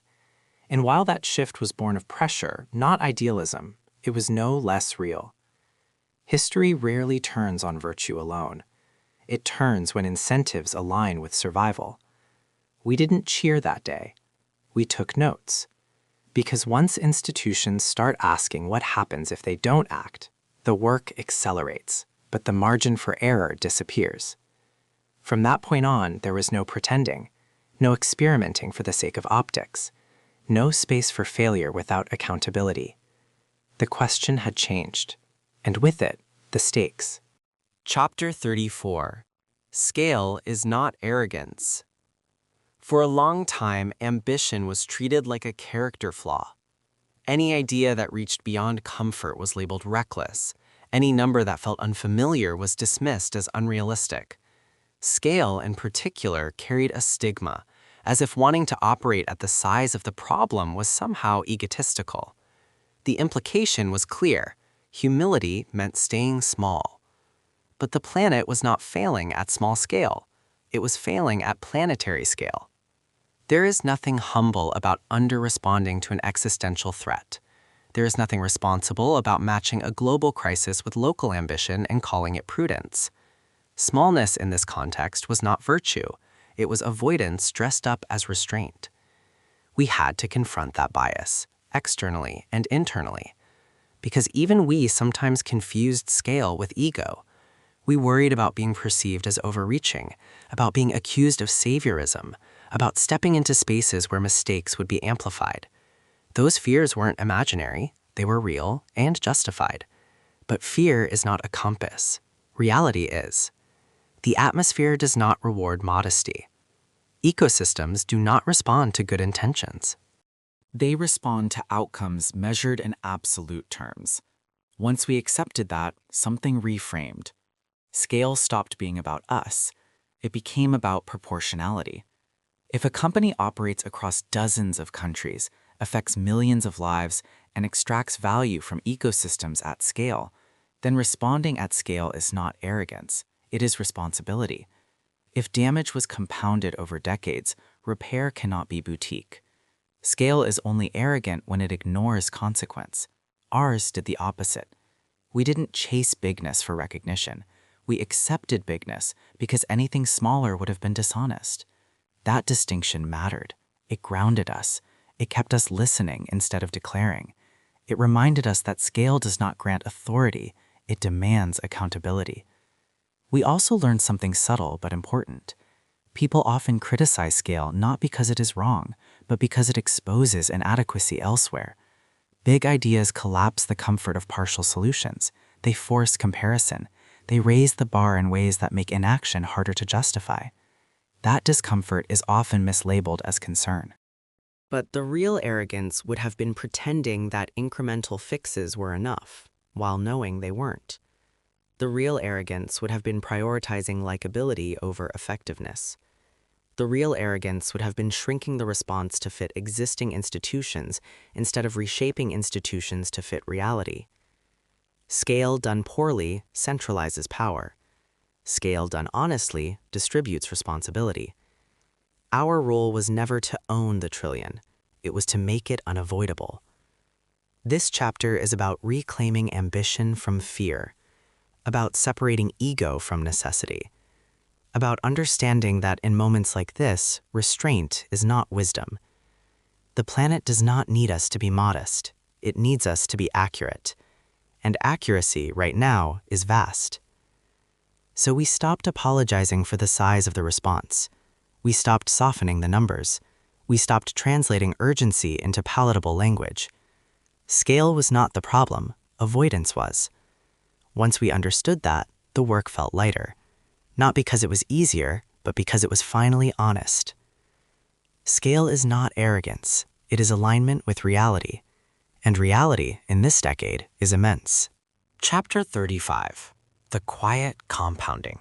And while that shift was born of pressure, not idealism, it was no less real. History rarely turns on virtue alone. It turns when incentives align with survival. We didn't cheer that day. We took notes. Because once institutions start asking what happens if they don't act, the work accelerates, but the margin for error disappears. From that point on, there was no pretending, no experimenting for the sake of optics, no space for failure without accountability. The question had changed, and with it, the stakes. Chapter 34. Scale is not arrogance. For a long time, ambition was treated like a character flaw. Any idea that reached beyond comfort was labeled reckless. Any number that felt unfamiliar was dismissed as unrealistic. Scale, in particular, carried a stigma, as if wanting to operate at the size of the problem was somehow egotistical. The implication was clear. Humility meant staying small. But the planet was not failing at small scale. It was failing at planetary scale. There is nothing humble about under-responding to an existential threat. There is nothing responsible about matching a global crisis with local ambition and calling it prudence. Smallness in this context was not virtue. It was avoidance dressed up as restraint. We had to confront that bias, externally and internally, because even we sometimes confused scale with ego. We worried about being perceived as overreaching, about being accused of saviorism, about stepping into spaces where mistakes would be amplified. Those fears weren't imaginary, they were real and justified. But fear is not a compass. Reality is. The atmosphere does not reward modesty. Ecosystems do not respond to good intentions. They respond to outcomes measured in absolute terms. Once we accepted that, something reframed. Scale stopped being about us. It became about proportionality. If a company operates across dozens of countries, affects millions of lives, and extracts value from ecosystems at scale, then responding at scale is not arrogance. It is responsibility. If damage was compounded over decades, repair cannot be boutique. Scale is only arrogant when it ignores consequence. Ours did the opposite. We didn't chase bigness for recognition. We accepted bigness because anything smaller would have been dishonest. That distinction mattered. It grounded us. It kept us listening instead of declaring. It reminded us that scale does not grant authority. It demands accountability. We also learned something subtle but important. People often criticize scale not because it is wrong, but because it exposes inadequacy elsewhere. Big ideas collapse the comfort of partial solutions. They force comparison. They raise the bar in ways that make inaction harder to justify. That discomfort is often mislabeled as concern. But the real arrogance would have been pretending that incremental fixes were enough, while knowing they weren't. The real arrogance would have been prioritizing likability over effectiveness. The real arrogance would have been shrinking the response to fit existing institutions instead of reshaping institutions to fit reality. Scale done poorly centralizes power. Scale done honestly distributes responsibility. Our role was never to own the trillion. It was to make it unavoidable. This chapter is about reclaiming ambition from fear, about separating ego from necessity, about understanding that in moments like this, restraint is not wisdom. The planet does not need us to be modest. It needs us to be accurate. And accuracy right now is vast. So we stopped apologizing for the size of the response. We stopped softening the numbers. We stopped translating urgency into palatable language. Scale was not the problem, avoidance was. Once we understood that, the work felt lighter. Not because it was easier, but because it was finally honest. Scale is not arrogance. It is alignment with reality. And reality, in this decade, is immense. Chapter 35. The Quiet Compounding.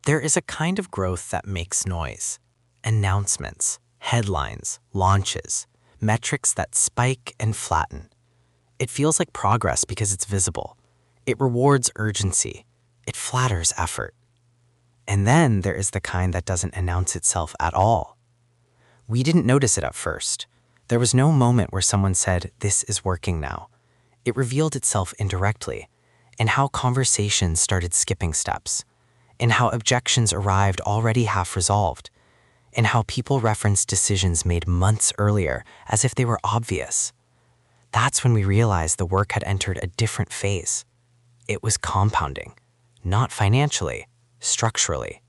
There is a kind of growth that makes noise. Announcements, headlines, launches, metrics that spike and flatten. It feels like progress because it's visible. It rewards urgency. It flatters effort. And then there is the kind that doesn't announce itself at all. We didn't notice it at first. There was no moment where someone said, "This is working now." It revealed itself indirectly, in how conversations started skipping steps, in how objections arrived already half resolved, in how people referenced decisions made months earlier as if they were obvious. That's when we realized the work had entered a different phase. It was compounding, not financially, structurally.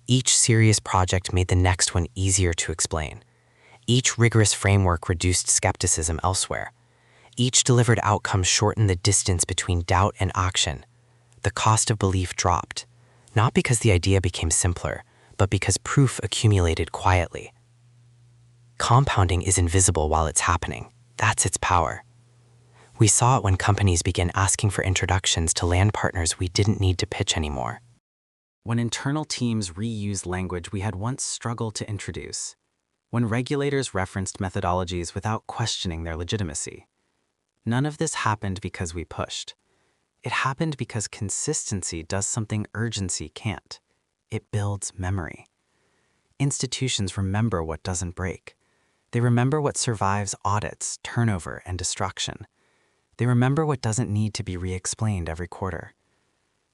Each serious project made the next one easier to explain. Each rigorous framework reduced skepticism elsewhere. Each delivered outcome shortened the distance between doubt and action. The cost of belief dropped, not because the idea became simpler, but because proof accumulated quietly. Compounding is invisible while it's happening. That's its power. We saw it when companies began asking for introductions to land partners we didn't need to pitch anymore. When internal teams reused language we had once struggled to introduce. When regulators referenced methodologies without questioning their legitimacy. None of this happened because we pushed. It happened because consistency does something urgency can't. It builds memory. institutions remember what doesn't break. They remember what survives audits, turnover, and destruction. They remember what doesn't need to be re-explained every quarter.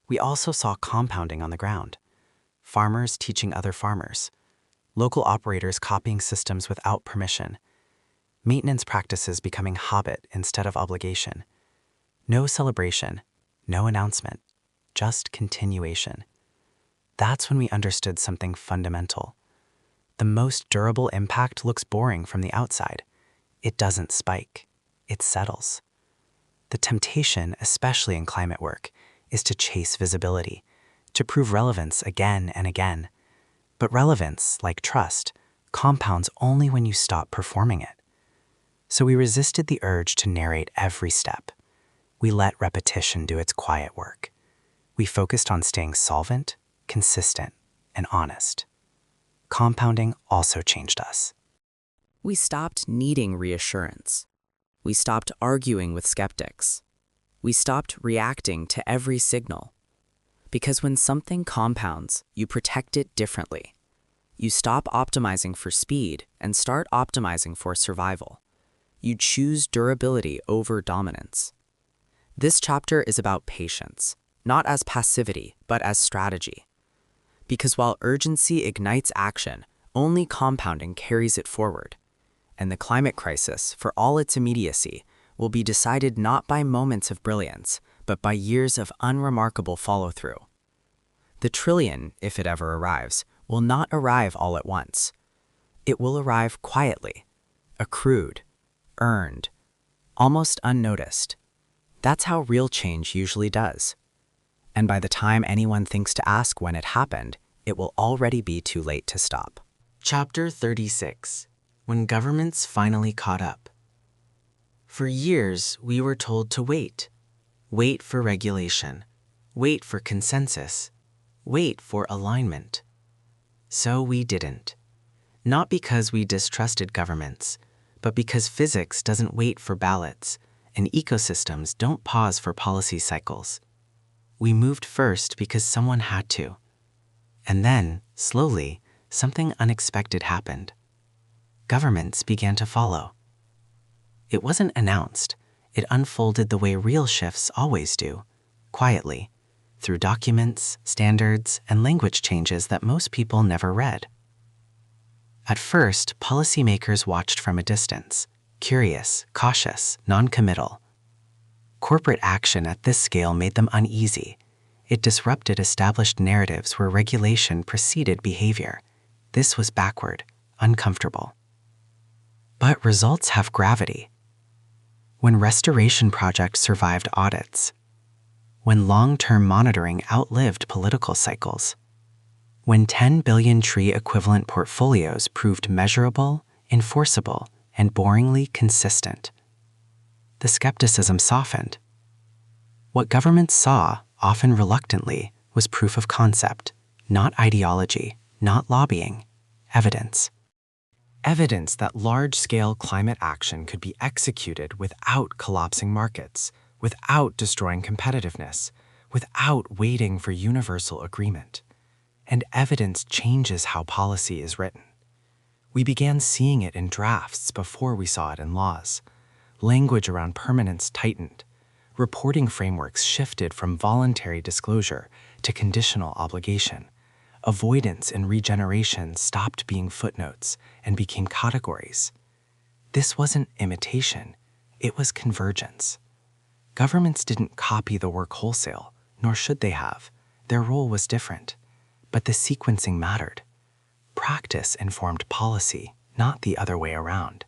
We also saw compounding on the ground. Farmers teaching other farmers. Local operators copying systems without permission. Maintenance practices becoming habit instead of obligation. No celebration, no announcement, just continuation. That's when we understood something fundamental. The most durable impact looks boring from the outside. It doesn't spike. It settles. The temptation, especially in climate work, is to chase visibility, to prove relevance again and again. But relevance, like trust, compounds only when you stop performing it. So we resisted the urge to narrate every step. We let repetition do its quiet work. We focused on staying solvent, consistent, and honest. Compounding also changed us. We stopped needing reassurance. We stopped arguing with skeptics. We stopped reacting to every signal. Because when something compounds, you protect it differently. You stop optimizing for speed and start optimizing for survival. You choose durability over dominance. This chapter is about patience, not as passivity, but as strategy. Because while urgency ignites action, only compounding carries it forward. And the climate crisis, for all its immediacy, will be decided not by moments of brilliance, but by years of unremarkable follow-through. The trillion, if it ever arrives, will not arrive all at once. It will arrive quietly, accrued, earned, almost unnoticed. That's how real change usually does. And by the time anyone thinks to ask when it happened, it will already be too late to stop. Chapter 36. When governments finally caught up. For years, we were told to wait. Wait for regulation. Wait for consensus. Wait for alignment. So we didn't. Not because we distrusted governments, but because physics doesn't wait for ballots, and ecosystems don't pause for policy cycles. We moved first because someone had to. And then, slowly, something unexpected happened. Governments began to follow. It wasn't announced. It unfolded the way real shifts always do, quietly, through documents, standards, and language changes that most people never read. At first, policymakers watched from a distance, curious, cautious, non-committal. Corporate action at this scale made them uneasy. It disrupted established narratives where regulation preceded behavior. This was backward, uncomfortable. But results have gravity. When restoration projects survived audits, when long-term monitoring outlived political cycles, when 10 billion tree equivalent portfolios proved measurable, enforceable, and boringly consistent, the skepticism softened. What governments saw, often reluctantly, was proof of concept, not ideology, not lobbying, evidence. Evidence that large-scale climate action could be executed without collapsing markets, without destroying competitiveness, without waiting for universal agreement. And evidence changes how policy is written. We began seeing it in drafts before we saw it in laws. Language around permanence tightened. Reporting frameworks shifted from voluntary disclosure to conditional obligation. Avoidance and regeneration stopped being footnotes and became categories. This wasn't imitation, it was convergence. Governments didn't copy the work wholesale, nor should they have. Their role was different, but the sequencing mattered. Practice informed policy, not the other way around.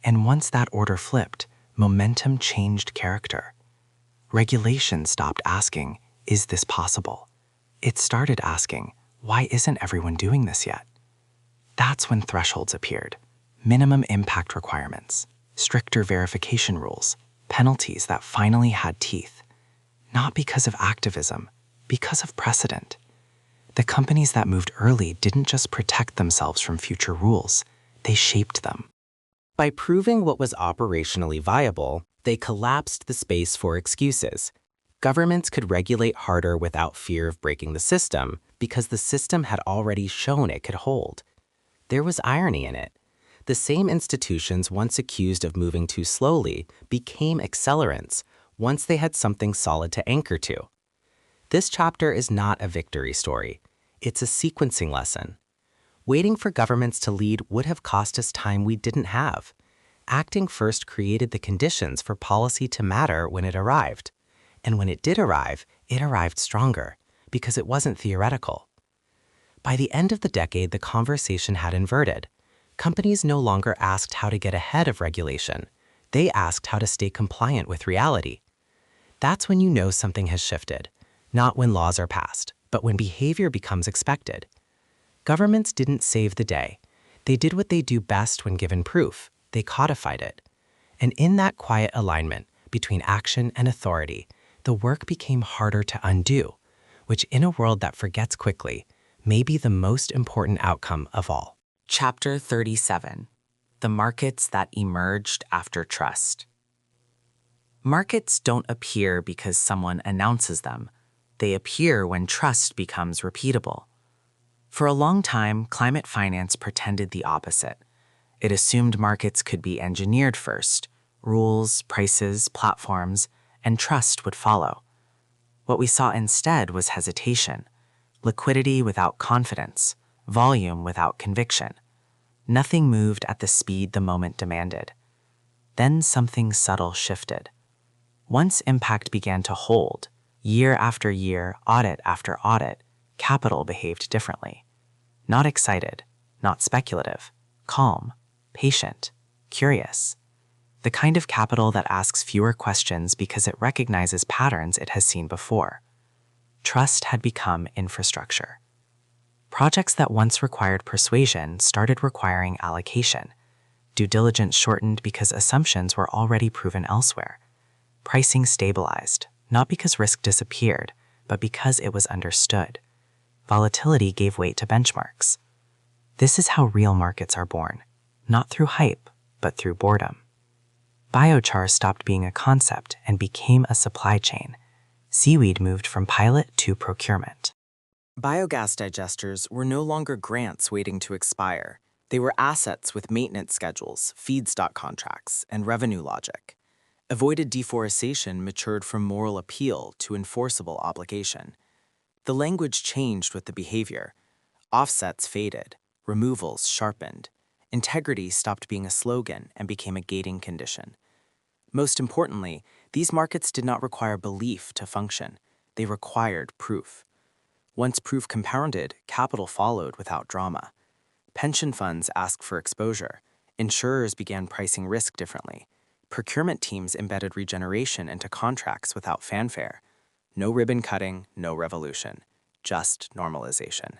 And once that order flipped, momentum changed character. Regulation stopped asking, "Is this possible?" It started asking, "Why isn't everyone doing this yet?" That's when thresholds appeared. Minimum impact requirements, stricter verification rules, penalties that finally had teeth. Not because of activism, because of precedent. The companies that moved early didn't just protect themselves from future rules, they shaped them. By proving what was operationally viable, they collapsed the space for excuses. Governments could regulate harder without fear of breaking the system because the system had already shown it could hold. There was irony in it. The same institutions once accused of moving too slowly became accelerants once they had something solid to anchor to. This chapter is not a victory story. It's a sequencing lesson. Waiting for governments to lead would have cost us time we didn't have. Acting first created the conditions for policy to matter when it arrived. And when it arrived stronger, because it wasn't theoretical. By the end of the decade, the conversation had inverted. Companies no longer asked how to get ahead of regulation. They asked how to stay compliant with reality. That's when you know something has shifted, not when laws are passed, but when behavior becomes expected. Governments didn't save the day. They did what they do best when given proof. They codified it. And in that quiet alignment between action and authority, the work became harder to undo, which in a world that forgets quickly, may be the most important outcome of all. Chapter 37: The Markets That Emerged After Trust. Markets don't appear because someone announces them. They appear when trust becomes repeatable. For a long time, climate finance pretended the opposite. It assumed markets could be engineered first, rules, prices, platforms, and trust would follow. What we saw instead was hesitation, liquidity without confidence, volume without conviction. Nothing moved at the speed the moment demanded. Then something subtle shifted. Once impact began to hold, year after year, audit after audit, capital behaved differently. Not excited, not speculative, calm, patient, curious. The kind of capital that asks fewer questions because it recognizes patterns it has seen before. Trust had become infrastructure. Projects that once required persuasion started requiring allocation. Due diligence shortened because assumptions were already proven elsewhere. Pricing stabilized, not because risk disappeared, but because it was understood. Volatility gave weight to benchmarks. This is how real markets are born, not through hype, but through boredom. Biochar stopped being a concept and became a supply chain. Seaweed moved from pilot to procurement. Biogas digesters were no longer grants waiting to expire. They were assets with maintenance schedules, feedstock contracts, and revenue logic. Avoided deforestation matured from moral appeal to enforceable obligation. The language changed with the behavior. Offsets faded, removals sharpened. Integrity stopped being a slogan and became a gating condition. Most importantly, these markets did not require belief to function. They required proof. Once proof compounded, capital followed without drama. Pension funds asked for exposure. Insurers began pricing risk differently. Procurement teams embedded regeneration into contracts without fanfare. No ribbon cutting, no revolution, just normalization.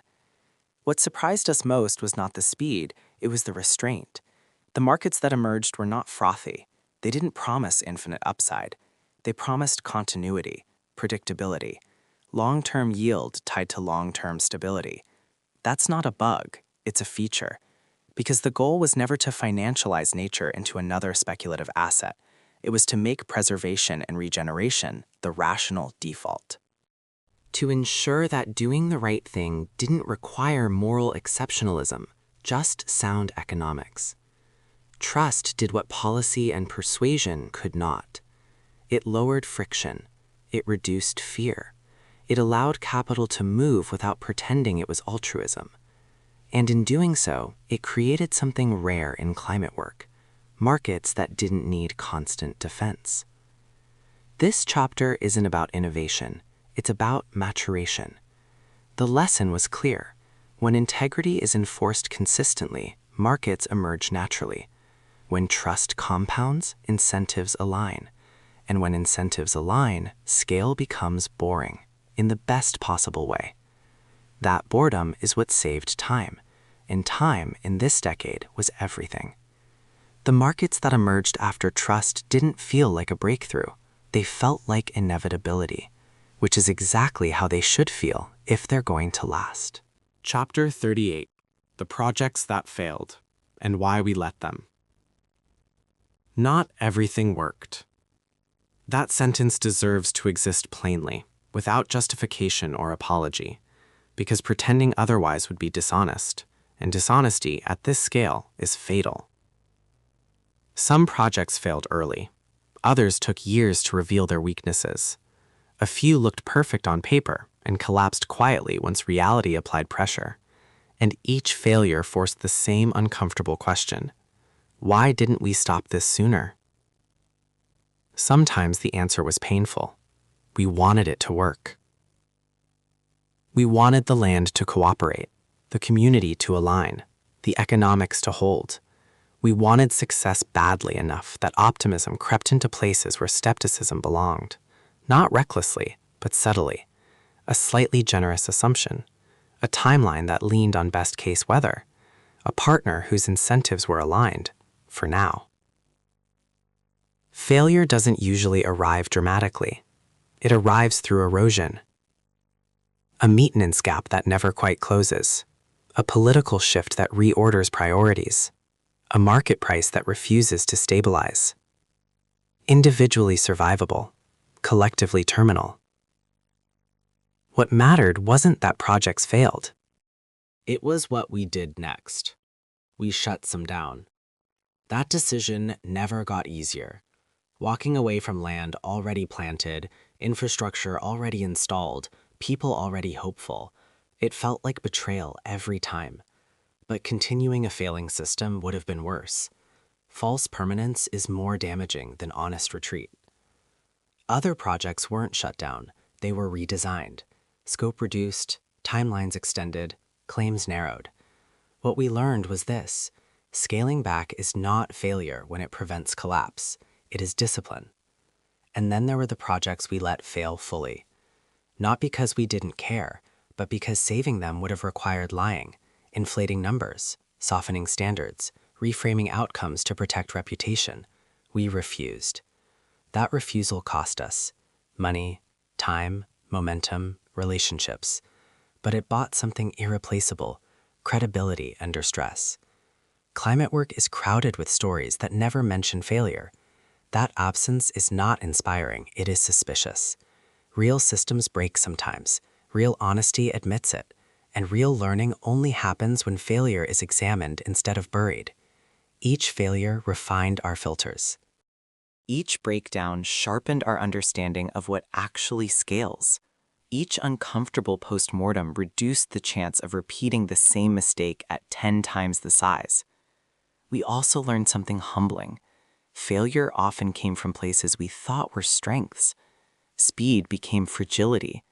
What surprised us most was not the speed, it was the restraint. The markets that emerged were not frothy. They didn't promise infinite upside. They promised continuity, predictability, long-term yield tied to long-term stability. That's not a bug, it's a feature. Because the goal was never to financialize nature into another speculative asset. It was to make preservation and regeneration the rational default. To ensure that doing the right thing didn't require moral exceptionalism, just sound economics. Trust did what policy and persuasion could not. It lowered friction. It reduced fear. It allowed capital to move without pretending it was altruism. And in doing so, it created something rare in climate work, markets that didn't need constant defense. This chapter isn't about innovation, it's about maturation. The lesson was clear. When integrity is enforced consistently, markets emerge naturally. When trust compounds, incentives align. And when incentives align, scale becomes boring, in the best possible way. That boredom is what saved time, and time in this decade was everything. The markets that emerged after trust didn't feel like a breakthrough. They felt like inevitability, which is exactly how they should feel if they're going to last. Chapter 38: The Projects That Failed, and Why We Let Them. Not everything worked. That sentence deserves to exist plainly, without justification or apology, because pretending otherwise would be dishonest, and dishonesty at this scale is fatal. Some projects failed early. Others took years to reveal their weaknesses. A few looked perfect on paper and collapsed quietly once reality applied pressure. And each failure forced the same uncomfortable question: why didn't we stop this sooner? Sometimes the answer was painful. We wanted it to work. We wanted the land to cooperate, the community to align, the economics to hold. We wanted success badly enough that optimism crept into places where skepticism belonged, not recklessly, but subtly, a slightly generous assumption, a timeline that leaned on best-case weather, a partner whose incentives were aligned, for now. Failure doesn't usually arrive dramatically. It arrives through erosion. A maintenance gap that never quite closes, a political shift that reorders priorities, a market price that refuses to stabilize. Individually survivable, collectively terminal. What mattered wasn't that projects failed. It was what we did next. We shut some down. That decision never got easier. Walking away from land already planted, infrastructure already installed, people already hopeful, it felt like betrayal every time. But continuing a failing system would have been worse. False permanence is more damaging than honest retreat. Other projects weren't shut down, they were redesigned. Scope reduced, timelines extended, claims narrowed. What we learned was this: scaling back is not failure when it prevents collapse, it is discipline. And then there were the projects we let fail fully. Not because we didn't care, but because saving them would have required lying, inflating numbers, softening standards, reframing outcomes to protect reputation. We refused. That refusal cost us money, time, momentum, relationships. But it bought something irreplaceable: credibility under stress. Climate work is crowded with stories that never mention failure. That absence is not inspiring, it is suspicious. Real systems break sometimes. Real honesty admits it. And real learning only happens when failure is examined instead of buried. Each failure refined our filters. Each breakdown sharpened our understanding of what actually scales. Each uncomfortable postmortem reduced the chance of repeating the same mistake at 10 times the size. We also learned something humbling. Failure often came from places we thought were strengths. Speed became fragility.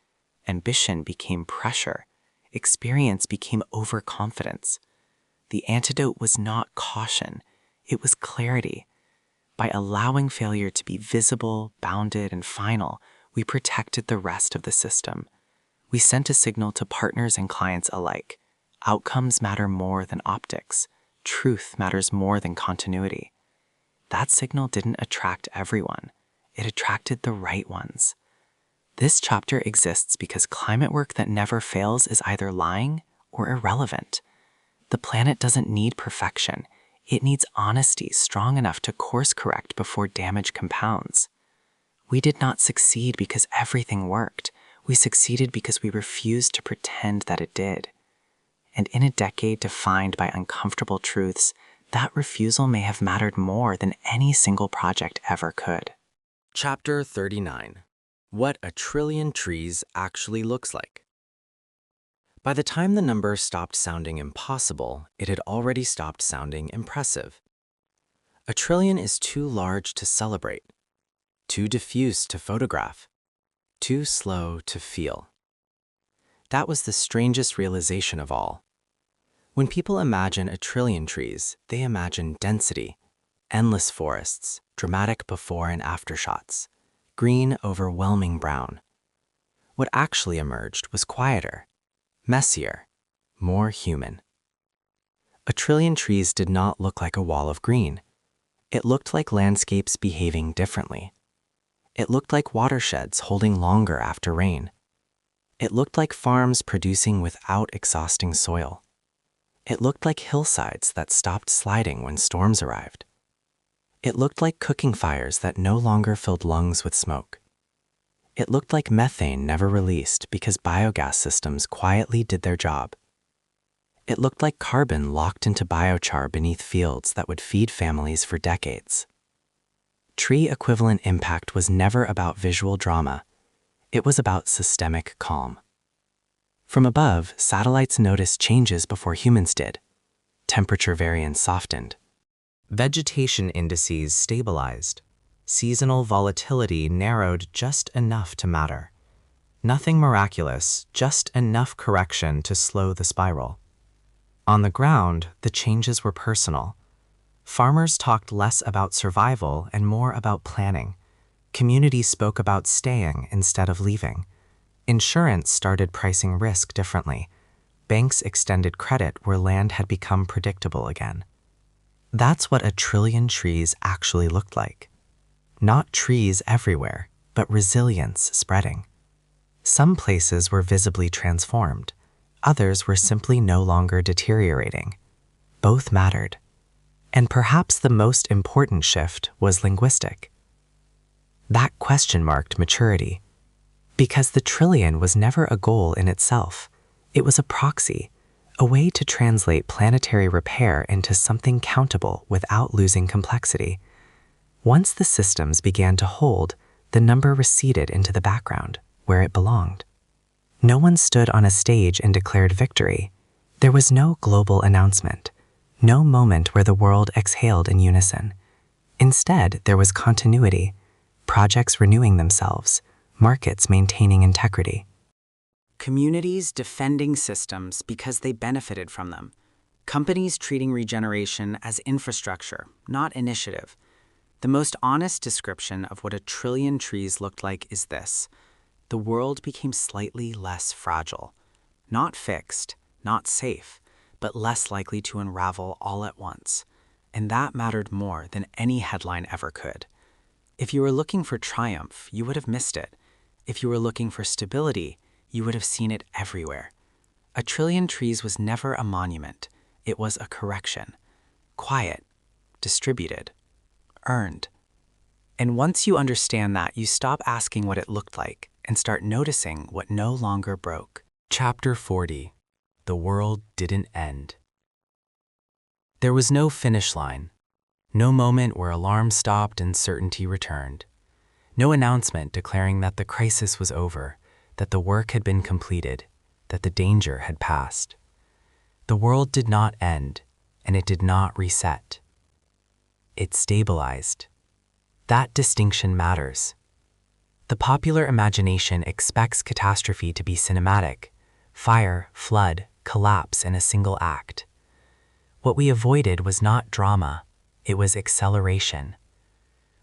Ambition became pressure. Experience became overconfidence. The antidote was not caution, it was clarity. By allowing failure to be visible, bounded, and final, we protected the rest of the system. We sent a signal to partners and clients alike. Outcomes matter more than optics. Truth matters more than continuity. That signal didn't attract everyone. It attracted the right ones. This chapter exists because climate work that never fails is either lying or irrelevant. The planet doesn't need perfection. It needs honesty strong enough to course correct before damage compounds. We did not succeed because everything worked. We succeeded because we refused to pretend that it did. And in a decade defined by uncomfortable truths, that refusal may have mattered more than any single project ever could. Chapter 39. What a trillion trees actually looks like. By the time the number stopped sounding impossible, it had already stopped sounding impressive. A trillion is too large to celebrate, too diffuse to photograph, too slow to feel. That was the strangest realization of all. When people imagine a trillion trees, they imagine density, endless forests, dramatic before and after shots, green overwhelming brown. What actually emerged was quieter, messier, more human. A trillion trees did not look like a wall of green. It looked like landscapes behaving differently. It looked like watersheds holding longer after rain. It looked like farms producing without exhausting soil. It looked like hillsides that stopped sliding when storms arrived. It looked like cooking fires that no longer filled lungs with smoke. It looked like methane never released because biogas systems quietly did their job. It looked like carbon locked into biochar beneath fields that would feed families for decades. Tree-equivalent impact was never about visual drama. It was about systemic calm. From above, satellites noticed changes before humans did. Temperature variance softened. Vegetation indices stabilized. Seasonal volatility narrowed just enough to matter. Nothing miraculous, just enough correction to slow the spiral. On the ground, the changes were personal. Farmers talked less about survival and more about planning. Communities spoke about staying instead of leaving. Insurance started pricing risk differently. Banks extended credit where land had become predictable again. That's what 1 trillion trees actually looked like. Not trees everywhere, but resilience spreading. Some places were visibly transformed. Others were simply no longer deteriorating. Both mattered. And perhaps the most important shift was linguistic. That question marked maturity. Because the trillion was never a goal in itself. It was a proxy, a way to translate planetary repair into something countable without losing complexity. Once the systems began to hold, the number receded into the background, where it belonged. No one stood on a stage and declared victory. There was no global announcement, no moment where the world exhaled in unison. Instead, there was continuity, projects renewing themselves, markets maintaining integrity. Communities defending systems because they benefited from them. Companies treating regeneration as infrastructure, not initiative. The most honest description of what 1 trillion trees looked like is this. The world became slightly less fragile. Not fixed, not safe, but less likely to unravel all at once. And that mattered more than any headline ever could. If you were looking for triumph, you would have missed it. If you were looking for stability, you would have seen it everywhere. 1 trillion trees was never a monument. It was a correction. Quiet, distributed, earned. And once you understand that, you stop asking what it looked like and start noticing what no longer broke. Chapter 40. The world didn't end. There was no finish line. No moment where alarm stopped and certainty returned. No announcement declaring that the crisis was over, that the work had been completed, that the danger had passed. The world did not end, and it did not reset. It stabilized. That distinction matters. The popular imagination expects catastrophe to be cinematic, fire, flood, collapse in a single act. What we avoided was not drama, it was acceleration.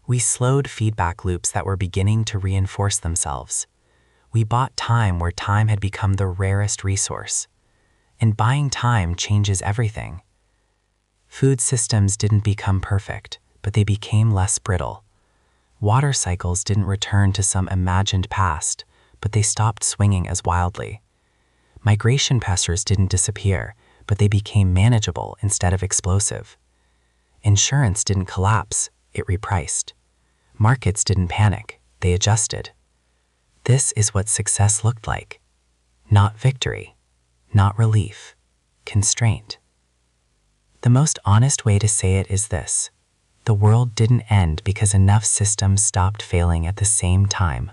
We slowed feedback loops that were beginning to reinforce themselves. We bought time where time had become the rarest resource. And buying time changes everything. Food systems didn't become perfect, but they became less brittle. Water cycles didn't return to some imagined past, but they stopped swinging as wildly. Migration pressures didn't disappear, but they became manageable instead of explosive. Insurance didn't collapse, it repriced. Markets didn't panic, they adjusted. This is what success looked like. Not victory, not relief, constraint. The most honest way to say it is this. The world didn't end because enough systems stopped failing at the same time.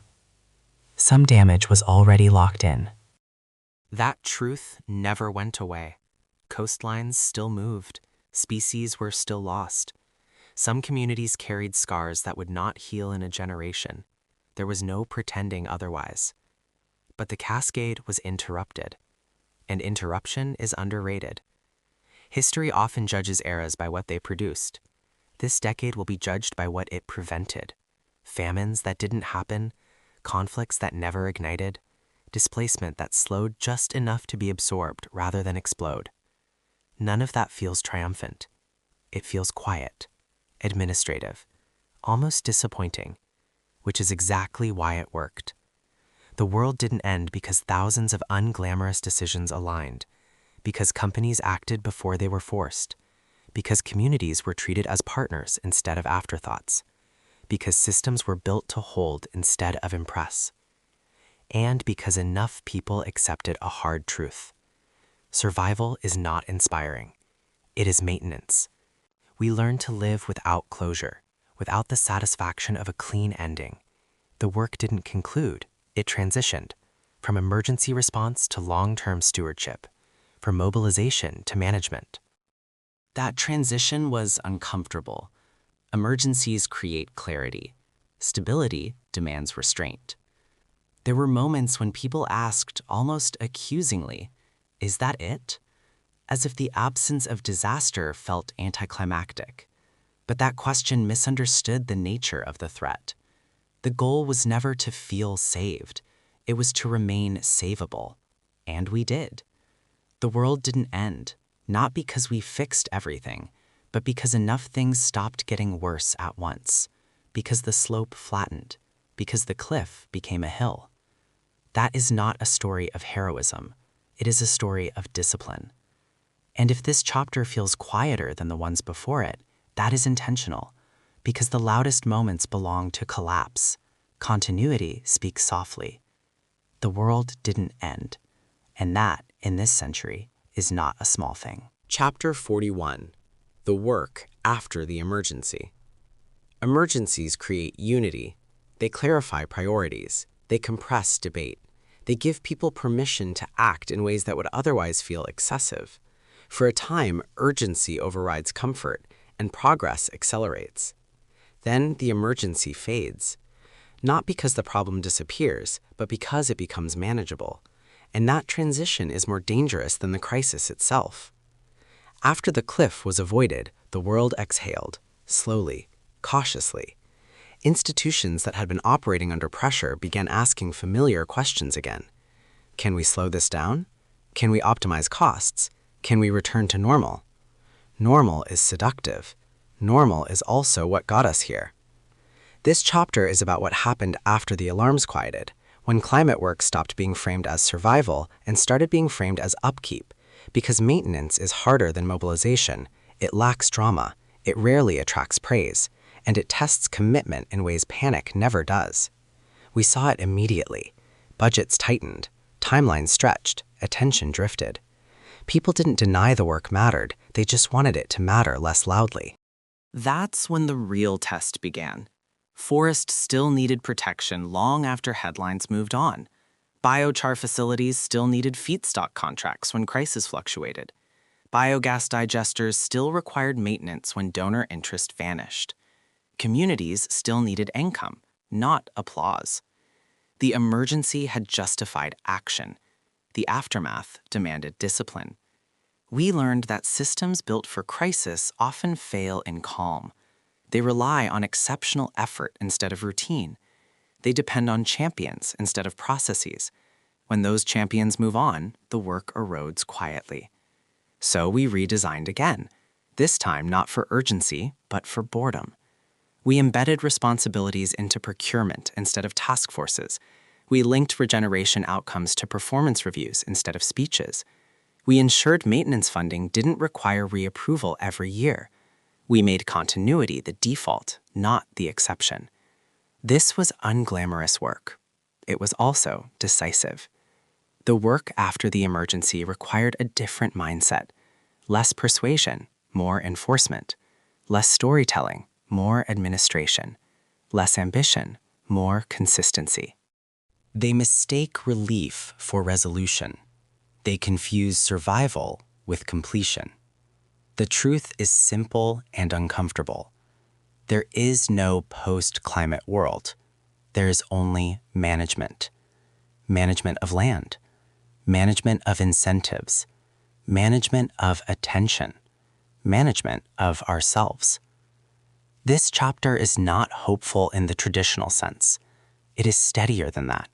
Some damage was already locked in. That truth never went away. Coastlines still moved. Species were still lost. Some communities carried scars that would not heal in a generation. There was no pretending otherwise. But the cascade was interrupted. And interruption is underrated. History often judges eras by what they produced. This decade will be judged by what it prevented. Famines that didn't happen, conflicts that never ignited, displacement that slowed just enough to be absorbed rather than explode. None of that feels triumphant. It feels quiet, administrative, almost disappointing, which is exactly why it worked. The world didn't end because thousands of unglamorous decisions aligned, because companies acted before they were forced, because communities were treated as partners instead of afterthoughts, because systems were built to hold instead of impress, and because enough people accepted a hard truth. Survival is not inspiring. It is maintenance. We learn to live without closure, without the satisfaction of a clean ending. The work didn't conclude, it transitioned, from emergency response to long-term stewardship, from mobilization to management. That transition was uncomfortable. Emergencies create clarity. Stability demands restraint. There were moments when people asked, almost accusingly, "Is that it?" As if the absence of disaster felt anticlimactic. But that question misunderstood the nature of the threat. The goal was never to feel saved. It was to remain savable. And we did. The world didn't end, not because we fixed everything, but because enough things stopped getting worse at once, because the slope flattened, because the cliff became a hill. That is not a story of heroism. It is a story of discipline. And if this chapter feels quieter than the ones before it, that is intentional, because the loudest moments belong to collapse. Continuity speaks softly. The world didn't end, and that, in this century, is not a small thing. Chapter 41. The Work After the Emergency. Emergencies create unity. They clarify priorities. They compress debate. They give people permission to act in ways that would otherwise feel excessive. For a time, urgency overrides comfort, and progress accelerates. Then the emergency fades. Not because the problem disappears, but because it becomes manageable. And that transition is more dangerous than the crisis itself. After the cliff was avoided, the world exhaled, slowly, cautiously. Institutions that had been operating under pressure began asking familiar questions again. Can we slow this down? Can we optimize costs? Can we return to normal? Normal is seductive. Normal is also what got us here. This chapter is about what happened after the alarms quieted, when climate work stopped being framed as survival and started being framed as upkeep, because maintenance is harder than mobilization, it lacks drama, it rarely attracts praise, and it tests commitment in ways panic never does. We saw it immediately. Budgets tightened, timelines stretched, attention drifted. People didn't deny the work mattered, they just wanted it to matter less loudly. That's when the real test began. Forests still needed protection long after headlines moved on. Biochar facilities still needed feedstock contracts when prices fluctuated. Biogas digesters still required maintenance when donor interest vanished. Communities still needed income, not applause. The emergency had justified action. The aftermath demanded discipline. We learned that systems built for crisis often fail in calm. They rely on exceptional effort instead of routine. They depend on champions instead of processes. When those champions move on, the work erodes quietly. So we redesigned again, this time not for urgency, but for boredom. We embedded responsibilities into procurement instead of task forces. We linked regeneration outcomes to performance reviews instead of speeches. We ensured maintenance funding didn't require reapproval every year. We made continuity the default, not the exception. This was unglamorous work. It was also decisive. The work after the emergency required a different mindset. Less persuasion, more enforcement. Less storytelling, more administration. Less ambition, more consistency. They mistake relief for resolution. They confuse survival with completion. The truth is simple and uncomfortable. There is no post-climate world. There is only management. Management of land. Management of incentives. Management of attention. Management of ourselves. This chapter is not hopeful in the traditional sense. It is steadier than that.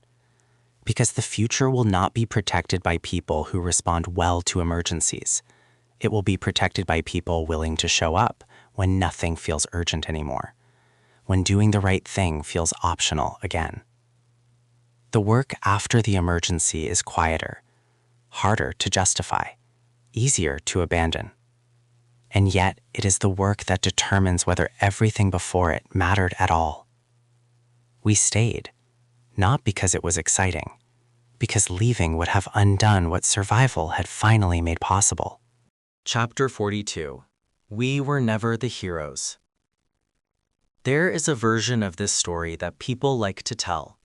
Because the future will not be protected by people who respond well to emergencies. It will be protected by people willing to show up when nothing feels urgent anymore, when doing the right thing feels optional again. The work after the emergency is quieter, harder to justify, easier to abandon. And yet it is the work that determines whether everything before it mattered at all. We stayed, not because it was exciting, because leaving would have undone what survival had finally made possible. Chapter 42. We Were Never the Heroes. There is a version of this story that people like to tell.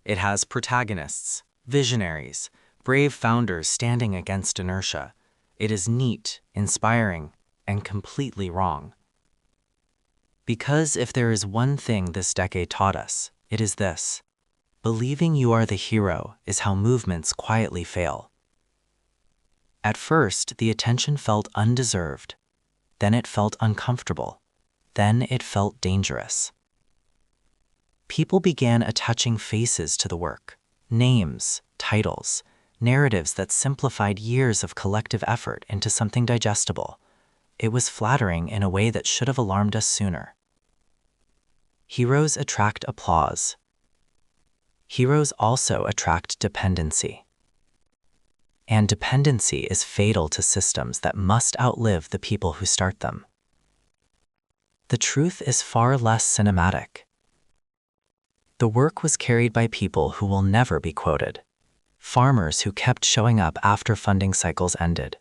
It has protagonists, visionaries, brave founders standing against inertia. It is neat, inspiring, and completely wrong. Because if there is one thing this decade taught us, it is this: believing you are the hero is how movements quietly fail. At first, the attention felt undeserved. Then it felt uncomfortable. Then it felt dangerous. People began attaching faces to the work, names, titles, narratives that simplified years of collective effort into something digestible. It was flattering in a way that should have alarmed us sooner. Heroes attract applause. Heroes also attract dependency. And dependency is fatal to systems that must outlive the people who start them. The truth is far less cinematic. The work was carried by people who will never be quoted. Farmers who kept showing up after funding cycles ended.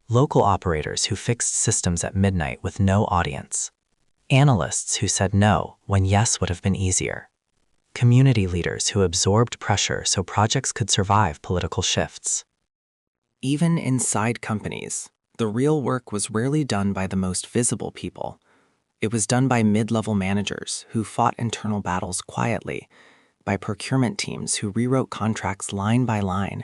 Local operators who fixed systems at midnight with no audience. Analysts who said no when yes would have been easier. Community leaders who absorbed pressure so projects could survive political shifts. Even inside companies, the real work was rarely done by the most visible people. It was done by mid-level managers who fought internal battles quietly, by procurement teams who rewrote contracts line by line,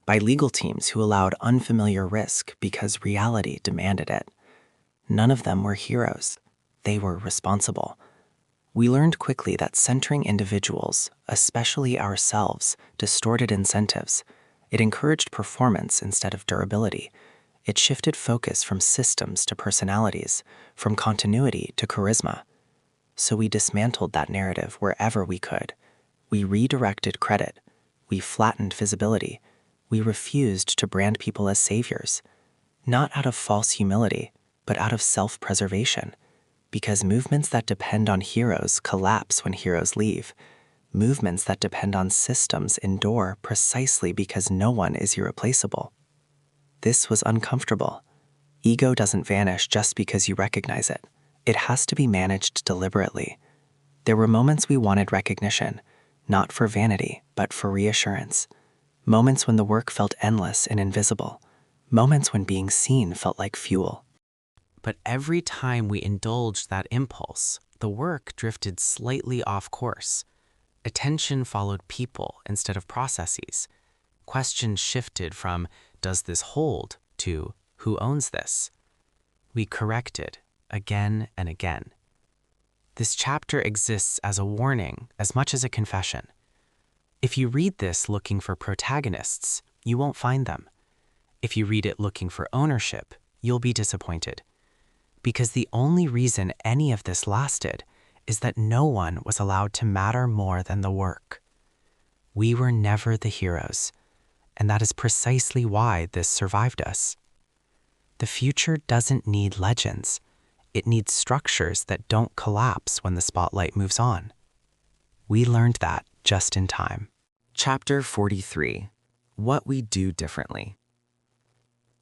by legal teams who allowed unfamiliar risk because reality demanded it. None of them were heroes. They were responsible. We learned quickly that centering individuals, especially ourselves, distorted incentives. It encouraged performance instead of durability. It shifted focus from systems to personalities, from continuity to charisma. So we dismantled that narrative wherever we could. We redirected credit. We flattened visibility. We refused to brand people as saviors, not out of false humility, but out of self-preservation. Because movements that depend on heroes collapse when heroes leave. Movements that depend on systems endure precisely because no one is irreplaceable. This was uncomfortable. Ego doesn't vanish just because you recognize it. It has to be managed deliberately. There were moments we wanted recognition, not for vanity, but for reassurance. Moments when the work felt endless and invisible. Moments when being seen felt like fuel. But every time we indulged that impulse, the work drifted slightly off course. Attention followed people instead of processes. Questions shifted from, does this hold, to, who owns this? We corrected, again and again. This chapter exists as a warning as much as a confession. If you read this looking for protagonists, you won't find them. If you read it looking for ownership, you'll be disappointed. Because the only reason any of this lasted is that no one was allowed to matter more than the work. We were never the heroes, and that is precisely why this survived us. The future doesn't need legends. It needs structures that don't collapse when the spotlight moves on. We learned that just in time. Chapter 43. What We Do Differently.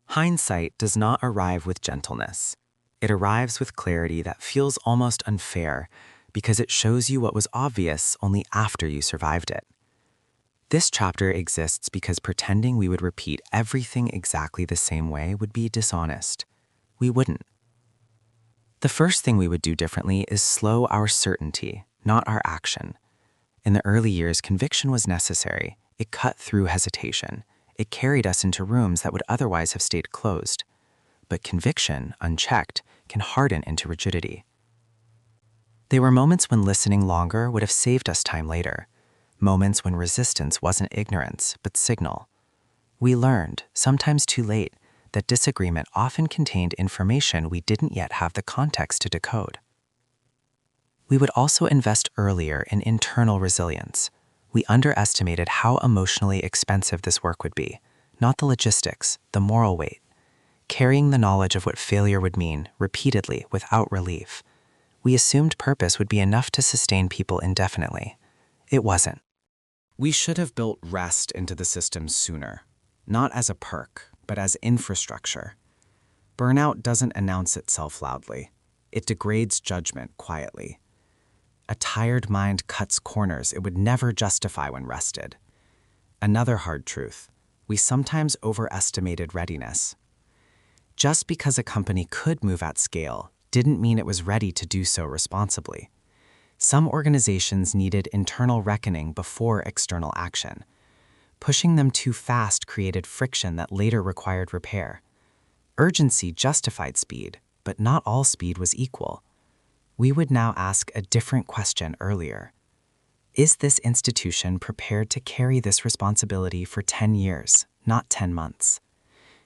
Hindsight does not arrive with gentleness. It arrives with clarity that feels almost unfair because it shows you what was obvious only after you survived it. This chapter exists because pretending we would repeat everything exactly the same way would be dishonest. We wouldn't. The first thing we would do differently is slow our certainty, not our action. In the early years, conviction was necessary. It cut through hesitation. It carried us into rooms that would otherwise have stayed closed. But conviction, unchecked, can harden into rigidity. There were moments when listening longer would have saved us time later. Moments when resistance wasn't ignorance, but signal. We learned, sometimes too late, that disagreement often contained information we didn't yet have the context to decode. We would also invest earlier in internal resilience. We underestimated how emotionally expensive this work would be, not the logistics, the moral weight. Carrying the knowledge of what failure would mean repeatedly without relief. We assumed purpose would be enough to sustain people indefinitely. It wasn't. We should have built rest into the system sooner, not as a perk, but as infrastructure. Burnout doesn't announce itself loudly. It degrades judgment quietly. A tired mind cuts corners it would never justify when rested. Another hard truth: we sometimes overestimated readiness. Just because a company could move at scale didn't mean it was ready to do so responsibly. Some organizations needed internal reckoning before external action. Pushing them too fast created friction that later required repair. Urgency justified speed, but not all speed was equal. We would now ask a different question earlier. Is this institution prepared to carry this responsibility for 10 years, not 10 months?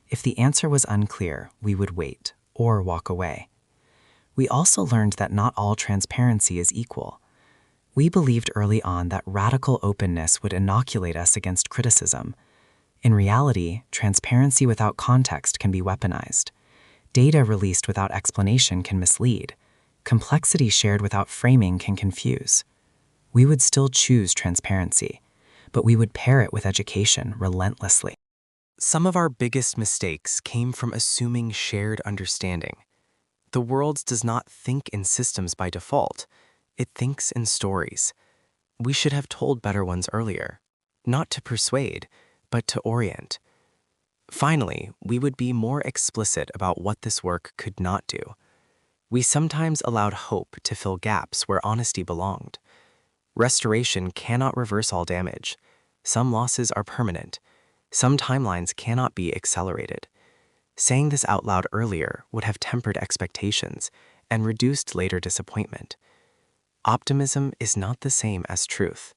If the answer was unclear, we would wait or walk away. We also learned that not all transparency is equal. We believed early on that radical openness would inoculate us against criticism. In reality, transparency without context can be weaponized. Data released without explanation can mislead. Complexity shared without framing can confuse. We would still choose transparency, but we would pair it with education relentlessly. Some of our biggest mistakes came from assuming shared understanding. The world does not think in systems by default. It thinks in stories. We should have told better ones earlier, not to persuade, but to orient. Finally, we would be more explicit about what this work could not do. We sometimes allowed hope to fill gaps where honesty belonged. Restoration cannot reverse all damage. Some losses are permanent. Some timelines cannot be accelerated. Saying this out loud earlier would have tempered expectations and reduced later disappointment. Optimism is not the same as truth,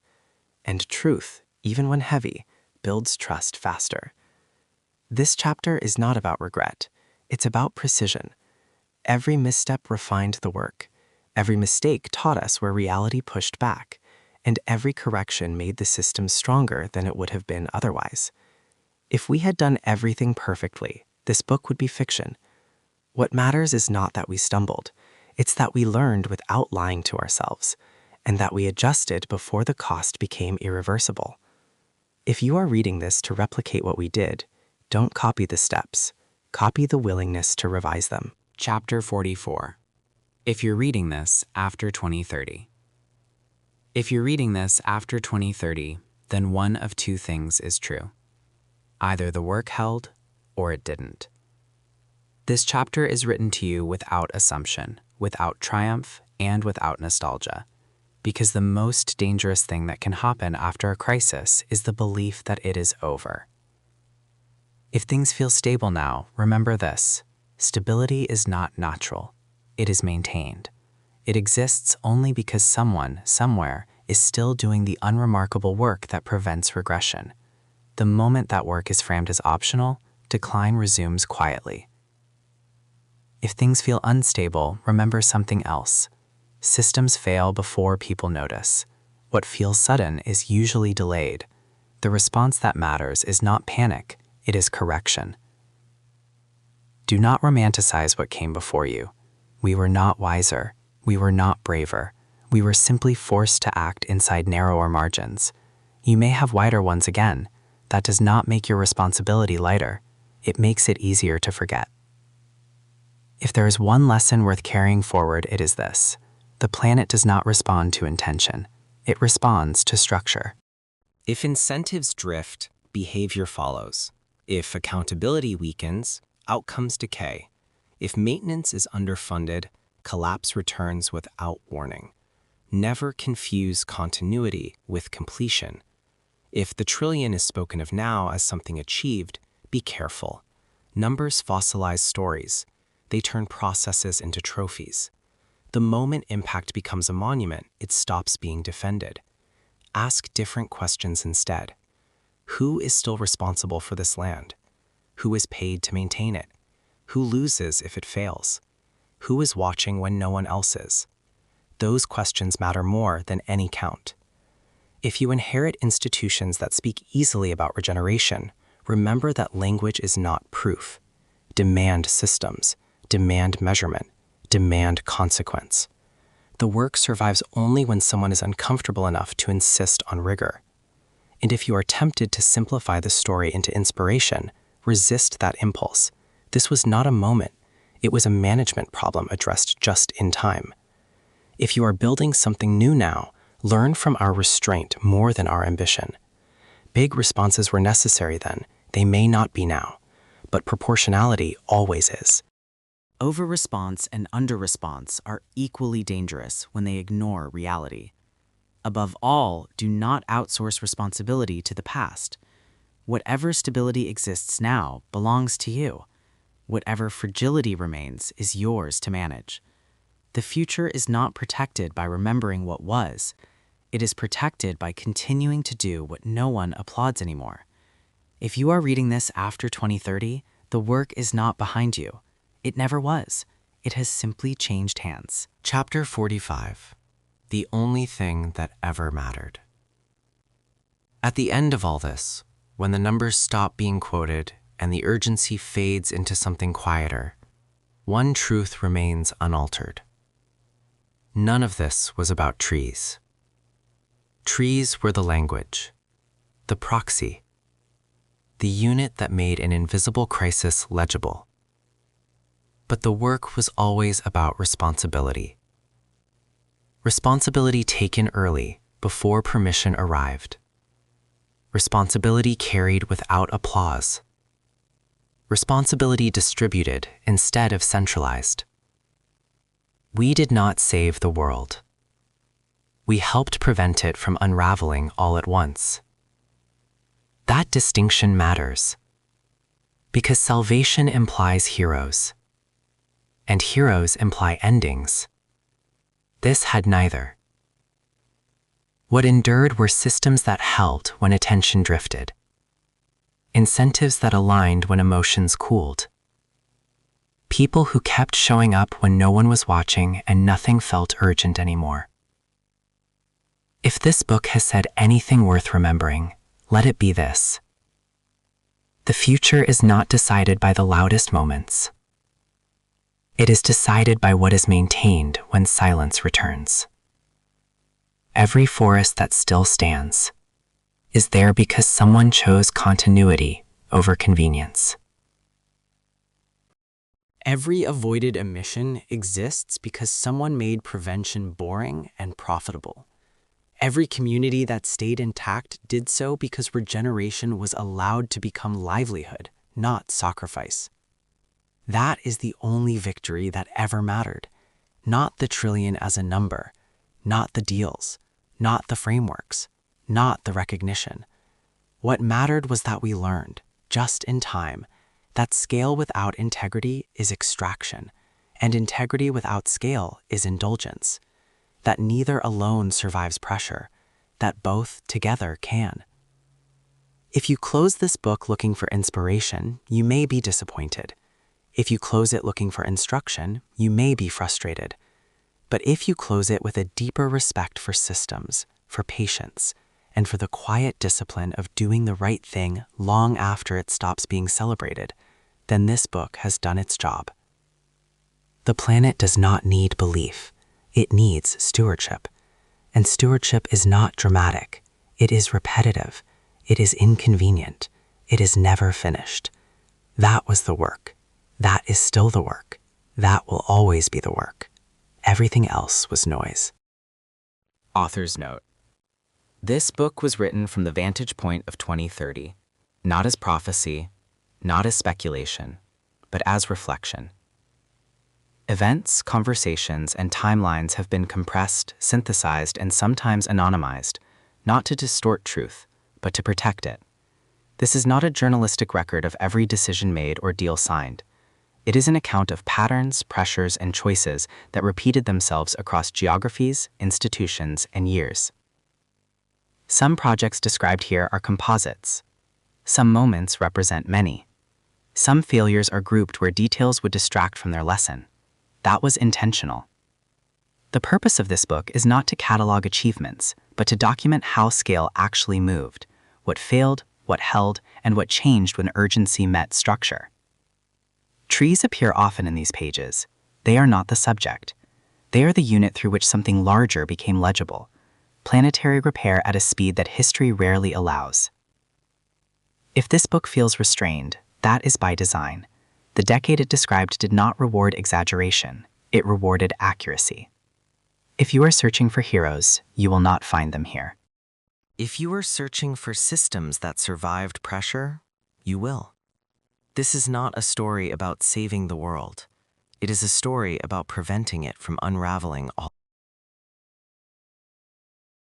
and truth, even when heavy, builds trust faster. This chapter is not about regret. It's about precision. Every misstep refined the work. Every mistake taught us where reality pushed back, and every correction made the system stronger than it would have been otherwise. If we had done everything perfectly, this book would be fiction. What matters is not that we stumbled. It's that we learned without lying to ourselves, and that we adjusted before the cost became irreversible. If you are reading this to replicate what we did, don't copy the steps. Copy the willingness to revise them. Chapter 44. If you're reading this after 2030. If you're reading this after 2030, then one of two things is true. Either the work held, or it didn't. This chapter is written to you without assumption, without triumph, and without nostalgia, because the most dangerous thing that can happen after a crisis is the belief that it is over. If things feel stable now, remember this: stability is not natural. It is maintained. It exists only because someone, somewhere, is still doing the unremarkable work that prevents regression. The moment that work is framed as optional, decline resumes quietly. If things feel unstable, remember something else. Systems fail before people notice. What feels sudden is usually delayed. The response that matters is not panic, it is correction. Do not romanticize what came before you. We were not wiser. We were not braver. We were simply forced to act inside narrower margins. You may have wider ones again. That does not make your responsibility lighter. It makes it easier to forget. If there is one lesson worth carrying forward, it is this: the planet does not respond to intention. It responds to structure. If incentives drift, behavior follows. If accountability weakens, outcomes decay. If maintenance is underfunded, collapse returns without warning. Never confuse continuity with completion. If the trillion is spoken of now as something achieved, be careful. Numbers fossilize stories. They turn processes into trophies. The moment impact becomes a monument, it stops being defended. Ask different questions instead. Who is still responsible for this land? Who is paid to maintain it? Who loses if it fails? Who is watching when no one else is? Those questions matter more than any count. If you inherit institutions that speak easily about regeneration, remember that language is not proof. Demand systems, demand measurement, demand consequence. The work survives only when someone is uncomfortable enough to insist on rigor. And if you are tempted to simplify the story into inspiration, resist that impulse. This was not a moment. It was a management problem addressed just in time. If you are building something new now, learn from our restraint more than our ambition. Big responses were necessary then. They may not be now, but proportionality always is. Over-response and under-response are equally dangerous when they ignore reality. Above all, do not outsource responsibility to the past. Whatever stability exists now belongs to you. Whatever fragility remains is yours to manage. The future is not protected by remembering what was. It is protected by continuing to do what no one applauds anymore. If you are reading this after 2030, the work is not behind you. It never was. It has simply changed hands. Chapter 45. The only thing that ever mattered. At the end of all this, when the numbers stop being quoted and the urgency fades into something quieter, one truth remains unaltered. None of this was about trees. Trees were the language, the proxy, the unit that made an invisible crisis legible. But the work was always about responsibility. Responsibility taken early, before permission arrived. Responsibility carried without applause. Responsibility distributed instead of centralized. We did not save the world. We helped prevent it from unraveling all at once. That distinction matters, because salvation implies heroes, and heroes imply endings. This had neither. What endured were systems that helped when attention drifted, incentives that aligned when emotions cooled, people who kept showing up when no one was watching and nothing felt urgent anymore. If this book has said anything worth remembering, let it be this. The future is not decided by the loudest moments. It is decided by what is maintained when silence returns. Every forest that still stands is there because someone chose continuity over convenience. Every avoided emission exists because someone made prevention boring and profitable. Every community that stayed intact did so because regeneration was allowed to become livelihood, not sacrifice. That is the only victory that ever mattered, not the trillion as a number, not the deals, not the frameworks, not the recognition. What mattered was that we learned, just in time, that scale without integrity is extraction, and integrity without scale is indulgence. That neither alone survives pressure, that both together can. If you close this book looking for inspiration, you may be disappointed. If you close it looking for instruction, you may be frustrated. But if you close it with a deeper respect for systems, for patience, and for the quiet discipline of doing the right thing long after it stops being celebrated, then this book has done its job. The planet does not need belief. It needs stewardship. And stewardship is not dramatic. It is repetitive. It is inconvenient. It is never finished. That was the work. That is still the work. That will always be the work. Everything else was noise. Author's note. This book was written from the vantage point of 2030, not as prophecy, not as speculation, but as reflection. Events, conversations, and timelines have been compressed, synthesized, and sometimes anonymized, not to distort truth, but to protect it. This is not a journalistic record of every decision made or deal signed. It is an account of patterns, pressures, and choices that repeated themselves across geographies, institutions, and years. Some projects described here are composites. Some moments represent many. Some failures are grouped where details would distract from their lesson. That was intentional. The purpose of this book is not to catalog achievements, but to document how scale actually moved, what failed, what held, and what changed when urgency met structure. Trees appear often in these pages. They are not the subject. They are the unit through which something larger became legible. planetary repair at a speed that history rarely allows. If this book feels restrained, that is by design. The decade it described did not reward exaggeration, it rewarded accuracy. If you are searching for heroes, you will not find them here. If you are searching for systems that survived pressure, you will. This is not a story about saving the world. It is a story about preventing it from unraveling all